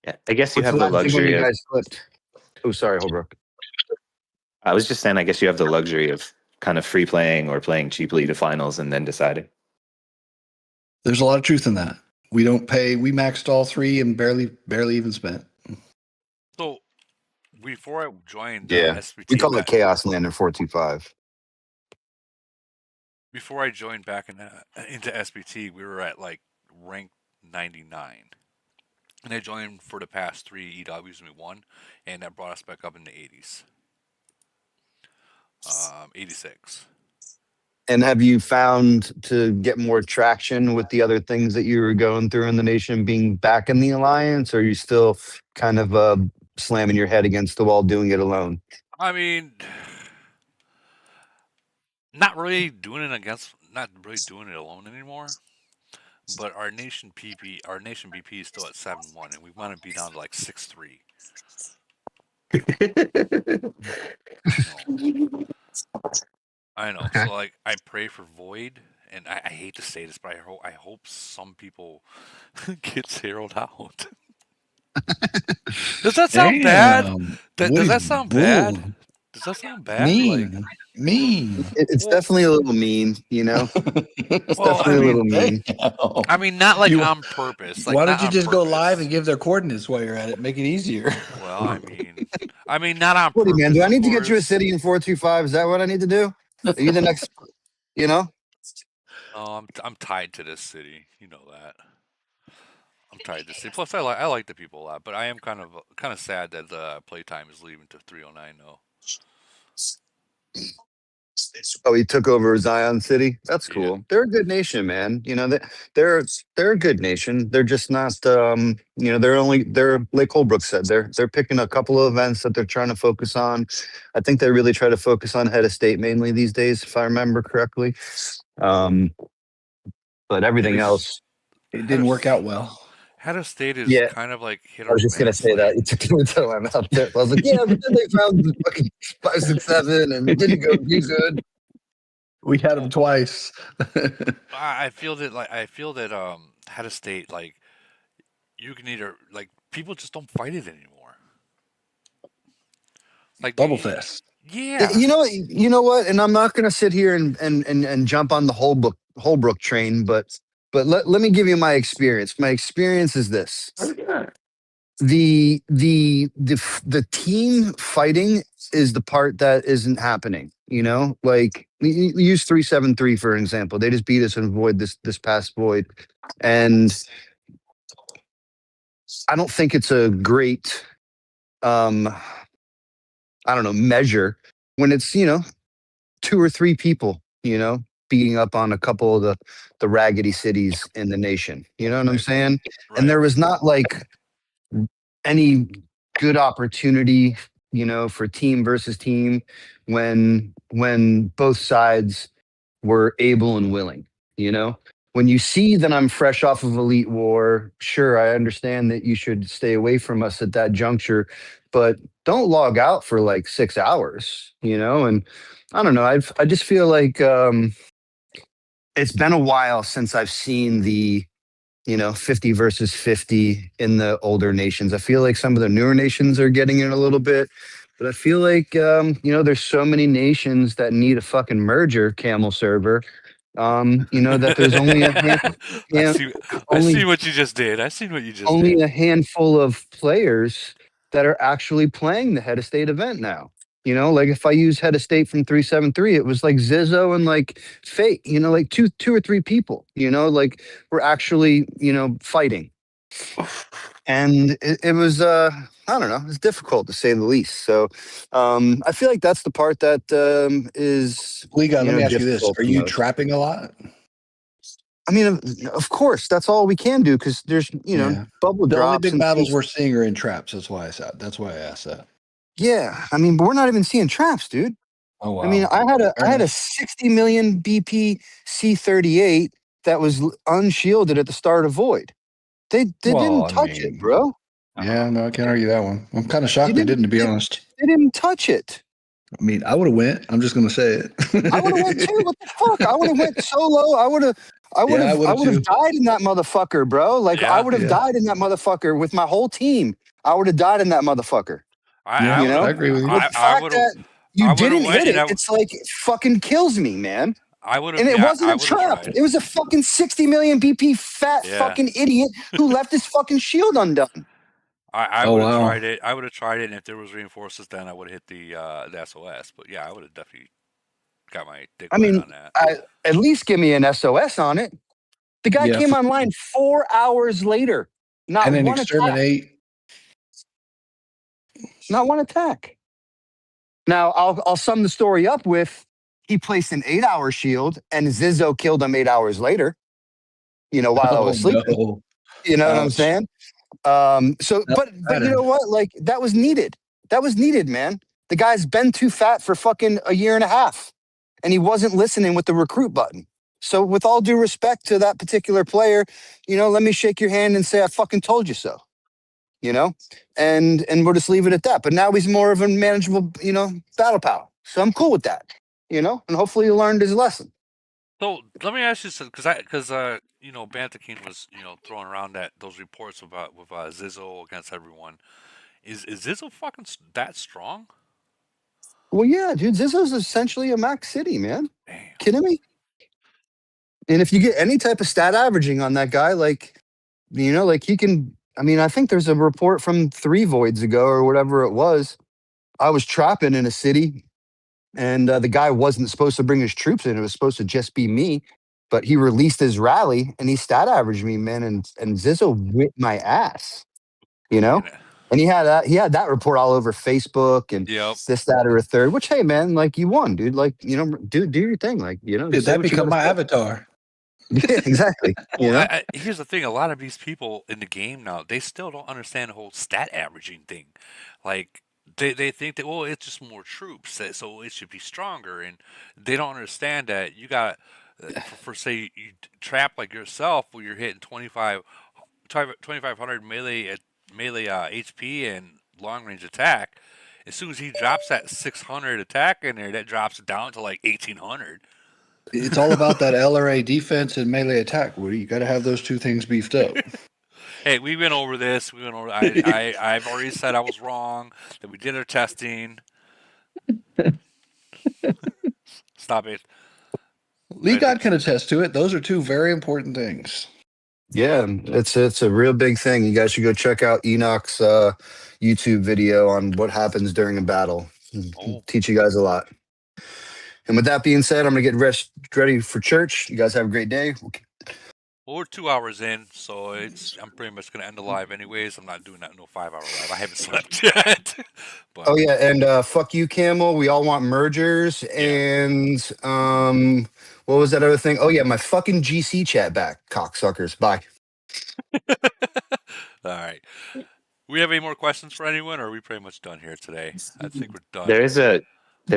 Yeah, I guess you What's have the the last thing when luxury you of. guys flipped? Oh, sorry, Holbrook. I was just saying, I guess you have the luxury of kind of free playing or playing cheaply to finals and then deciding. There's a lot of truth in that. We don't pay. We maxed all 3 and barely even spent. So before I joined Yeah, SBT, we call it Chaos Land in 425. before I joined back into SBT, we were at like rank 99. And I joined for the past 3 EWs, and we won, and that brought us back up in the 80s. 86. And have you found to get more traction with the other things that you were going through in the nation being back in the alliance, or are you still kind of slamming your head against the wall doing it alone? I mean, not really doing it alone anymore. But our nation BP is still at 7-1, and we want to be down to like 6-3. I know. So like, I pray for Void, and I hate to say this, but I hope some people get zeroed out. Does that sound bad? Damn. Does that sound bad? Bull. Does that sound bad? Like, Mean. It's well, definitely a little mean, It's well, I definitely a mean, little mean. not like You- on purpose. Like, Why not don't you on just go purpose. live and give their coordinates while you're at it? Make it easier. Well, I mean, not on Woody, purpose. man, do I of need to get you a course. city in 425? Is that what I need to do? Are you the next, No, I'm tied to this city. You know that. I'm tied to this city. Plus, I like the people a lot, but I am kind of sad that the playtime is leaving to 309 though. Oh, he took over Zion City. That's Yeah. cool. They're a good nation, man. They're a good nation. They're just not. They're like Holbrook said. They're picking a couple of events that they're trying to focus on. I think they really try to focus on head of state mainly these days, if I remember correctly. But everything else, It didn't work out well. Head of state is yeah. kind of like hit I or was just gonna miss. say that. You took the words out of my mouth there. I was like, yeah, but then they found the fucking 5, 6, 7 and it didn't go too good. We had them twice. I feel that head of state, like, you can either, like, people just don't fight it anymore. Like, Double fist. Yeah. You know what? And I'm not going to sit here and jump on the Holbrook train, but let me give you my experience. My experience is this: the team fighting is the part that isn't happening. Like you use 373 for an example. They just beat us in Void this past Void, and I don't think it's a great I don't know, measure when it's, 2 or 3 people, beating up on a couple of the raggedy cities in the nation. You know what I'm saying? Right. And there was not like any good opportunity, for team versus team when both sides were able and willing, When you see that I'm fresh off of Elite War, sure, I understand that you should stay away from us at that juncture, but don't log out for like 6 hours, And I don't know. I just feel like it's been a while since I've seen the 50 versus 50 in the older nations. I feel like some of the newer nations are getting it a little bit, but I feel like there's so many nations that need a fucking merger camel server. That there's only a I see what you just did. I seen what you just only did. a handful of players that are actually playing the head of state event now. Like if I use head of state from 373, it was like Zizzo and like Fate, like two or three people, like we're actually, fighting. And it was I don't know. It's difficult to say the least. So I feel like that's the part that is Liga, let me ask you this: difficult Are the you most. trapping a lot? I mean, of course, that's all we can do because there's Yeah. bubble The only drops big and battles things. we're seeing are in traps. That's why I said. That's why I asked that. Yeah, I mean, but we're not even seeing traps, dude. Oh wow. I mean, Fair I had a enough. 60 million BP C38 that was unshielded at the start of Void. They Well, didn't I touch it, mean, bro. yeah, no, I can't argue that one. I'm kind of They shocked they didn't didn't, to be they, honest. they didn't touch it. I mean, I would have went. I'm just gonna say I would have went too. it. What the fuck? I would have went solo. Yeah, I would I have would have too. died in that motherfucker, bro. Like I Yeah, would have Yeah, died in that motherfucker with my whole team. I would have died in that motherfucker. I yeah, You would I have. know? agree with you. But the fact Would have. that you I would have didn't went, hit and it, it's like it fucking kills me, man. I would And have. it Yeah, wasn't I a would have trap. tried. It was a fucking 60 million BP fat Yeah, fucking idiot who left his fucking shield undone. I Oh would have wow. tried it. I would have tried it, and if there was reinforcements, then I would have hit the SOS. But yeah, I would have definitely got my dick I wet mean, on that. at least give me an SOS on it. The guy Yeah, came online 4 hours later. and Not then one attack. exterminate. Not one attack. Now I'll sum the story up with he placed an 8 hour shield and Zizzo killed him 8 hours later, while I Oh was sleeping. no. You know what I'm Ouch. saying? So That but you know pattern. what? Like that was needed. That was needed, man. The guy's been too fat for fucking a year and a half. And he wasn't listening with the recruit button. So with all due respect to that particular player, let me shake your hand and say I fucking told you so. you know, and we'll just leave it at that. But now he's more of a manageable, battle pal. So I'm cool with that, and hopefully he learned his lesson. So let me ask you something, because Bantakin was throwing around those reports about with Zizzo against everyone. Is Zizzo fucking that strong? Well, yeah, dude, Zizzo's essentially a Mac City, man. Damn. Kidding me? And if you get any type of stat averaging on that guy, like, like he can. I mean, I think there's a report from 3 voids ago or whatever it was. I was trapping in a city and the guy wasn't supposed to bring his troops in. It was supposed to just be me. But he released his rally and he stat averaged me, man. And Zizzo whipped my ass, you know. And And he had that report all over Facebook and yep. this, that, or a third. Which, hey, man, like you won, dude. Like do your thing. Like Did say that what you got become to my say. avatar? Yeah, exactly. Well, here's the thing: a lot of these people in the game now, they still don't understand the whole stat averaging thing. Like they think that it's just more troops, so it should be stronger, and they don't understand that you got for say you trap like yourself where you're hitting 2500 melee HP and long range attack. As soon as he drops that 600 attack in there, that drops it down to like 1800. It's all about that LRA defense and melee attack, Woody. You got to have those two things beefed up. Hey, we went over this. We went over. I've already said I was wrong. That we did our testing. Stop it. Lee God can attest to it. Those are two very important things. Yeah, it's a real big thing. You guys should go check out Enoch's YouTube video on what happens during a battle. Oh, Teach you guys a lot. And with that being said, I'm gonna get ready for church. You guys have a great day. well, we're 2 hours in, so I'm pretty much gonna end the live anyways. I'm not doing that no 5 hour live. I haven't slept yet. But Oh yeah, and fuck you, Camel. We all want mergers. yeah. And what was that other thing? Oh yeah, my fucking GC chat back, cocksuckers. Bye. All right. We have any more questions for anyone, or are we pretty much done here today? I think we're done. There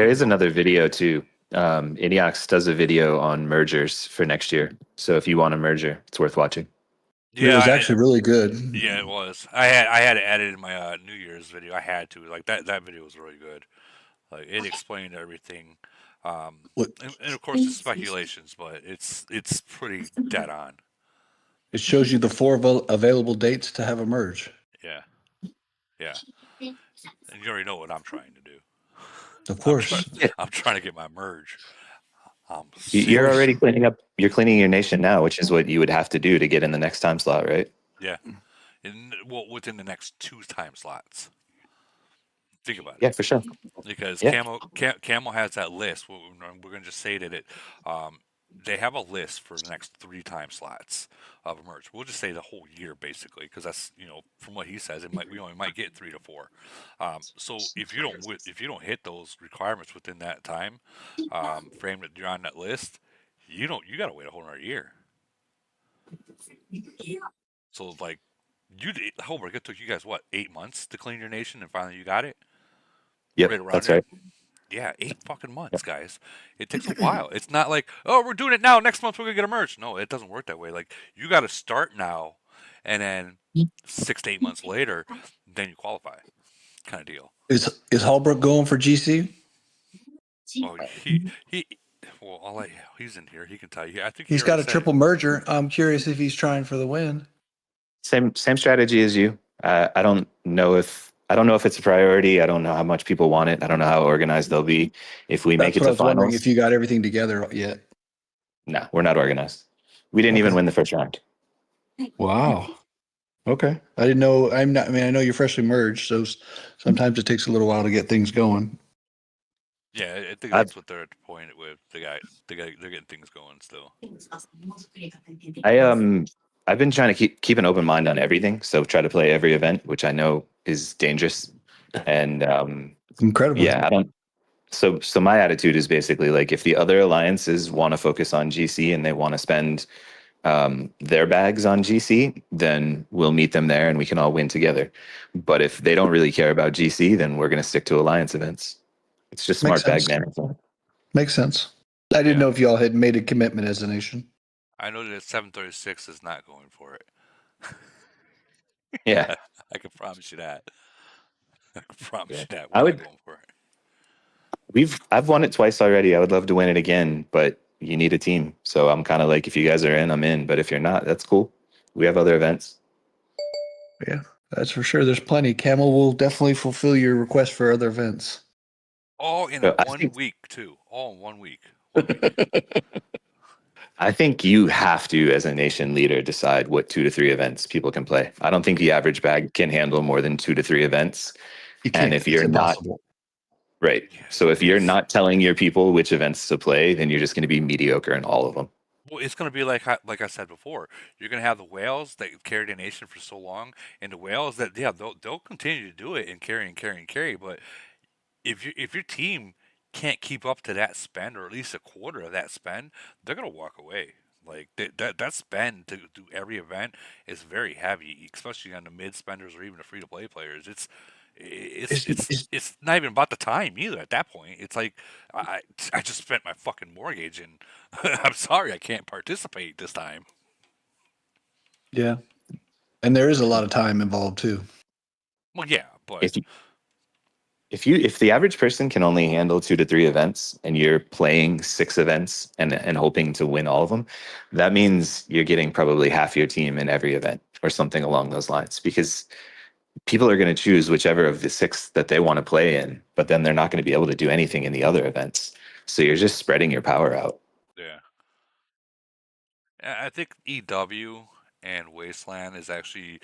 is another video too. Idiox does a video on mergers for next year. So if you want a merger, it's worth watching. It was actually really good. Yeah, it was. I had it added in my New Year's video. I had to. Like that video was really good. Like it explained everything. And of course it's speculations, but it's pretty dead on. It shows you the 4 available dates to have a merge. Yeah. Yeah. And you already know what I'm trying to do. Of course. I'm trying to get my merge. You're already cleaning up. You're cleaning your nation now, which is what you would have to do to get in the next time slot, right? Yeah. Within the next 2 time slots. Think about it. Yeah, for sure. Because Yeah. Camel has that list. We're going to just say that they have a list for the next 3 time slots of a merge. We'll just say the whole year basically, because that's from what he says, we only might get 3 to 4. So if you don't hit those requirements within that time frame that you're on that list, you got to wait a whole another year. So like Holbrook, it took you guys what 8 months to clean your nation, and finally you got it Yep, right around that's there. right. Yeah, 8 fucking months, Yep. guys. It takes a while. It's not like, oh, we're doing it now. Next month we're gonna get a merge. No, it doesn't work that way. Like you got to start now, and then 6 to 8 months later, then you qualify, kind of deal. Is Holbrook going for GC? Oh, he. Well, he's in here. He can tell you. I think he He's already got a said it. triple merger. I'm curious if he's trying for the win. Same strategy as you. I don't know if it's a priority. I don't know how much people want it. I don't know how organized they'll be if we make That's it what I to was wondering finals. if you got everything together yet. No, we're not organized. We didn't even Okay. win the first round. Wow. Okay. I didn't know. I'm not. I mean, I know you're freshly merged, so sometimes it takes a little while to get things going. Yeah, I think I've that's what they're at the point with. They're getting things going still. I've been trying to keep an open mind on everything, so try to play every event, which I know is dangerous. And Incredibly. yeah, I don't. So my attitude is basically like if the other alliances want to focus on GC and they want to spend their bags on GC, then we'll meet them there and we can all win together. But if they don't really care about GC, then we're going to stick to alliance events. It's just Makes smart bag sense. management. Makes sense. I didn't Yeah, know if y'all had made a commitment as a nation. I know that 736 is not going for it. Yeah, I can promise you that. I can promise yeah. you that we're I not would. going for it. I've won it twice already. I would love to win it again, but you need a team. So I'm kind of like, if you guys are in, I'm in. But if you're not, that's cool. We have other events. Yeah, that's for sure. There's plenty. Camel will definitely fulfill your request for other events. All in So I one think week too. All in 1 week. 1 week. I think you have to, as a nation leader, decide what 2 to 3 events people can play. I don't think the average bag can handle more than 2 to 3 events. You And can't. if It's you're not impossible. right, Yeah, so if you're it's not telling your people which events to play, then you're just going to be mediocre in all of them. well, it's going to be like I said before. You're going to have the whales that carried a nation for so long, and the whales that they'll continue to do it and carry and carry and carry. But if your team can't keep up to that spend or at least a quarter of that spend, they're going to walk away. Like that spend to do every event is very heavy, especially on the mid spenders or even the free to play players. It's Is, it's is, it's not even about the time either. At that point, it's like I just spent my fucking mortgage and I'm sorry I can't participate this time. yeah, and there is a lot of time involved too. Well, yeah, but If if the average person can only handle 2 to 3 events and you're playing 6 events and hoping to win all of them, that means you're getting probably half your team in every event or something along those lines, because people are going to choose whichever of the 6 that they want to play in, but then they're not going to be able to do anything in the other events. So you're just spreading your power out. yeah. I think EW and Wasteland is actually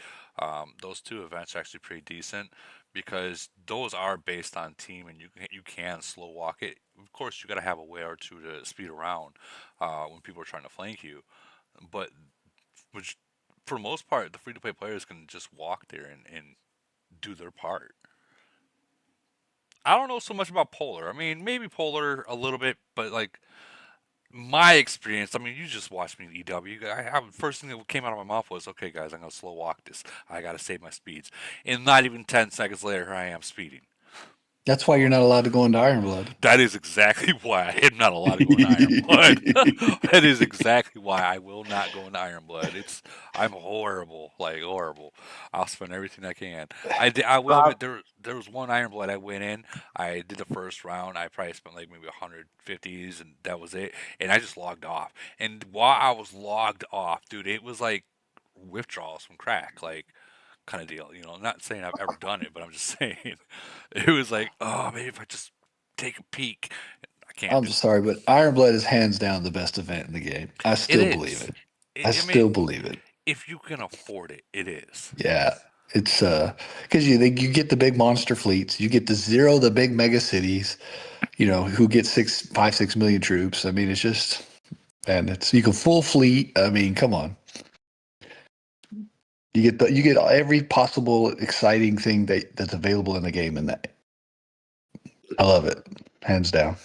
those 2 events are actually pretty decent because those are based on team and you can slow walk it. Of course, you got to have a way or two to speed around when people are trying to flank you, but which for the most part, the free to play players can just walk there and do their part. I don't know so much about Polar. I mean, maybe Polar a little bit, but like my experience, I mean, you just watched me in EW. First thing that came out of my mouth was, "Okay, guys, I'm gonna slow walk this. I gotta save my speeds." And not even 10 seconds later, here I am speeding. That's why you're not allowed to go into Ironblood. That is exactly why I am not allowed to go into Ironblood. That is exactly why I will not go into Ironblood. I'm horrible, like horrible. I'll spend everything I can. I will Bob, admit there was one Ironblood I went in. I did the first round. I probably spent like maybe 150s, and that was it. And I just logged off. And while I was logged off, dude, it was like withdrawals from crack, like kind of deal. I'm not saying I've ever done it, but I'm just saying it was like, oh, maybe if I just take a peek, I can't I'm do sorry, but Ironblood is hands down the best event in the game. I it. It still believe is. it. I I mean, still believe it. if you can afford it, it is. Yeah, it's because you get the big monster fleets, you get to zero the big mega cities, who get 6 million troops. I mean, it's just and it's you can full fleet. I mean, come on. You get every possible exciting thing that's available in the game in that. I love it, hands down.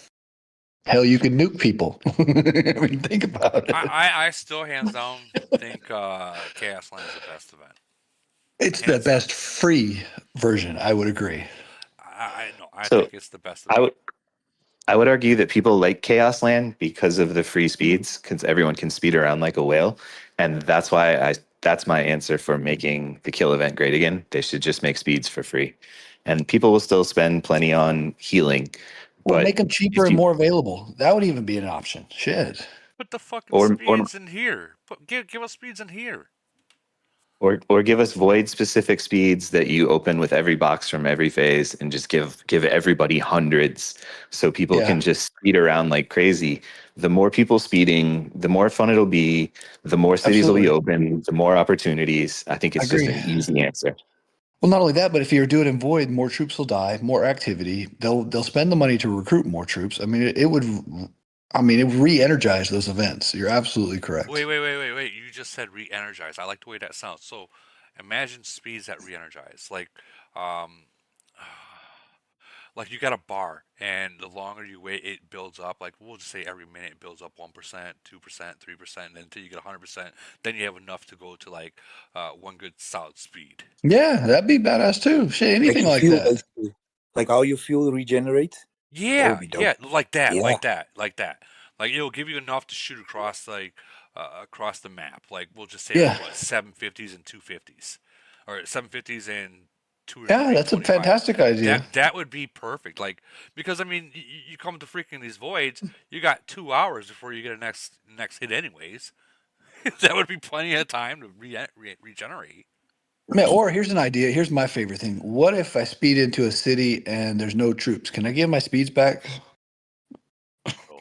Hell, you can nuke people. I mean, think about it. I still hands down think Chaos Land is the best event. It's the Hands down. best free version. I would agree. I know. I So think it's the best I event. I would argue that people like Chaos Land because of the free speeds, because everyone can speed around like a whale, and that's why that's my answer for making the kill event great again. They should just make speeds for free, and people will still spend plenty on healing, Or but make them cheaper if and you more available. That would even be an option. Shit. Put the fucking or speeds in here. Give us speeds in here. or give us void specific speeds that you open with every box from every phase, and just give everybody hundreds, so people Yeah. can just speed around like crazy. The more people speeding, the more fun it'll be. The more cities will be Absolutely. open. The more opportunities. I think I it's just agree. an easy answer. Well, not only that, but if you do it in void, more troops will die, more activity. They'll spend the money to recruit more troops. I mean, it would. I mean, it would re-energize those events. You're absolutely correct. Wait. You just said re-energize. I like the way that sounds. So, imagine speeds that re-energize. Um, like you got a bar, and the longer you wait, it builds up. Like we'll just say every minute it builds up 1%, 2%, 3%, and then until you get 100%, then you have enough to go to like one good solid speed. Yeah, that'd be badass too. Shit, Like anything your like fuel, that. like how your fuel regenerates. That would Yeah, be dope. yeah, like that, Yeah. like that, like that. Like it'll give you enough to shoot across across the map. Like we'll just say Yeah, like what 750s and 250s, or 750s and yeah, that's a 325. fantastic idea. That would be perfect. Like because I mean you come to freaking these voids, you got 2 hours before you get a next hit anyways. That would be plenty of time to regenerate. Man, or here's an idea. Here's my favorite thing. What if I speed into a city and there's no troops? Can I get my speeds back? No.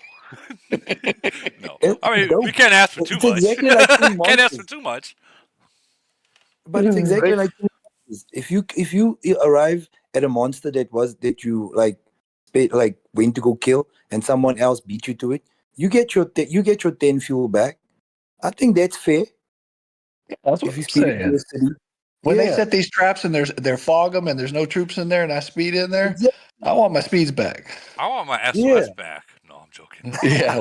No. It's I mean we dope. can't ask for too It's much. exactly like killing Can't ask for monsters. too much. But it's exactly Right? like killing monsters. If you arrive at a monster that you like went to go kill, and someone else beat you to it, you get your 10 fuel back. I think that's fair. That's what If you I'm speed into a saying. city, When they yeah, set these traps and they're fog them and there's no troops in there and I speed in there, exactly, I want my speeds back. I want my yeah. SOS back. No, I'm joking. Yeah.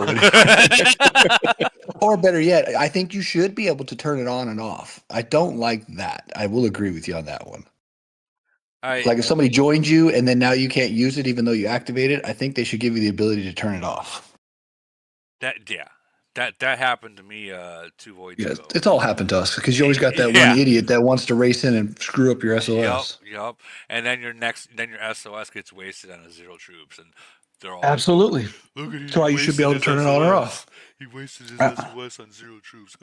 Or better yet, I think you should be able to turn it on and off. I don't like that. I will agree with you on that one. I Like if somebody joins you and then now you can't use it even though you activate it, I think they should give you the ability to turn it off. that happened to me 2 voids Yeah, ago. it's all happened to us because you always got that one Yeah. idiot that wants to race in and screw up your Yup, SOS. yup. And then your SOS gets wasted on a zero troops, and they're all Absolutely. like, "Look at That's why he you should be wasted able to his turn it on or off. SOS. He wasted his Uh, SOS on zero troops."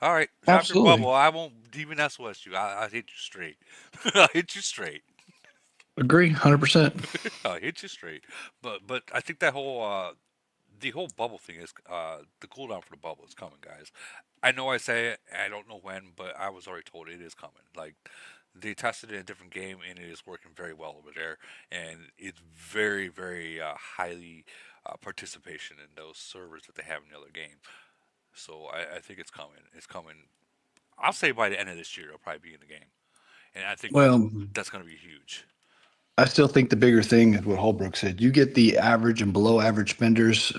All right, drop your Absolutely. bubble. I won't even SOS you. I hit you straight. I hit you straight. Agree, 100%. I hit you straight. But I think that whole the whole bubble thing is the cooldown for the bubble is coming, guys. I know I say it, I don't know when, but I was already told it is coming. Like they tested it in a different game, and it is working very well over there, and it's very, very highly participation in those servers that they have in the other game. So I think it's coming. It's coming. I'll say by the end of this year, it'll probably be in the game, and I think Well, that's going to be huge. I still think the bigger thing is what Holbrook said. You get the average and below average spenders,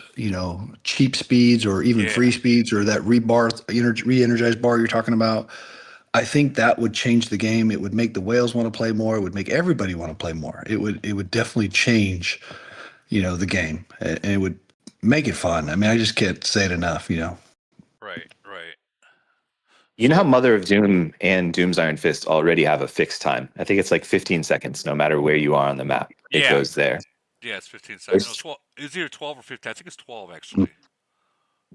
cheap speeds or even Yeah, free speeds or that re-energized bar you're talking about. I think that would change the game. It would make the whales want to play more. It would make everybody want to play more. It would definitely change, the game, and it would make it fun. I mean, I just can't say it enough. right, right. You know how So Mother of Doom and Doom's Iron Fist already have a fixed time? I think it's like 15 seconds, no matter where you are on the map. It yeah, goes there. yeah, it's 15 seconds. No, It's 12. It's either 12 or 15. I think it's 12 actually.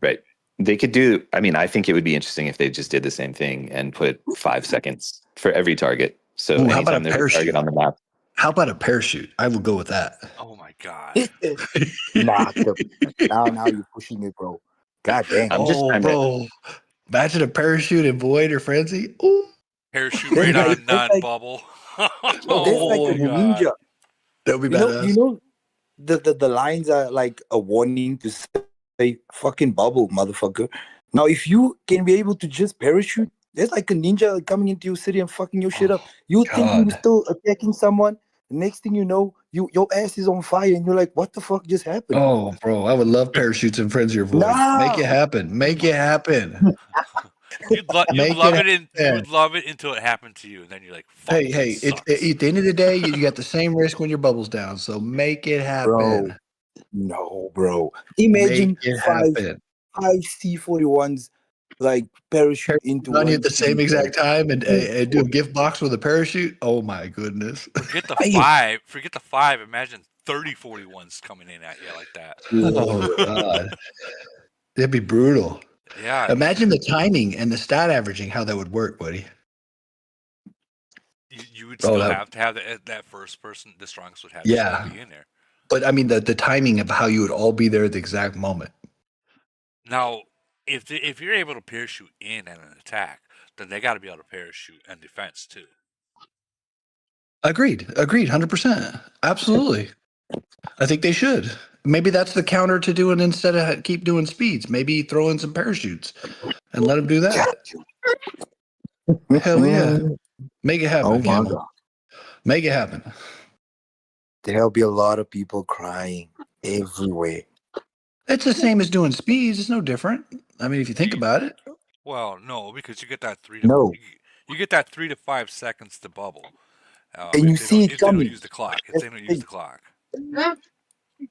right. They could do, I mean, I think it would be interesting if they just did the same thing and put 5 seconds for every target. So Ooh, how about a anytime there's a target parachute? on the map, How about a parachute? I will go with that. Oh my god. Nah, now you're pushing it, bro. God damn. I'm just Oh, trying to, bro. Imagine a parachute in Void or Frenzy. Ooh. Parachute That's right on like a that's like non-bubble. that's Oh like a my god. ninja. That would be You badass. know the lines are like a warning to Say fucking bubble, motherfucker. Now, if you can be able to just parachute, there's like a ninja coming into your city and fucking your shit Oh, up. You think you God. still attacking someone. The next thing you know, your ass is on fire, and you're like, "What the fuck just happened?" Oh, bro, I would love parachutes in Frenzy or Void. Make it No, happen. Make it happen. you'd Make it love it, and you happen. would love it until it happened to you, and then you're like, "Fuck, Hey, this hey, sucks." at the end of the day, you got the same risk when your bubble's down. So make it bro. happen. No, bro. Make Imagine it five happen. five C-41s like parachute into On you at one the same city, bro. exact time Ooh, and do a gift box with a parachute. Oh my goodness. Forget the damn. five. Forget the five. Imagine 30 41s coming in at you like that. Oh God. That'd be brutal. Yeah, Imagine the timing and the stat averaging, how that would work, buddy. you would Oh, still that have to have that first person. The strongest would have to still yeah. be in there. But I mean the timing of how you would all be there at the exact moment. Now, if you're able to parachute in at an attack, then they got to be able to parachute and defense too. Agreed. Agreed. 100%. Absolutely. I think they should. Maybe that's the counter to doing instead of keep doing speeds. Maybe throw in some parachutes and let them do Got that. you. Hell yeah. Make it Oh happen, my Camel. god. Make it happen. There'll be a lot of people crying everywhere. It's the same as doing speeds. It's no different. I mean, if you think about it. Well, no, because you get that No. you get that 3 to 5 seconds to bubble. And you see it If they don't coming. use the clock, if That's they don't the use the clock.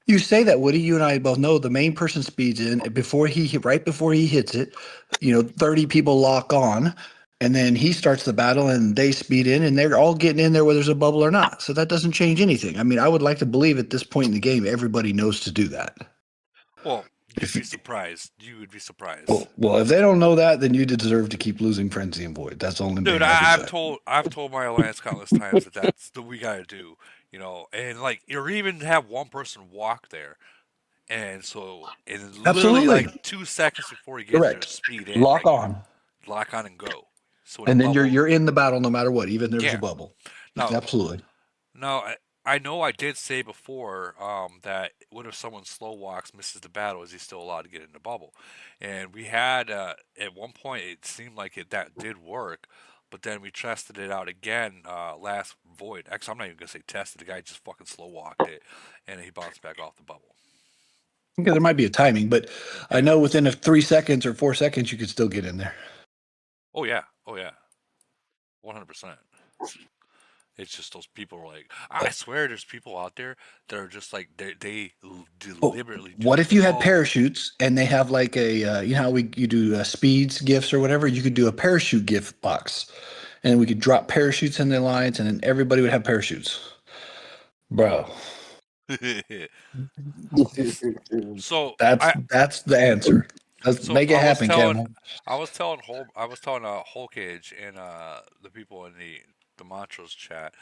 You say that, Woody. You and I both know the main person speeds in right before he hits it. 30 people lock on, and then he starts the battle, and they speed in, and they're all getting in there whether there's a bubble or not. So that doesn't change anything. I mean, I would like to believe at this point in the game, everybody knows to do that. Well, you'd If be surprised. You would be surprised. well, if they don't know that, then you deserve to keep losing Frenzy and Void. That's the only Dude, thing I can say. I've told my alliance countless times that that's what we gotta do, and like or even have one person walk there, and so and literally Absolutely like 2 seconds before he gets there, correct. speed in, Lock like on, lock on and go. So when the and then bubble, you're in the battle no matter what, even if there's a yeah. bubble. Now, Absolutely. now I know I did say before that what if someone slow walks, misses the battle, is he still allowed to get in the bubble? And we had at one point it seemed like that did work, but then we tested it out again last void. Actually, I'm not even gonna say tested. The guy just fucking slow walked it, and he bounced back off the bubble. Okay, there might be a timing, but I Yeah. know within 3 seconds or 4 seconds, you could still get in there. Oh yeah. Oh yeah. 100%. It's just those people are like, I swear there's people out there that are just like, they Oh, deliberately do what it. if Like, you had oh, parachutes and they have like you know how you do speeds gifts or whatever? You could do a parachute gift box, and we could drop parachutes in the lines, and then everybody would have parachutes, bro. so That's the answer. Let's so make it happen, Camel. I was telling Whole Cage and the people in the Montrose chat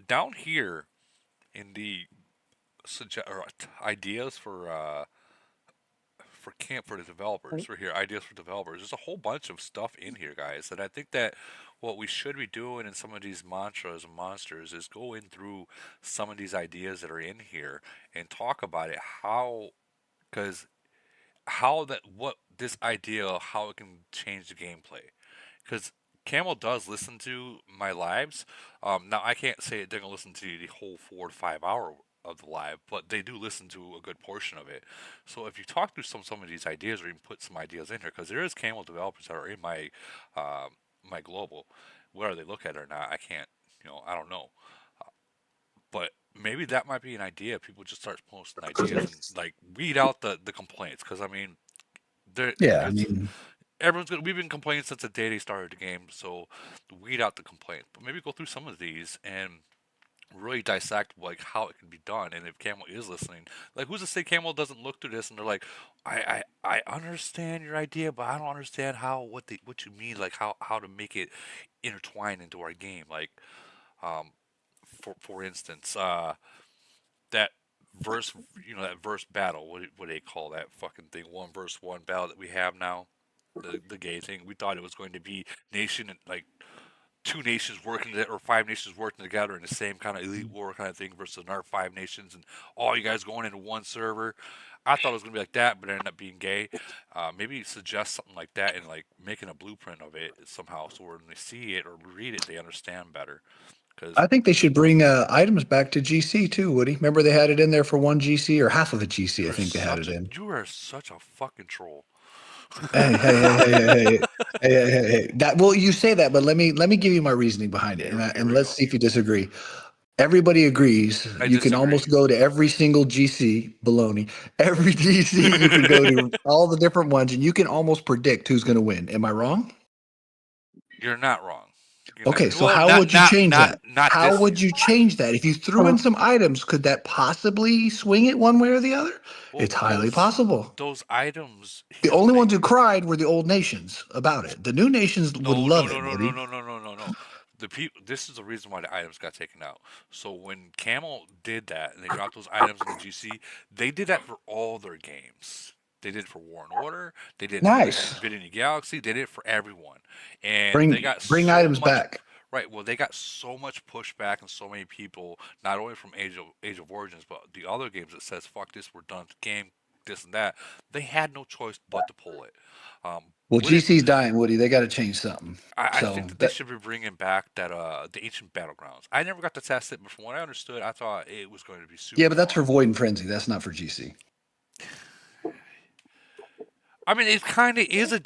down here in the ideas for camp for the developers. We're here ideas for developers. There's a whole bunch of stuff in here, guys, and I think that what we should be doing in some of these mantras and monsters is going through some of these ideas that are in here and talk about it how because how that what this idea how it can change the gameplay because Camel does listen to my lives. Now I can't say they're gonna listen to the whole 4 to 5 hour of the live, but they do listen to a good portion of it. So if you talk through some of these ideas, or even put some ideas in here, because there is Camel developers that are in my global, whether they look at it or not, I can't. I don't know. But maybe that might be an idea. People just start posting ideas and like weed out the complaints, because I mean, Yeah, I because mean, we've been complaining since the day they started the game, so weed out the complaints. But maybe go through some of these and really dissect like how it can be done. And if Camel is listening, like who's to say Camel doesn't look through this and they're like, I understand your idea, but I don't understand what you mean, like how to make it intertwine into our game. Like um for instance, that verse that verse battle, what do they call that fucking thing, 1 verse 1 battle that we have now, the gay thing. We thought it was going to be nation and like two nations working or five nations working together in the same kind of elite war kind of thing versus another five nations and all you guys going into one server. I thought it was gonna be like that, but it ended up being gay. Maybe suggest something like that and like making a blueprint of it somehow, so when they see it or read it, they understand better. Because I think they should bring items back to GC too, Woody. Remember they had it in there for one GC or half of a GC. I think they had it in. you are such a fucking troll. Hey. That well, you say that, but let me give you my reasoning behind it, Here and we let's go. see if you disagree. Everybody agrees I you can disagree. almost go to every single GC baloney. Every GC you can go to all the different ones, and you can almost predict who's going to win. Am I wrong? You're not wrong. You're Okay, not, so well, how not would you not change not that? not How this would year. you change that? If you threw in some items, could that possibly swing it one way or the other? Well, It's highly possible. those items. The Here's the only thing. ones who cried were the old nations about it. The new nations would No, no, love no, it, no, no, Woody. no, no, no, no, no. The people. This is the reason why the items got taken out. So when Camel did that and they dropped those items in the GC, they did that for all their games. They did it for War and Order. They did it for Nice. Infinity Galaxy. They did it for everyone, and they got Bring so items much. back. Right. Well, they got so much pushback and so many people, not only from Age of Origins, but the other games that says "fuck this, we're done with the game," this and that. They had no choice but to pull it. Well, Would it GC's dying, Woody. They got to change something. I So think that they that should be bringing back that the ancient battlegrounds. I never got to test it, but from what I understood, I thought it was going to be yeah, super but that's fun. for Void and Frenzy. That's not for GC. I mean, it kind of is a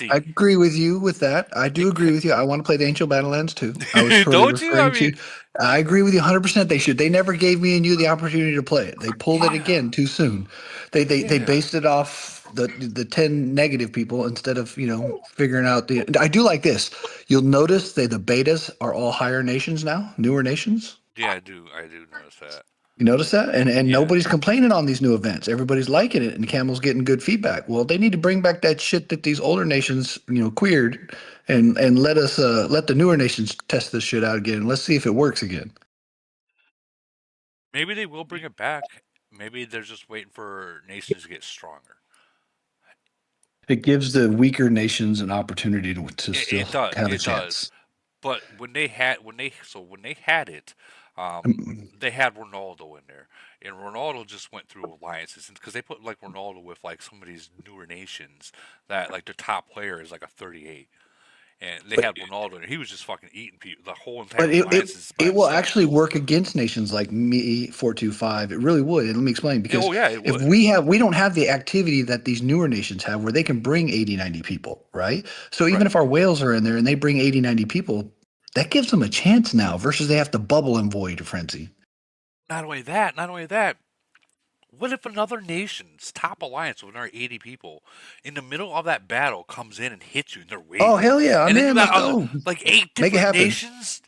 I GC. agree with you with that. I do agree with you. I want to play the Ancient Battlelands too. I was totally Don't you? I referring mean, to. I agree with you 100%. They should. They never gave me and you the opportunity to play it. They pulled it yeah, again too soon. They yeah. based it off the 10 negative people instead of figuring out the. I do like this. You'll notice the betas are all higher nations now, newer nations. Yeah, I do. I do notice that. You notice that? And Yeah. nobody's complaining on these new events. Everybody's liking it and Camel's getting good feedback. Well, they need to bring back that shit that these older nations, queered and let us let the newer nations test this shit out again. Let's see if it works again. Maybe they will bring it back. Maybe they're just waiting for nations to get stronger. It gives the weaker nations an opportunity to still It does. have a It does. chance. But when they had it, Um, they had Ronaldo in there, and Ronaldo just went through alliances because they put like Ronaldo with like some of these newer nations that like their top player is like a 38, and they But had Ronaldo in there. He was just fucking eating people. The whole entire But alliance is by it will himself. actually work against nations like me 425. It really would. And let me explain because Oh yeah, it if would. we don't have the activity that these newer nations have where they can bring 80, 90 people, right? So even Right. if our whales are in there and they bring 80, 90 people, that gives them a chance now versus they have to bubble and void frenzy. Not only that. Not only that. What if another nation's top alliance with another 80 people in the middle of that battle comes in and hits you in their Oh wave? hell yeah, And I'm then you in. got Let's other go. like Make it happen.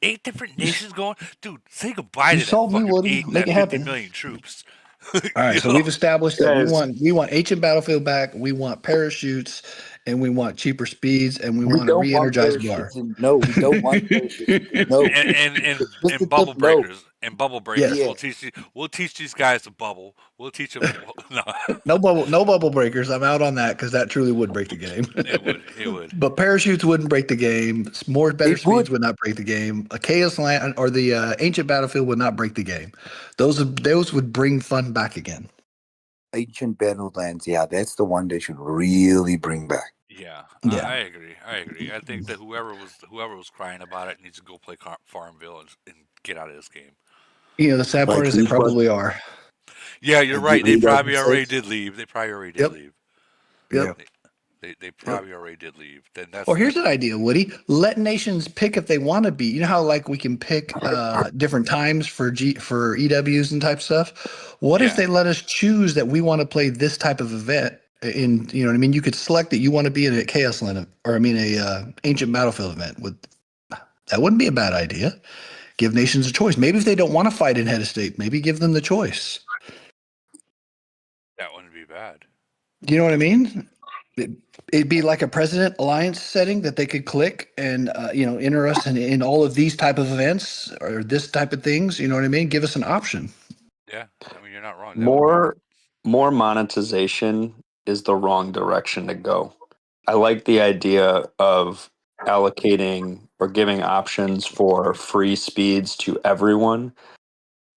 eight different nations going. Dude, say goodbye You to that sold me, fucking Woody. eight Make that it 50 happen. million troops. All right, you so know? we've established that Guys, we want ancient battlefield back, we want parachutes, and we want cheaper speeds, and we We want a don't want re-energized bar. parachutes. No, we don't want parachutes. No. And Specifically, bubble no. breakers and bubble breakers. Yes. Yeah. We'll teach these guys to bubble. We'll teach them. No, No bubble breakers. I'm out on that because that truly would break the game. it would. It would. But parachutes wouldn't break the game. More better It would. speeds would not break the game. A chaos land or the ancient battlefield would not break the game. Those would bring fun back again. Ancient Battlelands, yeah, that's the one they should really bring back. Yeah, Yeah. I agree. I agree. I think that whoever was crying about it needs to go play Farmville and get out of this game. The sad part Like is they League was, probably are. Yeah, you're like right. They League probably Legends already 6. did leave. They probably already did Yep. leave. Yeah. Yep. They Yep. probably already did leave. Then Or here's that's an idea, Woody. Let nations pick if they want to be. You know how like we can pick different times for EWs and type stuff. What if yeah. they let us choose that we want to play this type of event? You know what I mean? You could select that you want to be in a Chaos Land or a Ancient Battlefield event. That wouldn't be a bad idea. Give nations a choice. Maybe if they don't want to fight in head of state, maybe give them the choice. That wouldn't be bad. You know what I mean? It'd be like a president alliance setting that they could click and enter us in all of these type of events or this type of things. You know what I mean? Give us an option. Yeah, I mean you're not wrong. That would be More monetization is the wrong direction to go. I like the idea of allocating or giving options for free speeds to everyone.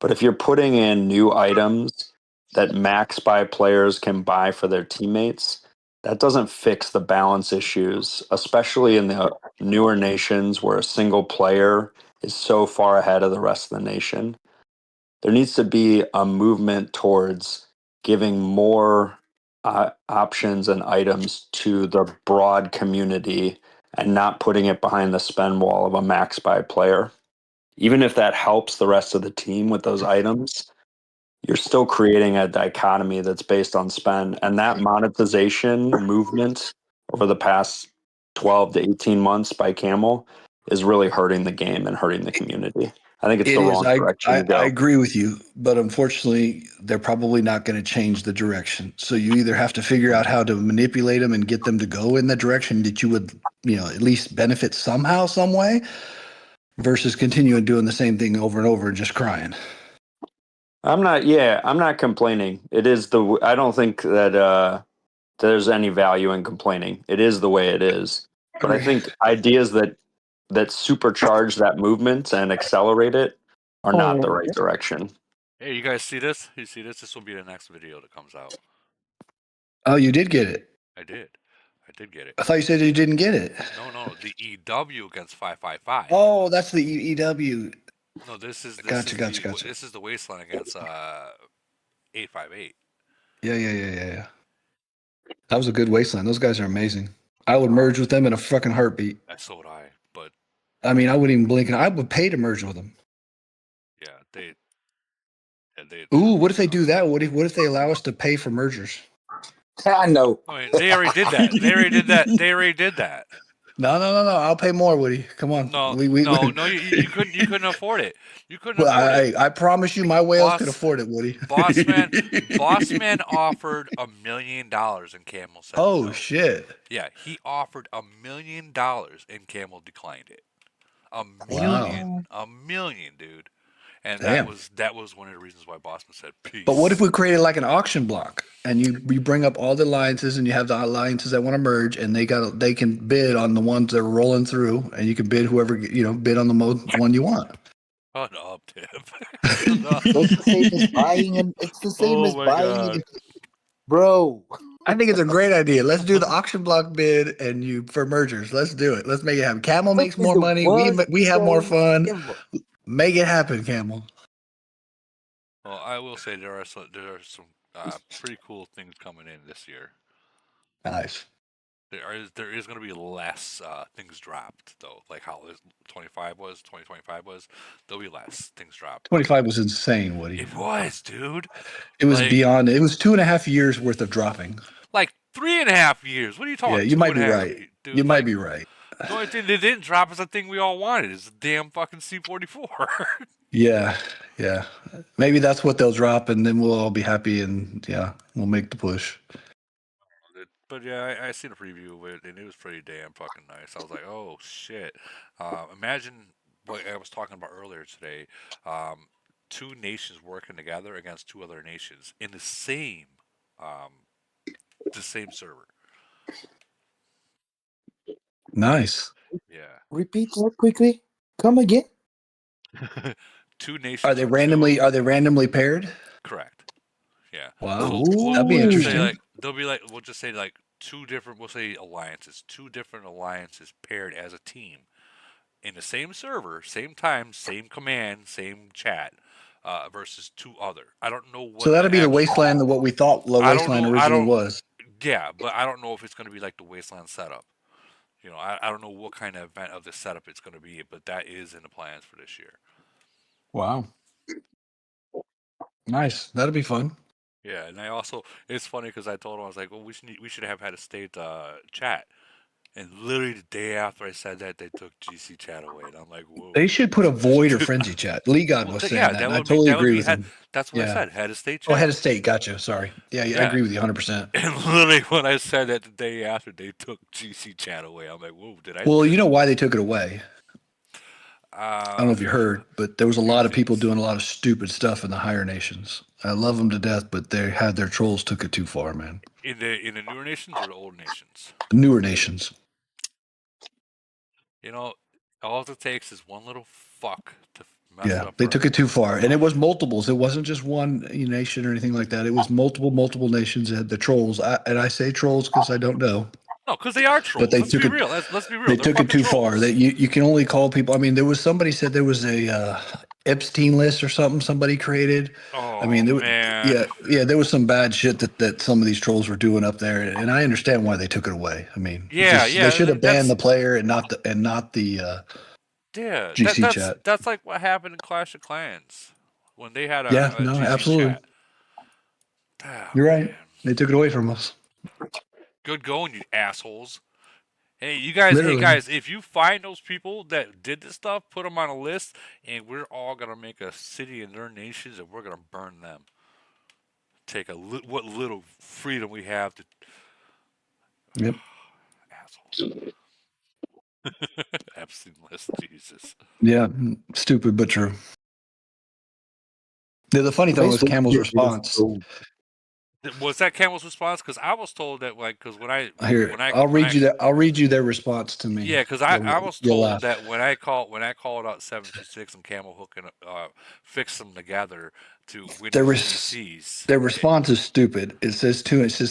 But if you're putting in new items that max buy players can buy for their teammates, that doesn't fix the balance issues, especially in the newer nations where a single player is so far ahead of the rest of the nation. There needs to be a movement towards giving more options and items to the broad community and not putting it behind the spend wall of a max buy player. Even if that helps the rest of the team with those items, you're still creating a dichotomy that's based on spend. And that monetization movement over the past 12 to 18 months by Camel is really hurting the game and hurting the community. I think it's It the is. wrong direction to I go. agree with you, but unfortunately, they're probably not going to change the direction. So you either have to figure out how to manipulate them and get them to go in the direction that you would, at least benefit somehow, some way, versus continuing doing the same thing over and over and just crying. I'm not complaining. I don't think that there's any value in complaining. It is the way it is. But I think ideas that supercharge that movement and accelerate it are not the right direction. Hey, you guys see this? You see this? This will be the next video that comes out. Oh, you did get it. I did get it. I thought you said you didn't get it. No, the EW against 555. Oh, that's the EW. No, this is Gotcha. This is the Wasteland against 858. Yeah. That was a good Wasteland. Those guys are amazing. I would merge with them in a fucking heartbeat. So would I, but I mean, I wouldn't even blink. I would pay to merge with them. yeah, they Ooh, what if they do that? What if they allow us to pay for mergers? I know. I mean, they already did that. They already did that. No. I'll pay more, Woody. Come on. No, you couldn't afford it. You couldn't Well, afford it. I promise you, my whales could afford it, Woody. Bossman offered $1 million in Camel said Oh no. Shit! Yeah, he offered $1 million and Camel declined it. Wow. $1 million, dude. And Damn. that was one of the reasons why Bossman said peace. But what if we created like an auction block and you bring up all the alliances and you have the alliances that want to merge and they can bid on the ones that are rolling through and you can bid whoever bid on the one you want. Shut up, Tim. It's the same as buying and it's the same as buying, bro. I think it's a great idea. Let's do the auction block bid and for mergers. Let's do it. Let's make it happen. Camel makes more money. We have more fun. Make it happen, Camel. Well, I will say there are some pretty cool things coming in this year. Nice. There is going to be less things dropped though, like how 2025 was. There'll be less things dropped. 25 was insane, Woody. It was, dude. It was beyond. It was 2.5 years worth of dropping. Like 3.5 years. What are you talking? Yeah, you might be right. Dude, you might be right. The only thing they didn't drop is the thing we all wanted. Is the damn fucking C44. Yeah. Maybe that's what they'll drop, and then we'll all be happy, and we'll make the push. But yeah, I seen a preview of it, and it was pretty damn fucking nice. I was like, oh shit! Imagine what I was talking about earlier today. Two nations working together against two other nations in the same server. Nice. Yeah. Repeat that quickly. Come again. Two nations. Are they randomly paired? Correct. Yeah. Wow. So that'd be interesting. We'll just say two different. We'll say alliances. Two different alliances paired as a team in the same server, same time, same command, same chat. Versus two other. I don't know what. So that'll be the Wasteland, what we thought the Wasteland originally was. Yeah, but I don't know if it's going to be like the Wasteland setup. I don't know what kind of event of the setup it's going to be, but that is in the plans for this year. Wow. Nice. That'll be fun. Yeah, and it's funny because I told him, I was like, well, we should have had a state chat. And literally the day after I said that, they took GC chat away, and I'm like, whoa. They should put a void or frenzy chat. Lee God was saying that. I totally agree with him. That's what I said. Head of state chat. Oh, head of state. Gotcha. Sorry. Yeah, I agree with you 100%. And literally when I said that the day after, they took GC chat away. I'm like, whoa, did I? Well, you know why they took it away? I don't know if you heard, but there was a lot of people doing a lot of stupid stuff in the higher nations. I love them to death, but they had their trolls took it too far, man. In the newer nations or the old nations? Newer nations. All it takes is one little fuck Messed Yeah, up they for took it too everybody far, and it involved. was multiples. It wasn't just one nation or anything like that. It was multiple nations. It had the trolls, and I say trolls because I don't know, No, because they are but trolls. they Let's took be it. real. Let's be real. They They're took it fucking too far. That trolls. you can only call people. I mean, there was somebody said there was a Epstein list or something somebody created. I Oh mean, man. yeah, there was some bad shit that some of these trolls were doing up there, and I understand why they took it away. I mean, Yeah, just they yeah. should have banned That's the player and not the yeah. GC That's chat. that's like what happened in Clash of Clans when they had Yeah, a no, GC absolutely. chat. Oh You're right. man. They took it away from us. Good going, you assholes. Hey, you guys. Hey, Literally. guys. If you find those people that did this stuff, put them on a list, and we're all gonna make a city in their nations, and we're gonna burn them. Take what little freedom we have to Yep. assholes. Epstein list, Jesus. Yeah. Stupid but true. The funny thing was Facebook Camel's is response. so Was that Camel's response? Because I was told that, like, because Here, I'll read you that. I'll read you their response to me. yeah, because I was You'll told laugh. that when I called out 726 and Camel Hook and fixed them together to win Their these res- GCs. their response is stupid. It says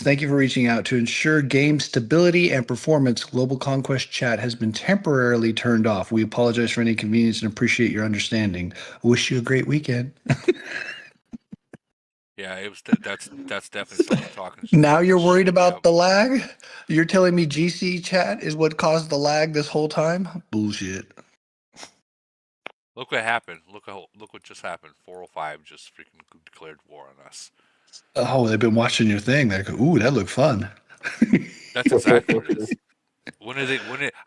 thank you for reaching out to ensure game stability and performance. Global Conquest chat has been temporarily turned off. We apologize for any inconvenience and appreciate your understanding. Wish you a great weekend. Yeah, it was that's definitely somebody Now talking you're worried shit. Yeah, about the lag? You're telling me GC chat is what caused the lag this whole time? Bullshit. look what happened. Look what just happened. 405 just freaking declared war on us. Oh, they've been watching your thing. They're like, ooh, that looked fun. That's exactly what it is.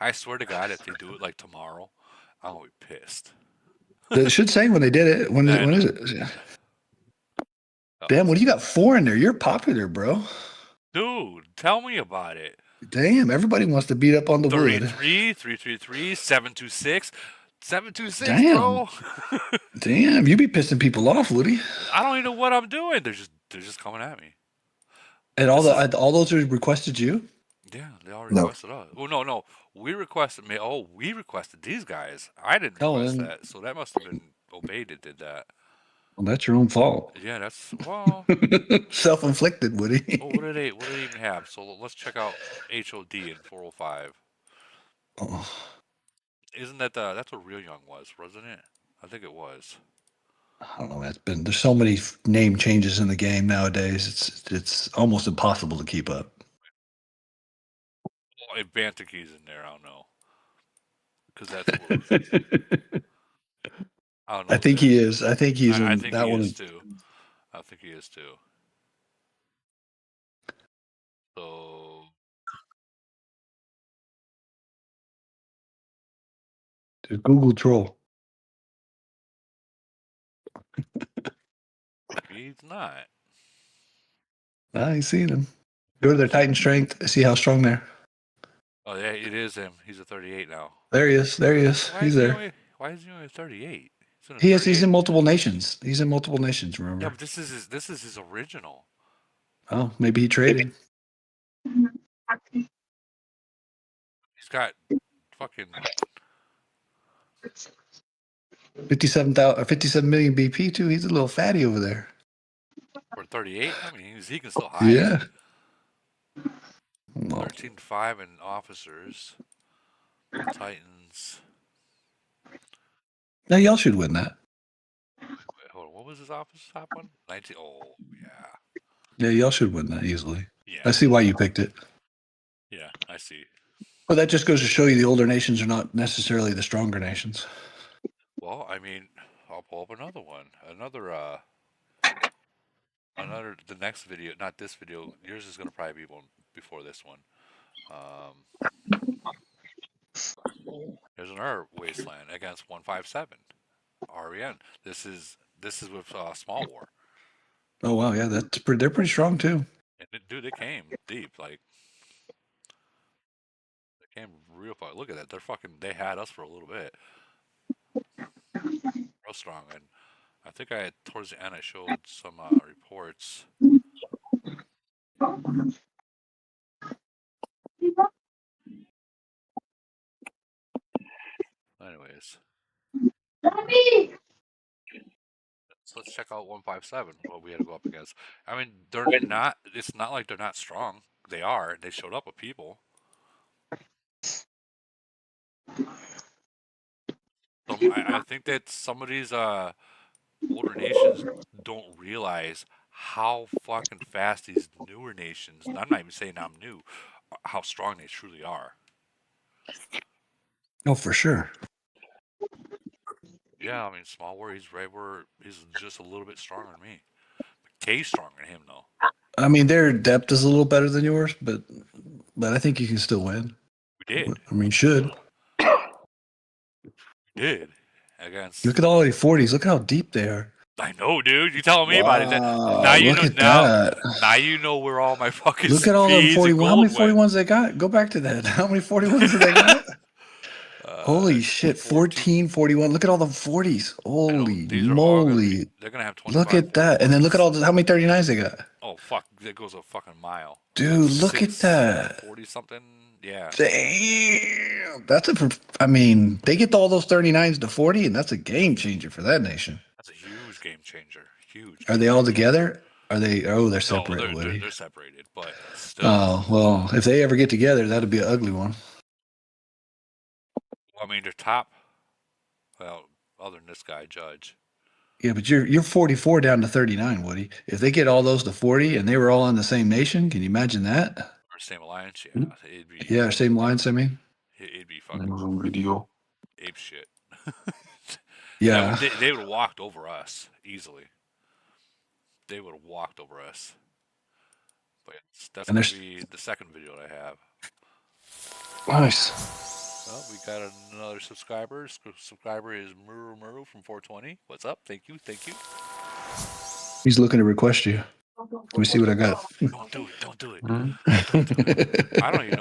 I swear to God, if they do it like tomorrow, I'll be pissed. It should say when they did it. I When know. is it? Oh, Damn, let's what do see. you got four in there? You're popular, bro. Dude, tell me about it. Damn, everybody wants to beat up on the wood. 33, 333, 726. 726, Damn. bro. Damn, you be pissing people off, Woody. I don't even know what I'm doing. They're just coming at me. And This is all those are requested you? yeah, they all no. requested us. Oh no. We requested these guys. I didn't Oh, request and that. So that must have been Obey that did that. well, that's your own fault. Yeah, that's well, Self-inflicted, Woody. what did they even have? So let's check out HOD in 405. Oh, Isn't that that's what Real Young was, wasn't it? I think it was. I don't know. There's so many name changes in the game nowadays. It's almost impossible to keep up. Well, if Bantakee's in there, I don't know. Because that's what I don't I know if think that. he is. I think he's I in think that he is one. too. I think he is too. So Google Troll. maybe he's not. I ain't seen him. Go to their Titan strength. See how strong they're. Oh yeah, it is him. He's a 38 now. There he is. There he is. Why He's is he there. only? Why is he only 38? He's in a He's 38. in multiple nations. He's in multiple nations. Yeah, Remember? but this is his original. Oh, maybe he traded. He's got fucking 57 million BP too. He's a little fatty over there. for 38. I mean, he can still hide. Yeah. Well, 13-5 in officers. Titans. now y'all should win that. Wait, hold on. What was his office top one? 19. Oh yeah. Yeah, y'all should win that easily. Yeah. I see why you picked it. Yeah, I see. But that just goes to show you the older nations are not necessarily the stronger nations. Well, I mean, I'll pull up another one. The next video, not this video. Yours is gonna probably be one before this one. There's another wasteland against 157 REN. This is with Small War, Oh wow, yeah, they're pretty strong too. and dude, they came deep. Like they came real far. Look at that. They had us for a little bit, real strong. And I think towards the end I showed some reports. Anyways, check out 157. What we had to go up against. I mean, they're not. It's not like they're not strong. They are. They showed up with people. I think that some of these older nations don't realize how fucking fast these newer nations. I'm not even saying I'm new. How strong they truly are. Oh, for sure. Yeah, I mean, small war. He's right where he's just a little bit stronger than me. Kay's stronger than him though. I mean, their depth is a little better than yours, but I think you can still win. We did. I mean, should. We did. Against. Look at all the 40s. Look how deep they are. I know, dude. You telling me about it? Wow, Now you look know. at that. Now you know where all my fucking Look at all them speeds 41. and How many gold went. 41s they got? Go back to that. How many 41s did they got? Holy shit, 14, 41. Look at all the 40s. Holy These are all gonna be. moly. They're gonna have 25. Look at that. And then look at all how many 39s they got. Oh fuck! That goes a fucking mile. Dude, look at that. 40 something. Yeah. Damn. I mean, they get all those 39s to 40, and that's a game changer for that nation. That's a huge game changer. Huge. Are they all together? Are they? Oh, they're No, separated. they're separated, but still. Oh, well, if they ever get together, that'd be an ugly one. I mean, they're top. Well, other than this guy, Judge. Yeah, but you're 44 down to 39, Woody. If they get all those to 40 and they were all on the same nation, can you imagine that? Or same alliance, yeah. It'd be. Yeah, same lines. I mean, it'd be fucking video. ape shit. Yeah. They would have walked over us easily. They would have walked over us. But that's And going to be the second video that I have. Nice. Well, we got another subscriber. Subscriber is Muru from 420. What's up? Thank you. He's looking to request you. Let me see what I got. Don't do it. Don't do it. Don't do it. I don't even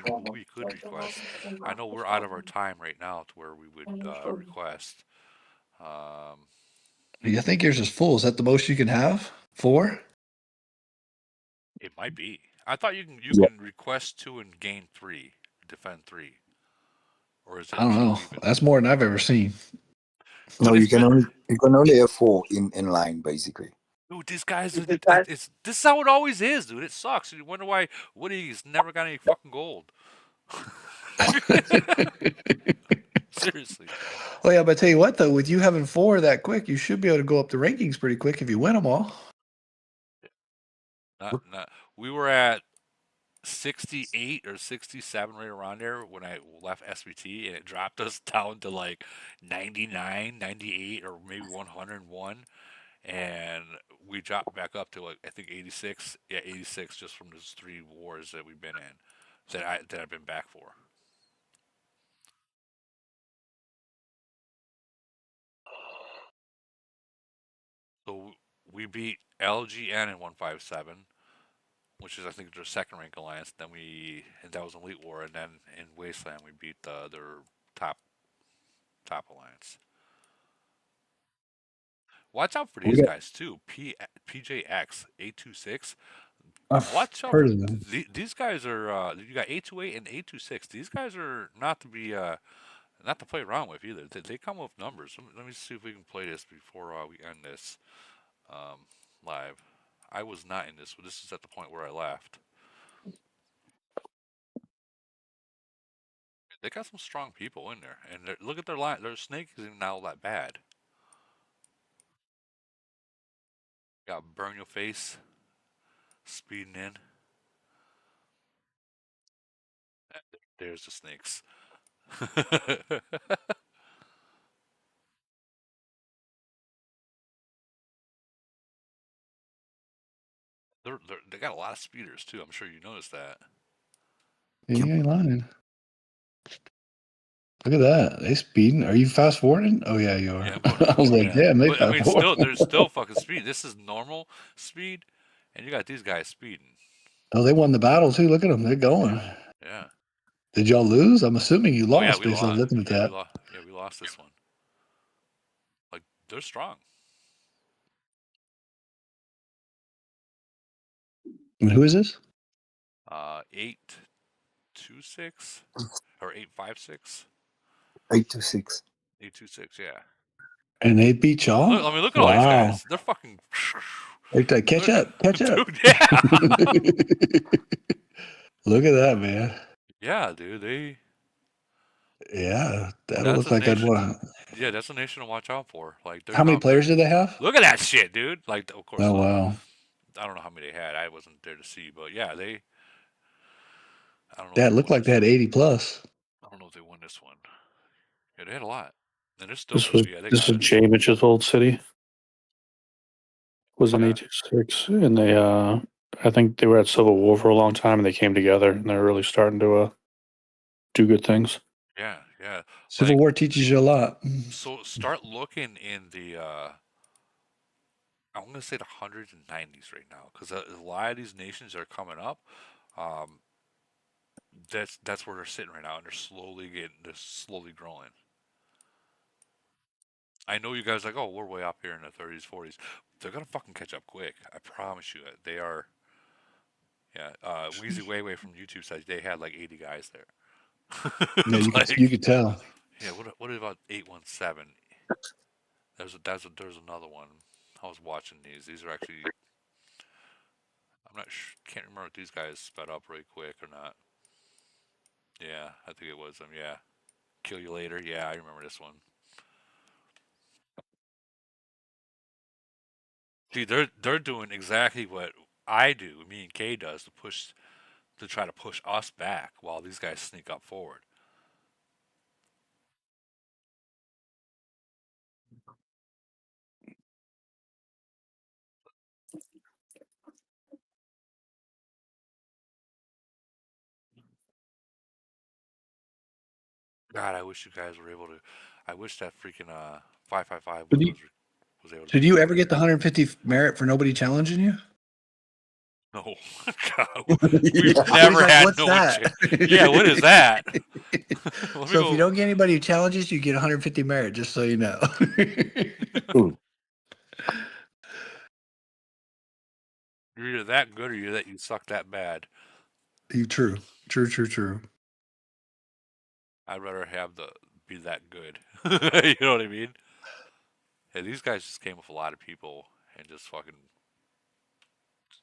know who we could request. I know we're out of our time right now to where we would request. I think yours is full. Is that the most you can have? 4? It might be. I thought you can request 2 and gain 3, defend 3. Or is it? I don't know. That's more than I've ever seen. No, you can only have 4 in line basically. Dude, these guys, this is how it always is, dude. It sucks. You wonder why Woody's never got any fucking gold. Seriously. Well, yeah, but I tell you what, though, with you having 4 that quick, you should be able to go up the rankings pretty quick if you win them all. We were at 68 or 67 right around there when I left SBT, and it dropped us down to like 99, 98, or maybe 101. And we dropped back up to like I think 86. Yeah, 86 just from those 3 wars that we've been in that I've been back for. So we beat LGN in 157, which is I think their second rank alliance. And that was an Elite War, and then in Wasteland we beat their top alliance. Watch out for these guys too. PJX 826. Watch out. Heard of them. These guys are. You got 828 and 826. These guys are not to be not to play around with either. They come with numbers. Let me see if we can play this before we end this live. I was not in this, but this is at the point where I left. They got some strong people in there, and look at their line. Their snake isn't now that bad. Got burn your face, speeding in. There's the snakes. They got a lot of speeders too. I'm sure you noticed that. Yeah, you ain't lying. Look at that. They speeding. Are you fast forwarding? Oh yeah, you are. Yeah, I'm going I was like, damn, they but, I mean, fast forward. there's still fucking speed. This is normal speed, and you got these guys speeding. Oh, they won the battle too. Look at them. They're going. Yeah. Did y'all lose? I'm assuming you lost Yeah, we based on lost. looking at that. We lost this one. Like, they're strong. And who is this? 826 or 856. 826. 826, yeah. And they beat y'all? Look, I mean, look at all these guys. They're fucking. Catch up. Catch up. Dude, yeah. Look at that, man. Yeah, dude. Yeah, that'll That's look a like I'd nation. want. Yeah, that's a nation to watch out for. Like, they're How many not players very. did they have? Look at that shit, dude. Like, of course, Oh wow. I don't know how many they had. I wasn't there to see, but yeah, they. I don't know if Yeah, they it looked won like this they had one. 80 plus. I don't know if they won this one. Yeah, they had a lot, and they're still This good. was But yeah, they this got is it. Jamitch's old city. Was in Yeah. 86, and they I think they were at Civil War for a long time, and they came together, and they're really starting to do good things. Yeah, yeah. Civil War teaches you a lot. So start looking in the. I'm gonna say the hundreds and nineties right now, because a lot of these nations that are coming up. Um, that's where they're sitting right now, and they're slowly growing. I know you guys are like, oh, we're way up here in the 30s, 40s. They're gonna fucking catch up quick. I promise you. They are. Yeah. Wheezy Wayway from YouTube says they had like 80 guys there. Yeah, It's you like, could tell. yeah. What about 817? There's another one. I was watching these. These are actually. I'm not. Can't remember if these guys sped up really quick or not. Yeah, I think it was them. Yeah. Kill you later. Yeah, I remember this one. See, they're doing exactly what I do. Me and Kay does to try to push us back while these guys sneak up forward. God, I wish you guys were able to. I wish that freaking 555 was able to Did be you ever recorded. get the 150 merit for nobody challenging you? No, God, we've He's never like, had what's no. that? Yeah, what is that? Let me So if you go. don't get anybody who challenges, you get 150 merit. Just so you know. You're either that good or you suck that bad. True. I'd rather be that good. You know what I mean? Yeah, these guys just came with a lot of people and just fucking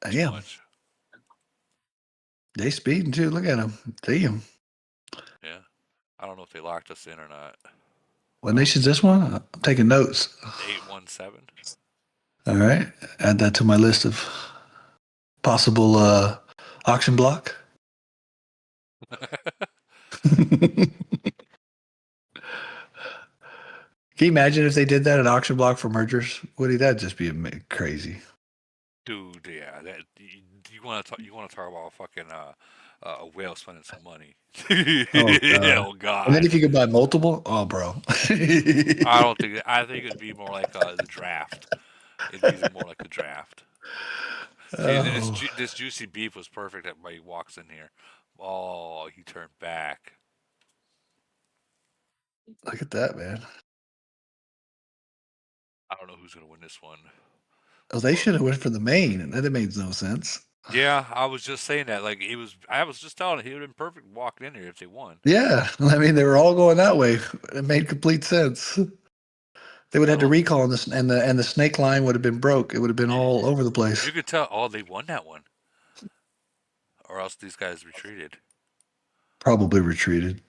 too Damn, much. they speeding too. Look at them. Damn. Yeah, I don't know if they locked us in or not. What nation's this one? I'm taking notes. 817. All right, add that to my list of possible auction block. Can you imagine if they did that at auction block for mergers? Would that just be crazy? Dude, yeah, you want to talk? You want to talk about fucking a whale spending some money? Oh god! Oh god! And then if you could buy multiple, oh bro. I don't think. I think it'd be more like the draft. It'd be more like the draft. See, Oh, this juicy beef was perfect. Everybody walks in here. Oh, he turned back. look at that, man. I don't know who's gonna win this one. Oh, they should have went for the main. That makes no sense. Yeah, I was just saying that. Like I was just telling him he would have been perfect walking in here if they won. Yeah, I mean they were all going that way. It made complete sense. They would have had to recall on this, and the snake line would have been broke. It would have been all over the place. You could tell. Oh, they won that one, or else these guys retreated. Probably retreated.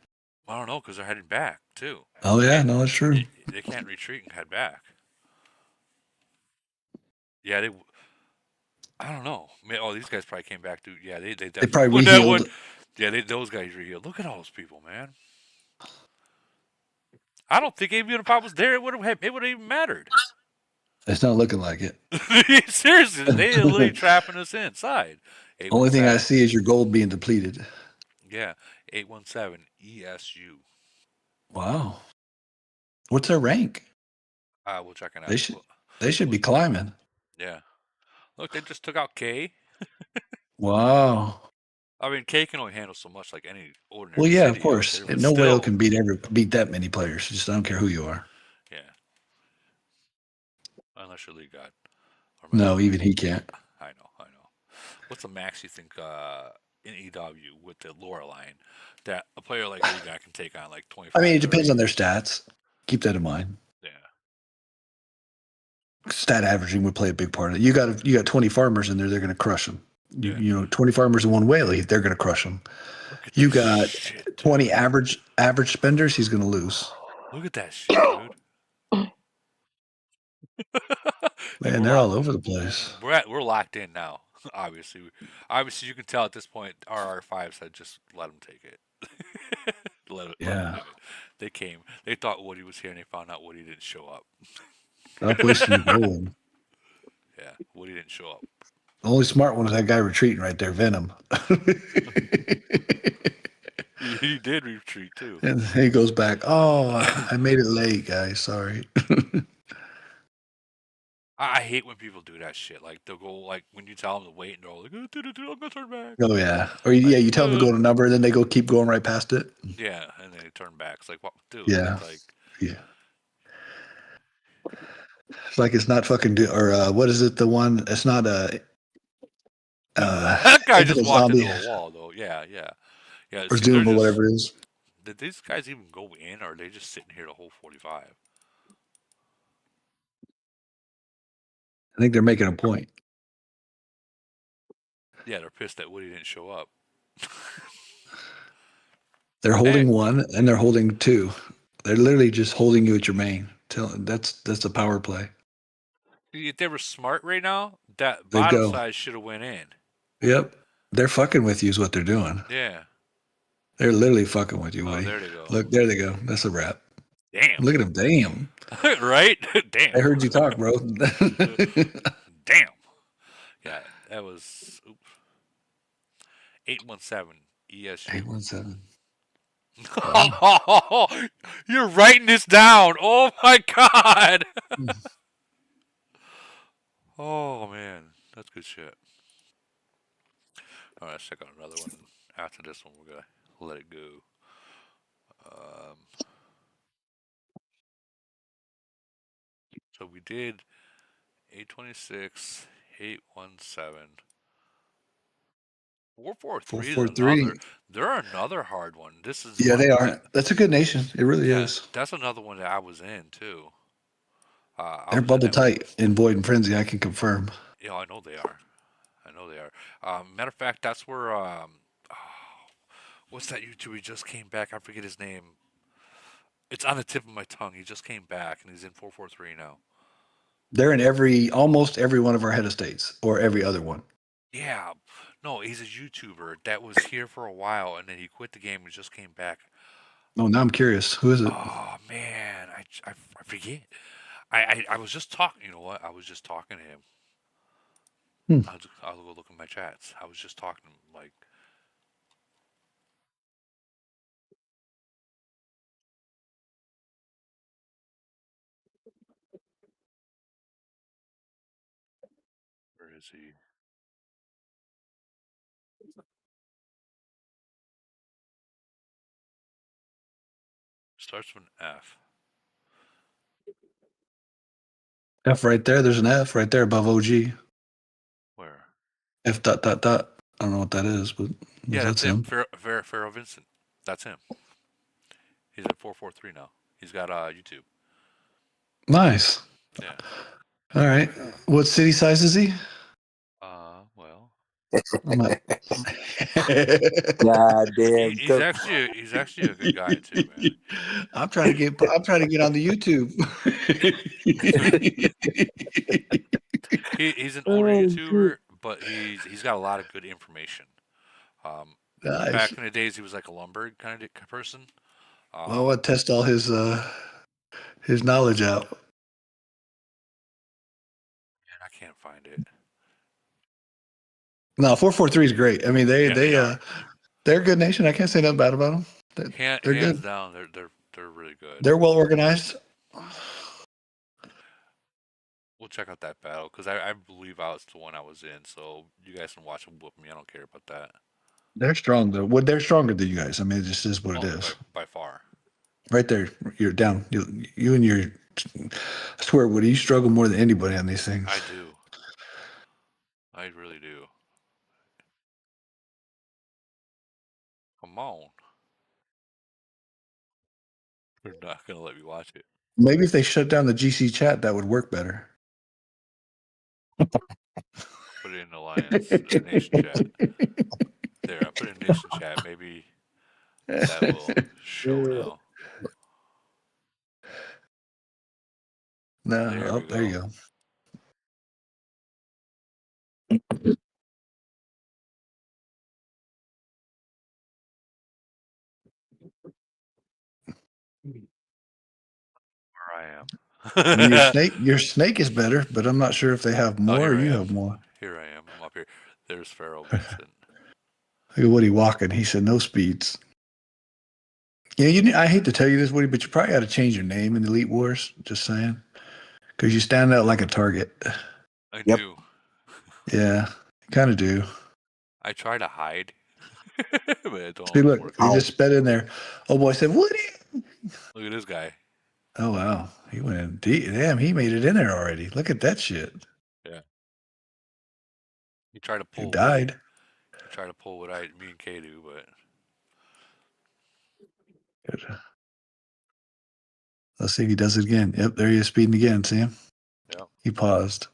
I don't know because they're heading back too. Oh yeah, no, that's true. They can't retreat and head back. Yeah, they. I don't know. Oh, these guys probably came back to. Yeah, they definitely probably won that one. rehealed. Yeah, those guys rehealed. Look at all those people, man. I don't think even if I was there, it would have even mattered. It's not looking like it. Seriously, they are literally trapping us inside. Only thing I see is your gold being depleted. Yeah, 817 ESU. Wow. What's their rank? We'll check it out. They should be climbing. Yeah. Look, they just took out K. Wow. I mean, K can only handle so much, like any ordinary. Well, yeah, city of course. out there, No still. whale can beat that many players. Just I don't care who you are. Yeah. Unless you're League God. No, even he can't. I know. What's the max you think in EW with the lore line that a player like League God can take on like 25? I mean, it depends on their stats. Keep that in mind. Yeah. stat averaging would play a big part of it. You got 20 farmers in there, they're going to crush them. Yeah. 20 farmers and one whale, they're going to crush them. Look at You this got shit, dude. 20 average spenders, he's going to lose. Look at that shit, dude. Man, they're all over the place. We're locked in now. Obviously, you can tell at this point our R5 said just let them take it. Let them Yeah. do it. They came. They thought Woody was here, and they found out Woody didn't show up. Stop wasting your gold. Yeah, Woody didn't show up. The only smart one is that guy retreating right there, Venom. He did retreat too. And he goes back. Oh, I made it late, guys. Sorry. I hate when people do that shit. Like they'll go like when you tell them to wait, and they're like, "I'm gonna turn back." Oh yeah. Or yeah, you tell them to go to a number, and then they keep going right past it. Yeah, and then they turn back. It's like, what, dude? Yeah. Like, Yeah. It's like it's not fucking or what is it? The one? It's not a. that guy just Infinite walked Zombie. into a wall, though. Yeah. Or See, Doom or whatever it is. Did these guys even go in, or are they just sitting here the whole 45? I think they're making a point. Yeah, they're pissed that Woody didn't show up. They're holding one and they're holding two. They're literally just holding you at your main. That's a power play. If they were smart right now, that They'd bottom go. side should have went in. Yep. They're fucking with you is what they're doing. Yeah. They're literally fucking with you, Woody. There they go. Look, there they go. That's a wrap. Damn. Look at them. Damn. Right? Damn. I heard you talk, bro. Damn. Yeah, that was 817 ESU. 817. Wow. You're writing this down. Oh my god. Oh man, that's good shit. All right, let's check out another one. After this one, we're gonna let it go. So we did 826, 817. 443 is 443. another. They're another hard one. This is Yeah, they are. That's a good nation. It really is. That's another one that I was in too. They're bubble tight in Void and Frenzy. I can confirm. Yeah, I know they are. Matter of fact, that's where what's that YouTuber? He just came back. I forget his name. It's on the tip of my tongue. He just came back and he's in 443 now. They're in almost every one of our head of states or every other one. Yeah, no, he's a YouTuber that was here for a while and then he quit the game and just came back. Oh, now I'm curious. Who is it? Oh man, I forget. I was just talking. You know what? I was just talking to him. I'll go look at my chats. I was just talking to him like. Where is he? Starts with an F. F right there. There's an F right there above OG. Where? F dot dot dot. I don't know what that is, but yeah, that's him. Pharaoh Vincent. That's him. He's at 443 now. He's got YouTube. Nice. Yeah. All right. What city size is he? Well. God damn. He's actually a good guy too, man. I'm trying to get on the YouTube. He's an older YouTuber, but he's got a lot of good information. Nice. Back in the days, he was like a lumber kind of person. Well, I want to test all his knowledge out. Man, I can't find it. No, 443 is great. I mean, they're a good nation. I can't say nothing bad about them. They're hands good. down, they're really good. They're well organized. We'll check out that battle because I believe I was the one I was in. So you guys can watch them whoop me. I don't care about that. They're strong though. They're stronger than you guys. I mean, it just is what it is. By far. Right there, you're down. You and your. I swear, Woody, you struggle more than anybody on these things. I do. I really do. Come on. They're not gonna let me watch it. Maybe if they shut down the GC chat, that would work better. Put it in Alliance Nation chat. There, I put it in Nation chat. Maybe that will show now. No, There oh, we there go. you go. Where I am. I mean, your snake is better, but I'm not sure if they have Oh, more or here I you am. have more. Here I am. I'm up here. There's Pharaoh Vincent. Look at Woody walking. He said no speeds. Yeah, I hate to tell you this, Woody, but you probably got to change your name in Elite Wars. Just saying, because you stand out like a target. I Yep. do. Yeah, kind of do. I try to hide, but it don't See, always look, work he out. just sped in there. Oh boy, said Woody. Look at this guy. Oh wow, he went in deep. Damn, he made it in there already. Look at that shit. Yeah. He tried to He pull what died. he tried to pull what me and Kay do, but Good. Let's see if he does it again. Yep, there he is speeding again. See him? yeah. He paused.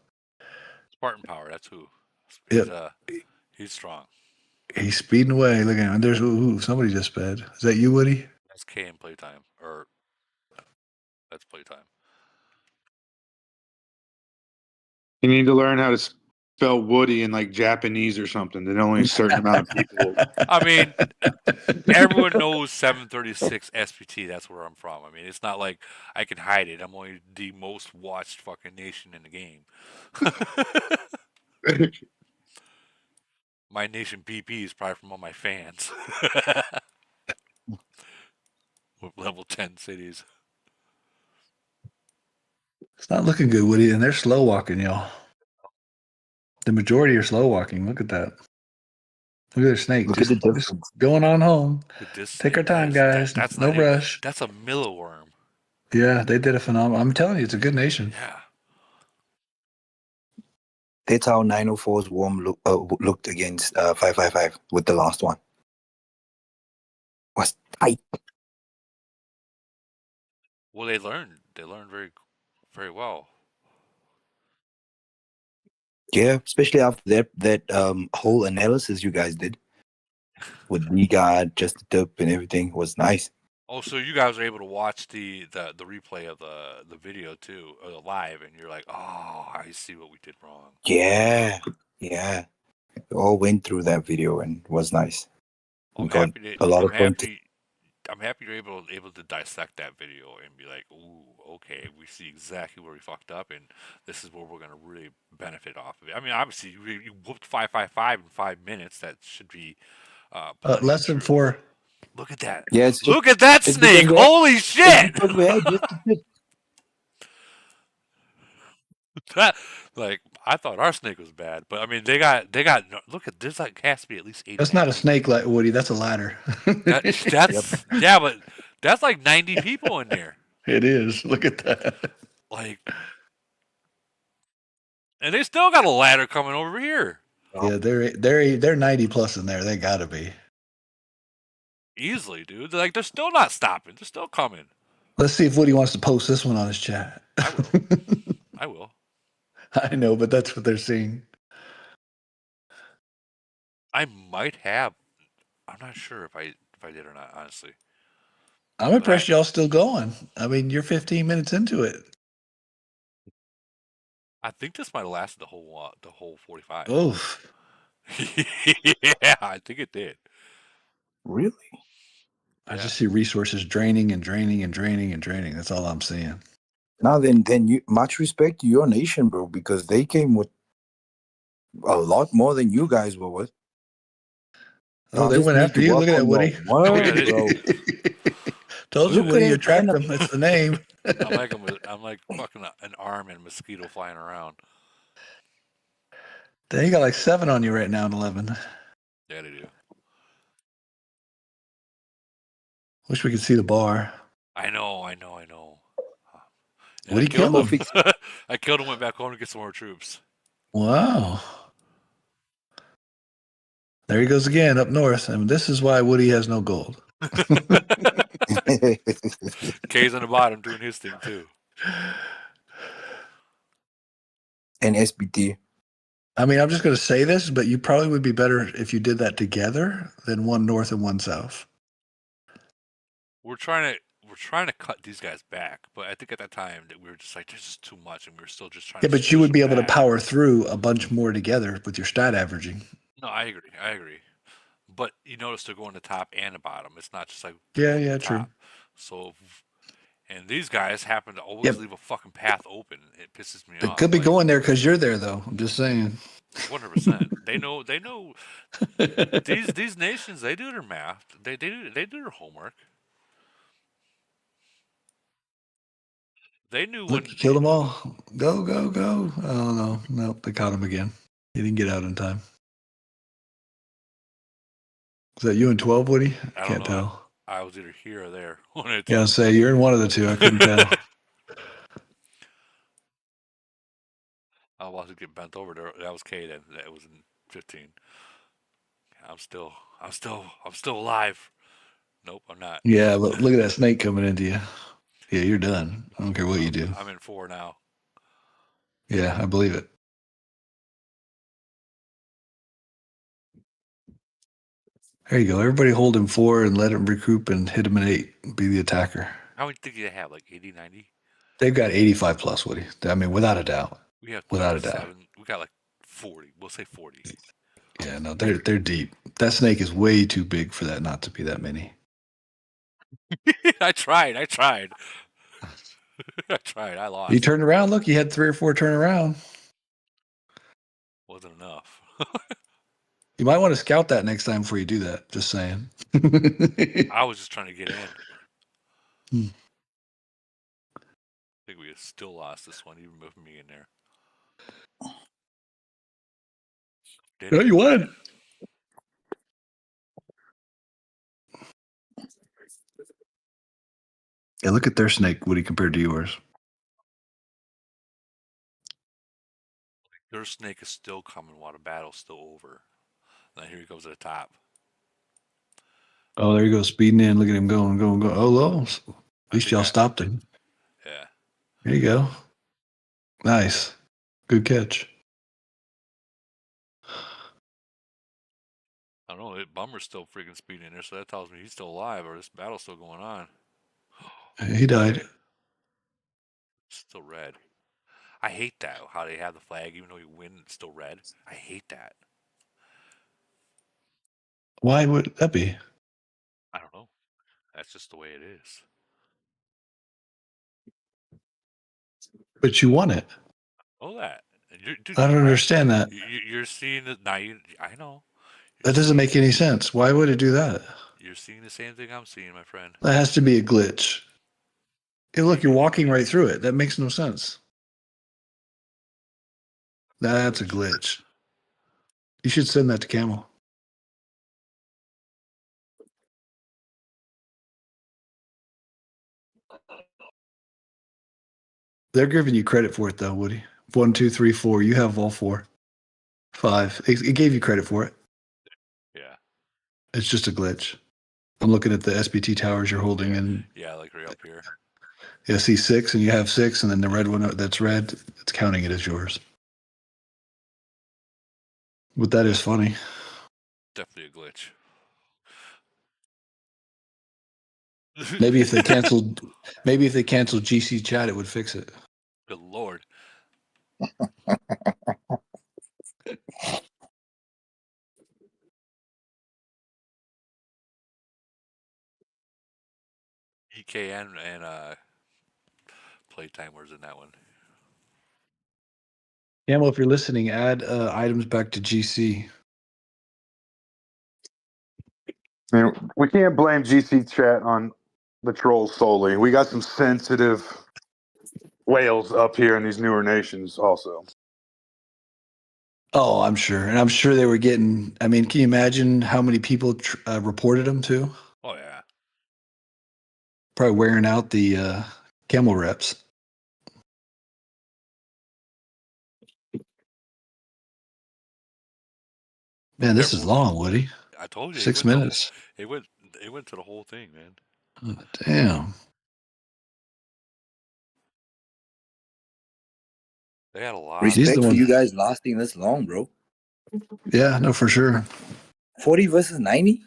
Spartan Power. That's who. Yep, He's strong. he's speeding away. Look at him. And there's somebody just sped. Is that you, Woody? That's K in playtime, or that's playtime. You need to learn how to spell Woody in like Japanese or something. Then only a certain amount of people. I mean, everyone knows 736 SPT. That's where I'm from. I mean, it's not like I can hide it. I'm only the most watched fucking nation in the game. My nation BP is probably from all my fans. With level 10 cities. It's not looking good, Woody, and they're slow walking, y'all. The majority are slow walking. Look at that. Look at their snake. Look at the Just difference. going on home. With this Take our snake, time, guys. that's No not even, rush. that's a milliworm. Yeah, they did a phenomenal. I'm telling you, it's a good nation. Yeah. That's how 904's Worm looked against 555 with the last one. Was tight. Well, they learned very, very well. Yeah, especially after that whole analysis you guys did with Regard, just the tip and everything was nice. Oh, so you guys were able to watch the replay of the video too, or the live, and you're like, oh, I see what we did wrong. Yeah. We all went through that video and it was nice. We got a lot of content. I'm happy you're able to dissect that video and be like, ooh, okay, we see exactly where we fucked up, and this is where we're gonna really benefit off of it. I mean, obviously, you whooped 555 in 5 minutes. That should be plenty Less true. than 4. Look at that! Yeah, Look at that snake! Holy shit! We had just a bit. That, like, I thought our snake was bad, but I mean, they got. Look at this. Like, has to be at least 80. That's not a snake, like Woody. That's a ladder. That's yeah, but that's like 90 people in there. It is. Look at that. Like, and they still got a ladder coming over here. Yeah, they're 90 plus in there. They gotta be. Easily, dude. Like, they're still not stopping. They're still coming. Let's see if Woody wants to post this one on his chat. I will. I will. I know, but that's what they're seeing. I might have. I'm not sure if I did or not, honestly. I'm impressed y'all still going. I mean, you're 15 minutes into it. I think this might have lasted the whole 45. Oof. Yeah, I think it did. Really? I just see resources draining and draining and draining and draining. That's all I'm seeing. Now then you much respect to your nation, bro, because they came with a lot more than you guys were with. Oh, they went after you. Look at that, Woody. Word, bro. Told you, Woody, you trapped them. That's the name. I'm like fucking an arm and a mosquito flying around. They got like 7 on you right now in 11. Yeah, they do. Wish we could see the bar. I know. Woody killed him. I killed him, went back home to get some more troops. Wow. There he goes again up north. And this is why Woody has no gold. K's on the bottom doing his thing too. And SBT. I mean, I'm just going to say this, but you probably would be better if you did that together than one north and one south. We're trying to cut these guys back, but I think at that time that we were just like, this is too much, and we were still just trying Yeah, to but you push would them be able to back. power through a bunch more together with your stat averaging. No, I agree. I agree. But you notice they're going to top and the bottom. It's not just like Yeah, going to yeah, the true. top. So, and these guys happen to always Yep. leave a fucking path open. It pisses me They off. could be Like, going there because you're there, though. I'm just saying. 100%. They know. They know. These nations. They do their math. They do their homework. They knew Look, you when. killed them all. Go, go, go. Oh, no. Nope, they caught him again. He didn't get out in time. Is that you and 12, Woody? I don't Can't know. tell. I was either here or there. One of the Yeah, I'll two. say you're in one of the two. I couldn't tell. I was about to get bent over there. That was Caden. That was in 15. I'm still alive. Nope, I'm not. Yeah, look at that snake coming into you. Yeah, you're done. I don't care what you do. I'm in 4 now. Yeah, I believe it. There you go. Everybody hold him 4 and let him recoup and hit him in 8. Be the attacker. How many think you have? Like 80, 90? They've got 85 plus, Woody. I mean, without a doubt. We have Without a doubt. 37. We got like 40. We'll say 40. Yeah, no, they're deep. That snake is way too big for that not to be that many. I tried. I tried. I lost. You turned around. Look, you had 3 or 4 turn around. Wasn't enough. You might want to scout that next time before you do that. Just saying. I was just trying to get in. Hmm. I think we still lost this one, even with me in there. No, you won. Yeah, look at their snake, Woody, compared to yours. Their snake is still coming while the battle's still over. Now here he goes to the top. Oh, there you go, speeding in. Look at him going, going, going. Oh, low. At least y'all stopped him. Yeah. There you go. Nice. Good catch. I don't know. Bummer's still freaking speeding in there, so that tells me he's still alive or this battle's still going on. He died. Still red. I hate that, how they have the flag, even though you win, it's still red. I hate that. Why would that be? I don't know. That's just the way it is. But you won it. Oh, that. Dude, I don't understand that. You're seeing it now. I know. That doesn't make any sense. Why would it do that? You're seeing the same thing I'm seeing, my friend. That has to be a glitch. Hey, look, you're walking right through it. That makes no sense. That's a glitch. You should send that to Camel. They're giving you credit for it, though, Woody. 1, 2, 3, 4. You have all 4. 5. It gave you credit for it. Yeah. It's just a glitch. I'm looking at the SBT towers you're holding, and Yeah, like right up here. yeah, see 6, and you have 6, and then the red one that's red, it's counting it as yours. But that is funny. Definitely a glitch. Maybe if they canceled GC chat, it would fix it. Good lord. EKN and Playtime was in that one. Camel, if you're listening, add items back to GC. We can't blame GC chat on the trolls solely. We got some sensitive whales up here in these newer nations also. Oh, I'm sure. And I'm sure they were getting, I mean, can you imagine how many people reported them to? Oh, yeah. Probably wearing out the camel reps. Man, this is long, Woody. I told you. 6 minutes. It went to the whole thing, man. Oh, damn. They had a lot. Respect the for one. you guys lasting this long, bro. Yeah, no, for sure. 40 versus 90?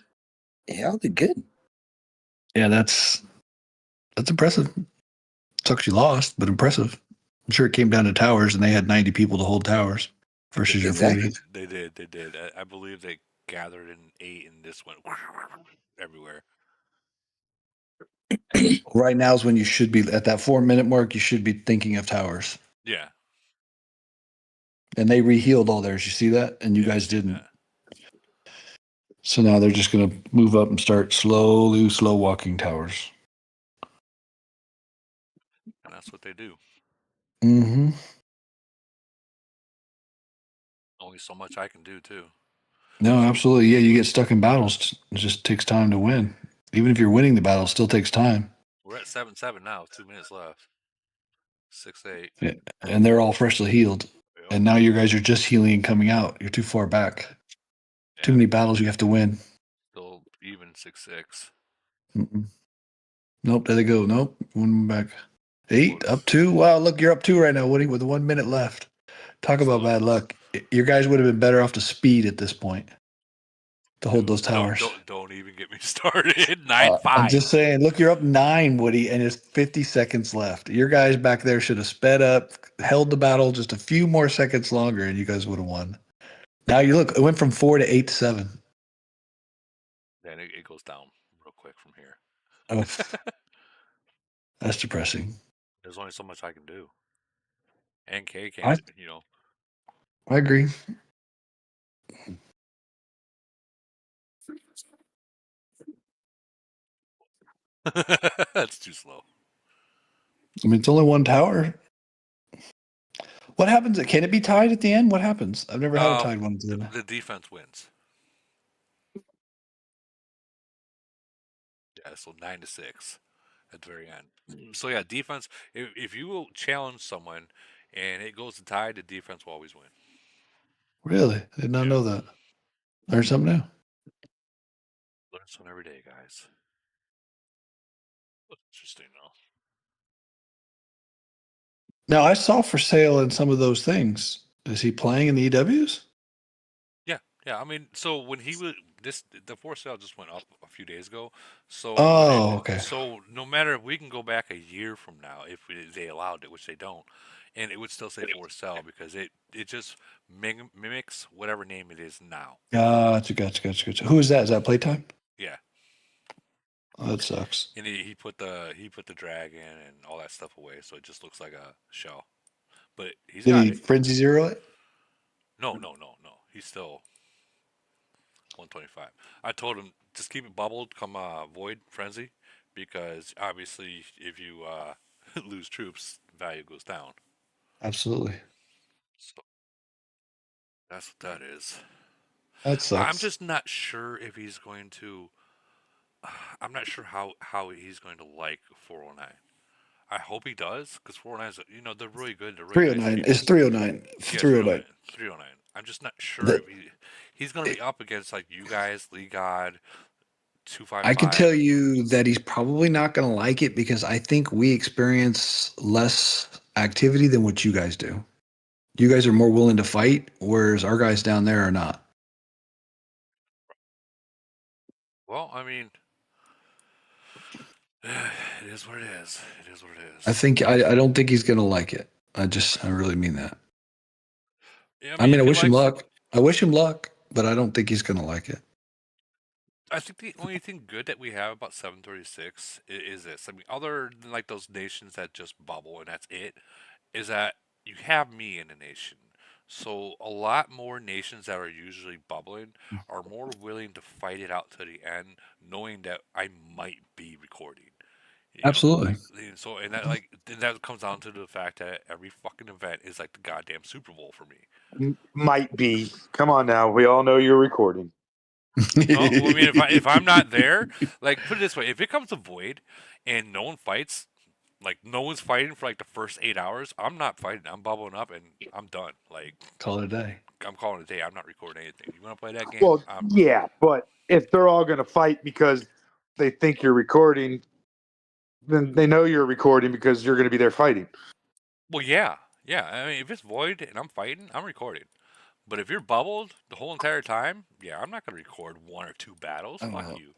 Hell, they're good. Yeah, that's impressive. Sucks you lost, but impressive. I'm sure it came down to towers, and they had 90 people to hold towers versus your Exactly. 40. They did. They did. I believe they gathered in 8 and this went everywhere. Right now is when you should be at that 4 minute mark. You should be thinking of towers, Yeah. and they rehealed all theirs. You see that, and you Yeah, I guys seen didn't. that. So now they're just going to move up and start slow walking towers. And that's what they do. Mm-hmm. Only so much I can do too. No, So absolutely. Yeah, you get stuck in battles. It just takes time to win. Even if you're winning the battle, it still takes time. we're at 7-7 now. 2 minutes left. 6-8. Yeah, and they're all freshly healed. Yep. And now you guys are just healing and coming out. You're too far back. Too Yeah. many battles you have to win. Still even 6-6. Mm-mm. Nope, there they go. Nope, one back. 8 Close. up 2. Wow, look, you're up 2 right now, Woody, with 1 minute left. Talk about Still- bad luck. Your guys would have been better off to speed at this point to hold those towers. Don't even get me started. 9-5. I'm just saying, look, you're up 9, Woody, and there's 50 seconds left. Your guys back there should have sped up, held the battle just a few more seconds longer, and you guys would have won. Now you look, it went from 4 to 8 to 7. Then it goes down real quick from here. Oh, that's depressing. There's only so much I can do. And K I can't, I agree. That's too slow. I mean, it's only one tower. What happens? Can it be tied at the end? What happens? I've never had a tied one. The defense wins. Yeah, so 9-6 at the very end. So yeah, defense. If you will challenge someone and it goes to tie, the defense will always win. Really? I did not know that. Learn something new. Learn something every day, guys. Interesting though. Now I saw for sale in some of those things. Is he playing in the EWs? Yeah. I mean, so when he was the for sale just went up a few days ago. So Okay. So no matter, we can go back a year from now if they allowed it, which they don't, and it would still say for sale because it just mimics whatever name it is now. Gotcha. Who is that? Is that Playtime? Yeah. Oh, that sucks. And he put the dragon and all that stuff away, so it just looks like a shell. But he's Did got he it. Frenzy Zero it? No. He's still 125. I told him just keep it bubbled come Void Frenzy, because obviously if you lose troops, value goes down. Absolutely. So that's what that is. That sucks. I'm just not sure if he's going to. I'm not sure how he's going to like 409. I hope he does, because 409 is, they're really good. They're really 309. nice people. It's 309. Yeah, 309. 309. I'm just not sure if he's going to be up against like you guys, Lee God, 255. I can tell you that he's probably not going to like it because I think we experience less activity than what you guys do. You guys are more willing to fight, whereas our guys down there are not. Well, I mean, it is what it is. It is what it is. I don't think he's going to like it. I really mean that. Yeah, I mean, I wish him luck. I wish him luck, but I don't think he's going to like it. I think the only thing good that we have about 736 is this. I mean, other than like those nations that just bubble and that's it, is that you have me in a nation. So a lot more nations that are usually bubbling are more willing to fight it out to the end, knowing that I might be recording. Absolutely. And that comes down to the fact that every fucking event is like the goddamn Super Bowl for me. Might be. Come on now. We all know you're recording. No, well, I mean, if I'm not there, like, put it this way: if it comes to Void and no one fights, like no one's fighting for like the first 8 hours, I'm not fighting. I'm bubbling up and I'm done. Like, call it a day. I'm calling it a day. I'm not recording anything. You want to play that game? Well, yeah, but if they're all going to fight because they think you're recording, then they know you're recording because you're going to be there fighting. Well, yeah, Yeah, I mean, if it's void and I'm fighting, I'm recording. But if you're bubbled the whole entire time, yeah, I'm not gonna record one or two battles. I don't Fuck know. you.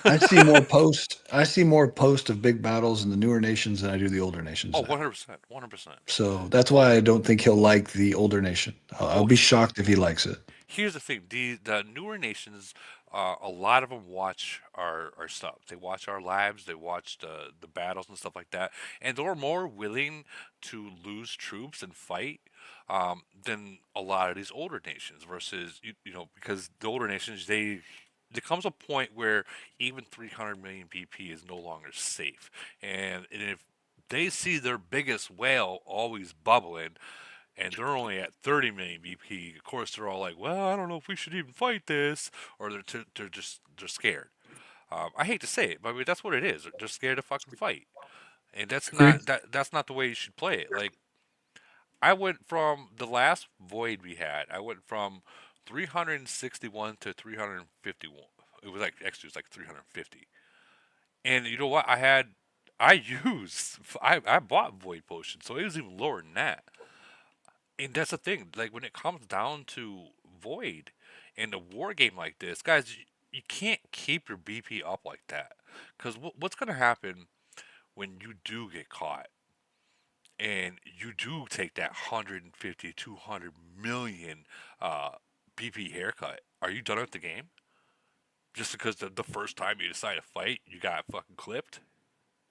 I see more post. I see more post of big battles in the newer nations than I do the older nations Oh, now. 100%, 100%. So that's Oh, why I don't think he'll like the older nation. I'll oh, be shocked if he likes it. here's the thing: the newer nations, a lot of them watch our stuff. They watch our lives. They watch the battles and stuff like that, and they're more willing to lose troops and fight than a lot of these older nations. Versus because the older nations there comes a point where even 300 million BP is no longer safe, and if they see their biggest whale always bubbling and they're only at 30 million BP. Of course, they're all like, "Well, I don't know if we should even fight this," or they're scared. I hate to say it, but I mean that's what it is. They're scared to fucking fight, and Agree. that's not the way you should play it. Like I went from the last void we had, I went from 361 to 351. It was like actually it was like 350. And you know what? I bought void potions, so it was even lower than that. And that's the thing. Like when it comes down to Void in a war game like this, guys, you can't keep your BP up like that. Because what's going to happen when you do get caught and you do take that 150, 200 million uh, BP haircut? Are you done with the game? Just because the first time you decide to fight, you got fucking clipped.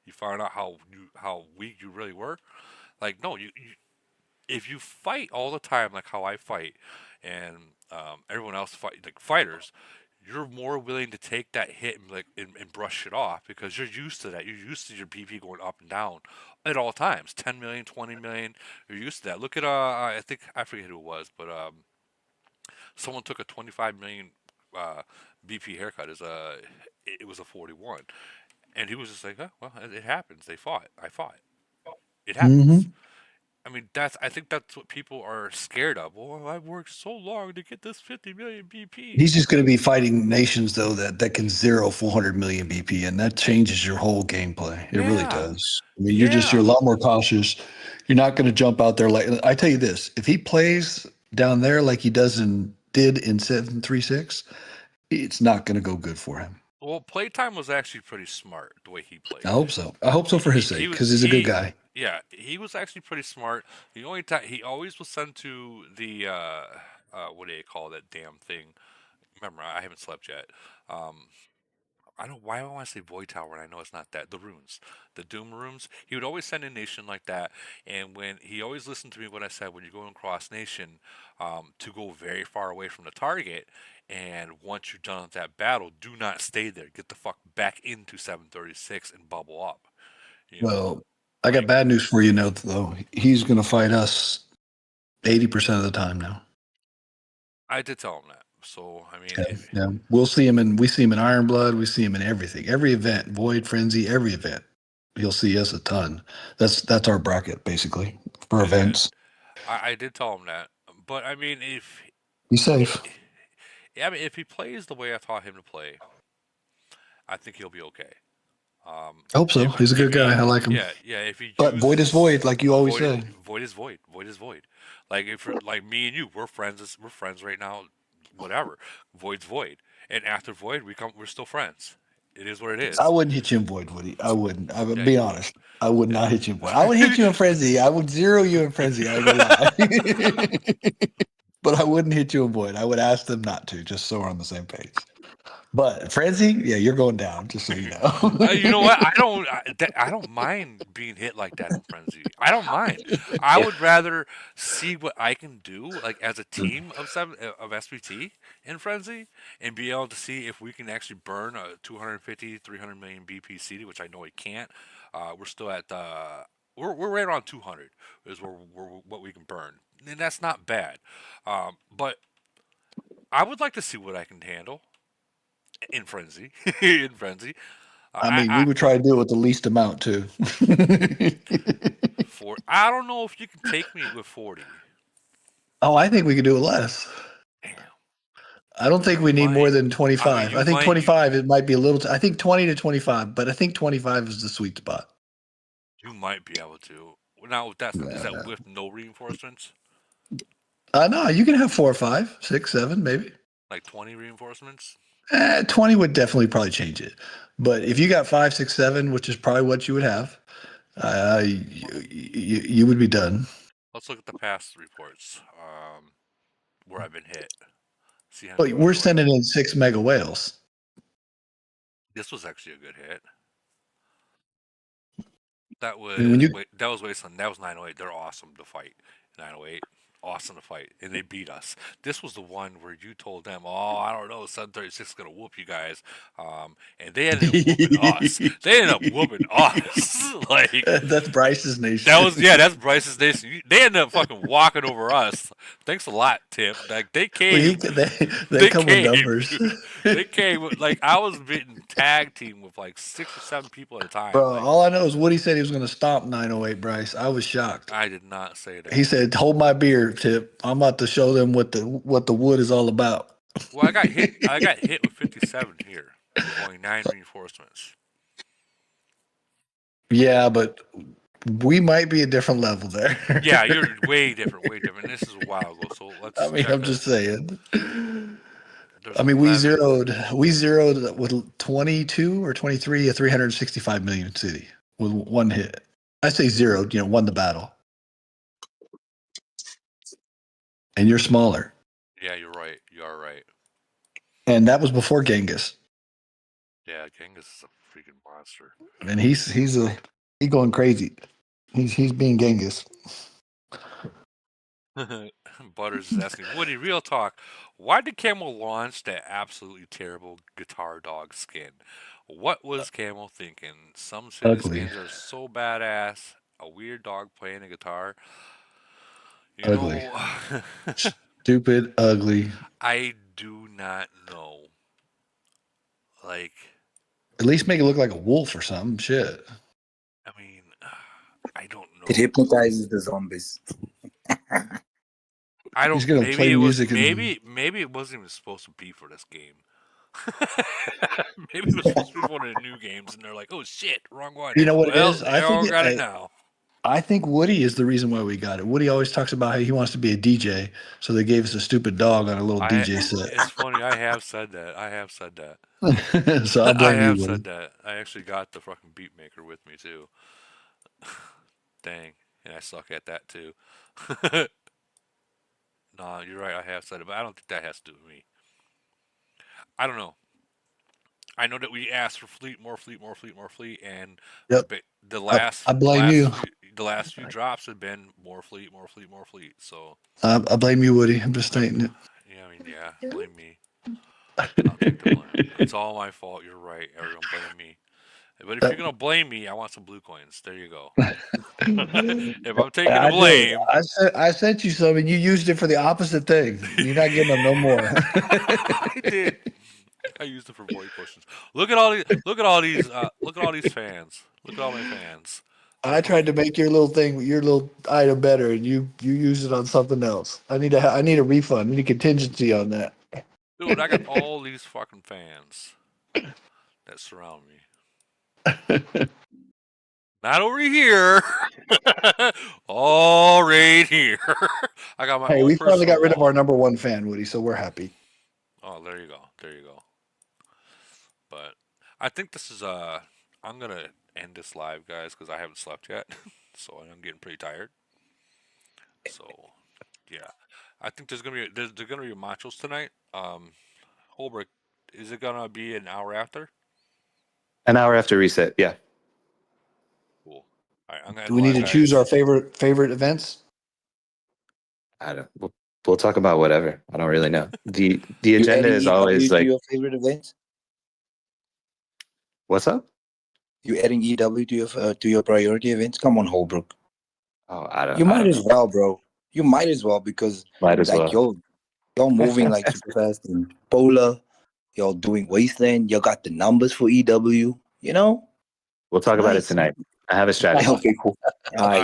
You found out how weak you really were. Like no, you if you fight all the time like how I fight, and everyone else fight like fighters, you're more willing to take that hit and and brush it off because you're used to that. You're used to your BP going up and down at all times. 10 million, 20 million. You're used to that. Look at I think I forget who it was, but someone took a 25 million BP haircut as it was a 41, and he was just like, oh, well, it happens. They fought. I fought. It Hmm. happens. I mean, I think that's what people are scared of. Well, I've worked so long to get this 50 million BP. He's just going to be fighting nations though that can zero 400 million BP, and that changes your whole gameplay. It really Yeah, does. I mean, you're yeah. a lot more cautious. You're not going to jump out there like I tell you this: if he plays down there like he did in 736, it's not going to go good for him. Well, playtime was actually pretty smart the way he I played. hope so. I hope so for his He sake was because he's a good guy. yeah, he was actually pretty smart. The only time he always was sent to the what do you call that damn thing? Remember, I haven't slept yet. Um, I don't why do I want to say Void Tower and I know it's not that. The runes, the Doom runes. He would always send a nation like that, and when he always listened to me when I said when you're going across nation, to go very far away from the target, and once you're done with that battle, do not stay there. Get the fuck back into 736 and bubble up. You know, Well, I got like bad news for you, Note, though. He's going to fight us 80% of the time now. I did tell him that. So I mean, Yeah, if yeah. We see him in Iron Blood, we see him in everything. Every event, Void Frenzy, every event. You'll see us a ton. That's our bracket basically for it is, events. I did tell him that. But I mean, if Be I safe. yeah, I mean, if he plays the way I taught him to play, I think he'll be okay. I hope so. He's a If good guy. he I like him. yeah, if he But void is void, uses like you always say. void is void, void is void. Like if like me and you, we're friends right now, whatever. Void's void, and after void, we're still friends. It is what it I is. wouldn't hit you in void, Woody. I wouldn't. I would Yeah, be you would. honest. I would Yeah. not hit you in void. I would hit you in frenzy. I would zero you in frenzy. I ain't gonna lie. But I wouldn't hit you in void. I would ask them not to, just so we're on the same page. But frenzy, yeah, you're going down. Just so you know. You know what? I don't mind being hit like that in frenzy. I don't mind. I would rather see what I can do, like as a team of SPT in frenzy, and be able to see if we can actually burn a 250, 300 million BP CD, which I know we can't. We're still at we're right around 200 is what we can burn, and that's not bad. But I would like to see what I can handle in frenzy. In frenzy. I mean, I we would try to do it with the least amount too. I don't know if you can take me with 40. Oh, I think we could do it less. Damn. I don't think You we need more might. than I mean, 25. you I think might. 25 it might be a little. I think 20 to 25, but I think 25 is the sweet spot. You might be able to. Now is that with no reinforcements? No, you can have 4 or 5, 6, 7, maybe. Like 20 reinforcements? 20 would definitely probably change it. But if you got 5, 6, 7, which is probably what you would have, you would be done. Let's look at the past reports where I've been hit. See how But many we're reinforcements. sending in 6 mega whales. This was actually a good hit. That was I mean, that was Wasteland. That was 908. They're awesome to fight. 908, awesome to fight, and they beat us. This was the one where you told them, "Oh, I don't know, 736 is gonna whoop you guys," and they ended up whooping us. They ended up whooping us. Like that's Bryce's nation. that was that's Bryce's nation. They ended up fucking walking over us. Thanks a lot, Tip. Like they came. They come with came, numbers. dude. They came. Like I was beating tag team with like 6 or 7 people at a time. Bro, Like all I know is Woody said he was going to stomp 908, Bryce. I was shocked. I did not say that. He said, "Hold my beer, Tip. I'm about to show them what the wood is all about." Well, I got hit. I got hit with 57 here with only 9 reinforcements. Yeah, but we might be a different level there. Yeah, you're way different. Way different. This is a while ago, so let's. I mean, check I'm just saying. There's I mean, 11. we zeroed with 22 or 23 a 365 million city with one hit. I say zeroed, won the battle. And you're smaller. Yeah, you're right. You are right. And that was before Genghis. Yeah, Genghis is a freaking monster. And he's going crazy. He's being Genghis. Butters is asking, Woody, real talk. Why did Camel launch that absolutely terrible guitar dog skin? What was Camel thinking? Some city Ugly. skins are so badass. A weird dog playing a guitar. You Ugly. know, Stupid, ugly. I do not know. Like, At least make it look like a wolf or something. Shit. I mean, I don't know. It hypnotizes the zombies. I don't. He's gonna Maybe play it was. music and- Maybe it wasn't even supposed to be for this game. Maybe it was supposed to be one of the new games, and they're like, "Oh shit, wrong one." You know what well, it is? they all got it now. I think Woody is the reason why we got it. Woody always talks about how he wants to be a DJ, so they gave us a stupid dog on a little DJ set. It's funny. I have said that. So I'll I blame you, have Woody. said that. I actually got the fucking beat maker with me too. Dang, and I suck at that too. No, you're right. I have said it, but I don't think that has to do with me. I don't know. I know that we asked for more fleet, and Yep. the last I blame you. The last few drops have been more fleet. So I blame you, Woody. I'm just stating it. yeah, I mean, yeah, blame me. I'll take the blame. It's all my fault. You're right. Everyone blame me. But if you're gonna blame me, I want some blue coins. There you go. If I'm taking the blame, I sent you some, and you used it for the opposite thing. You're not getting them no more. I did. I used it for void questions. Look at all these. Look at all these. Look at all these fans. Look at all my fans. I tried to make your little thing, your little item better, and you used it on something else. I need a refund. I need a contingency on that. Dude, I got all these fucking fans that surround me. Not over here. All right here. I got my. Hey, own we finally got rid of wall. our number one fan, Woody, so we're happy. Oh, there you go. There you go. But I think this is I'm gonna end this live, guys, because I haven't slept yet, so I'm getting pretty tired. So, yeah, I think there's gonna be machos tonight. Holbrook, is it gonna be an hour after? An hour after reset, yeah. Cool. All right, I'm gonna. Do we need to choose our favorite events? I don't. We'll talk about whatever. I don't really know. The agenda is always like your favorite event. What's up? You adding EW to your priority events? Come on, Holbrook. Oh, I don't. You might as well, bro. You might as well because Might as like well. y'all moving like super fast in Polar. Y'all doing Wasteland. Y'all got the numbers for EW. You know. We'll talk about it Nice. tonight. I have a strategy. Okay, cool. All right.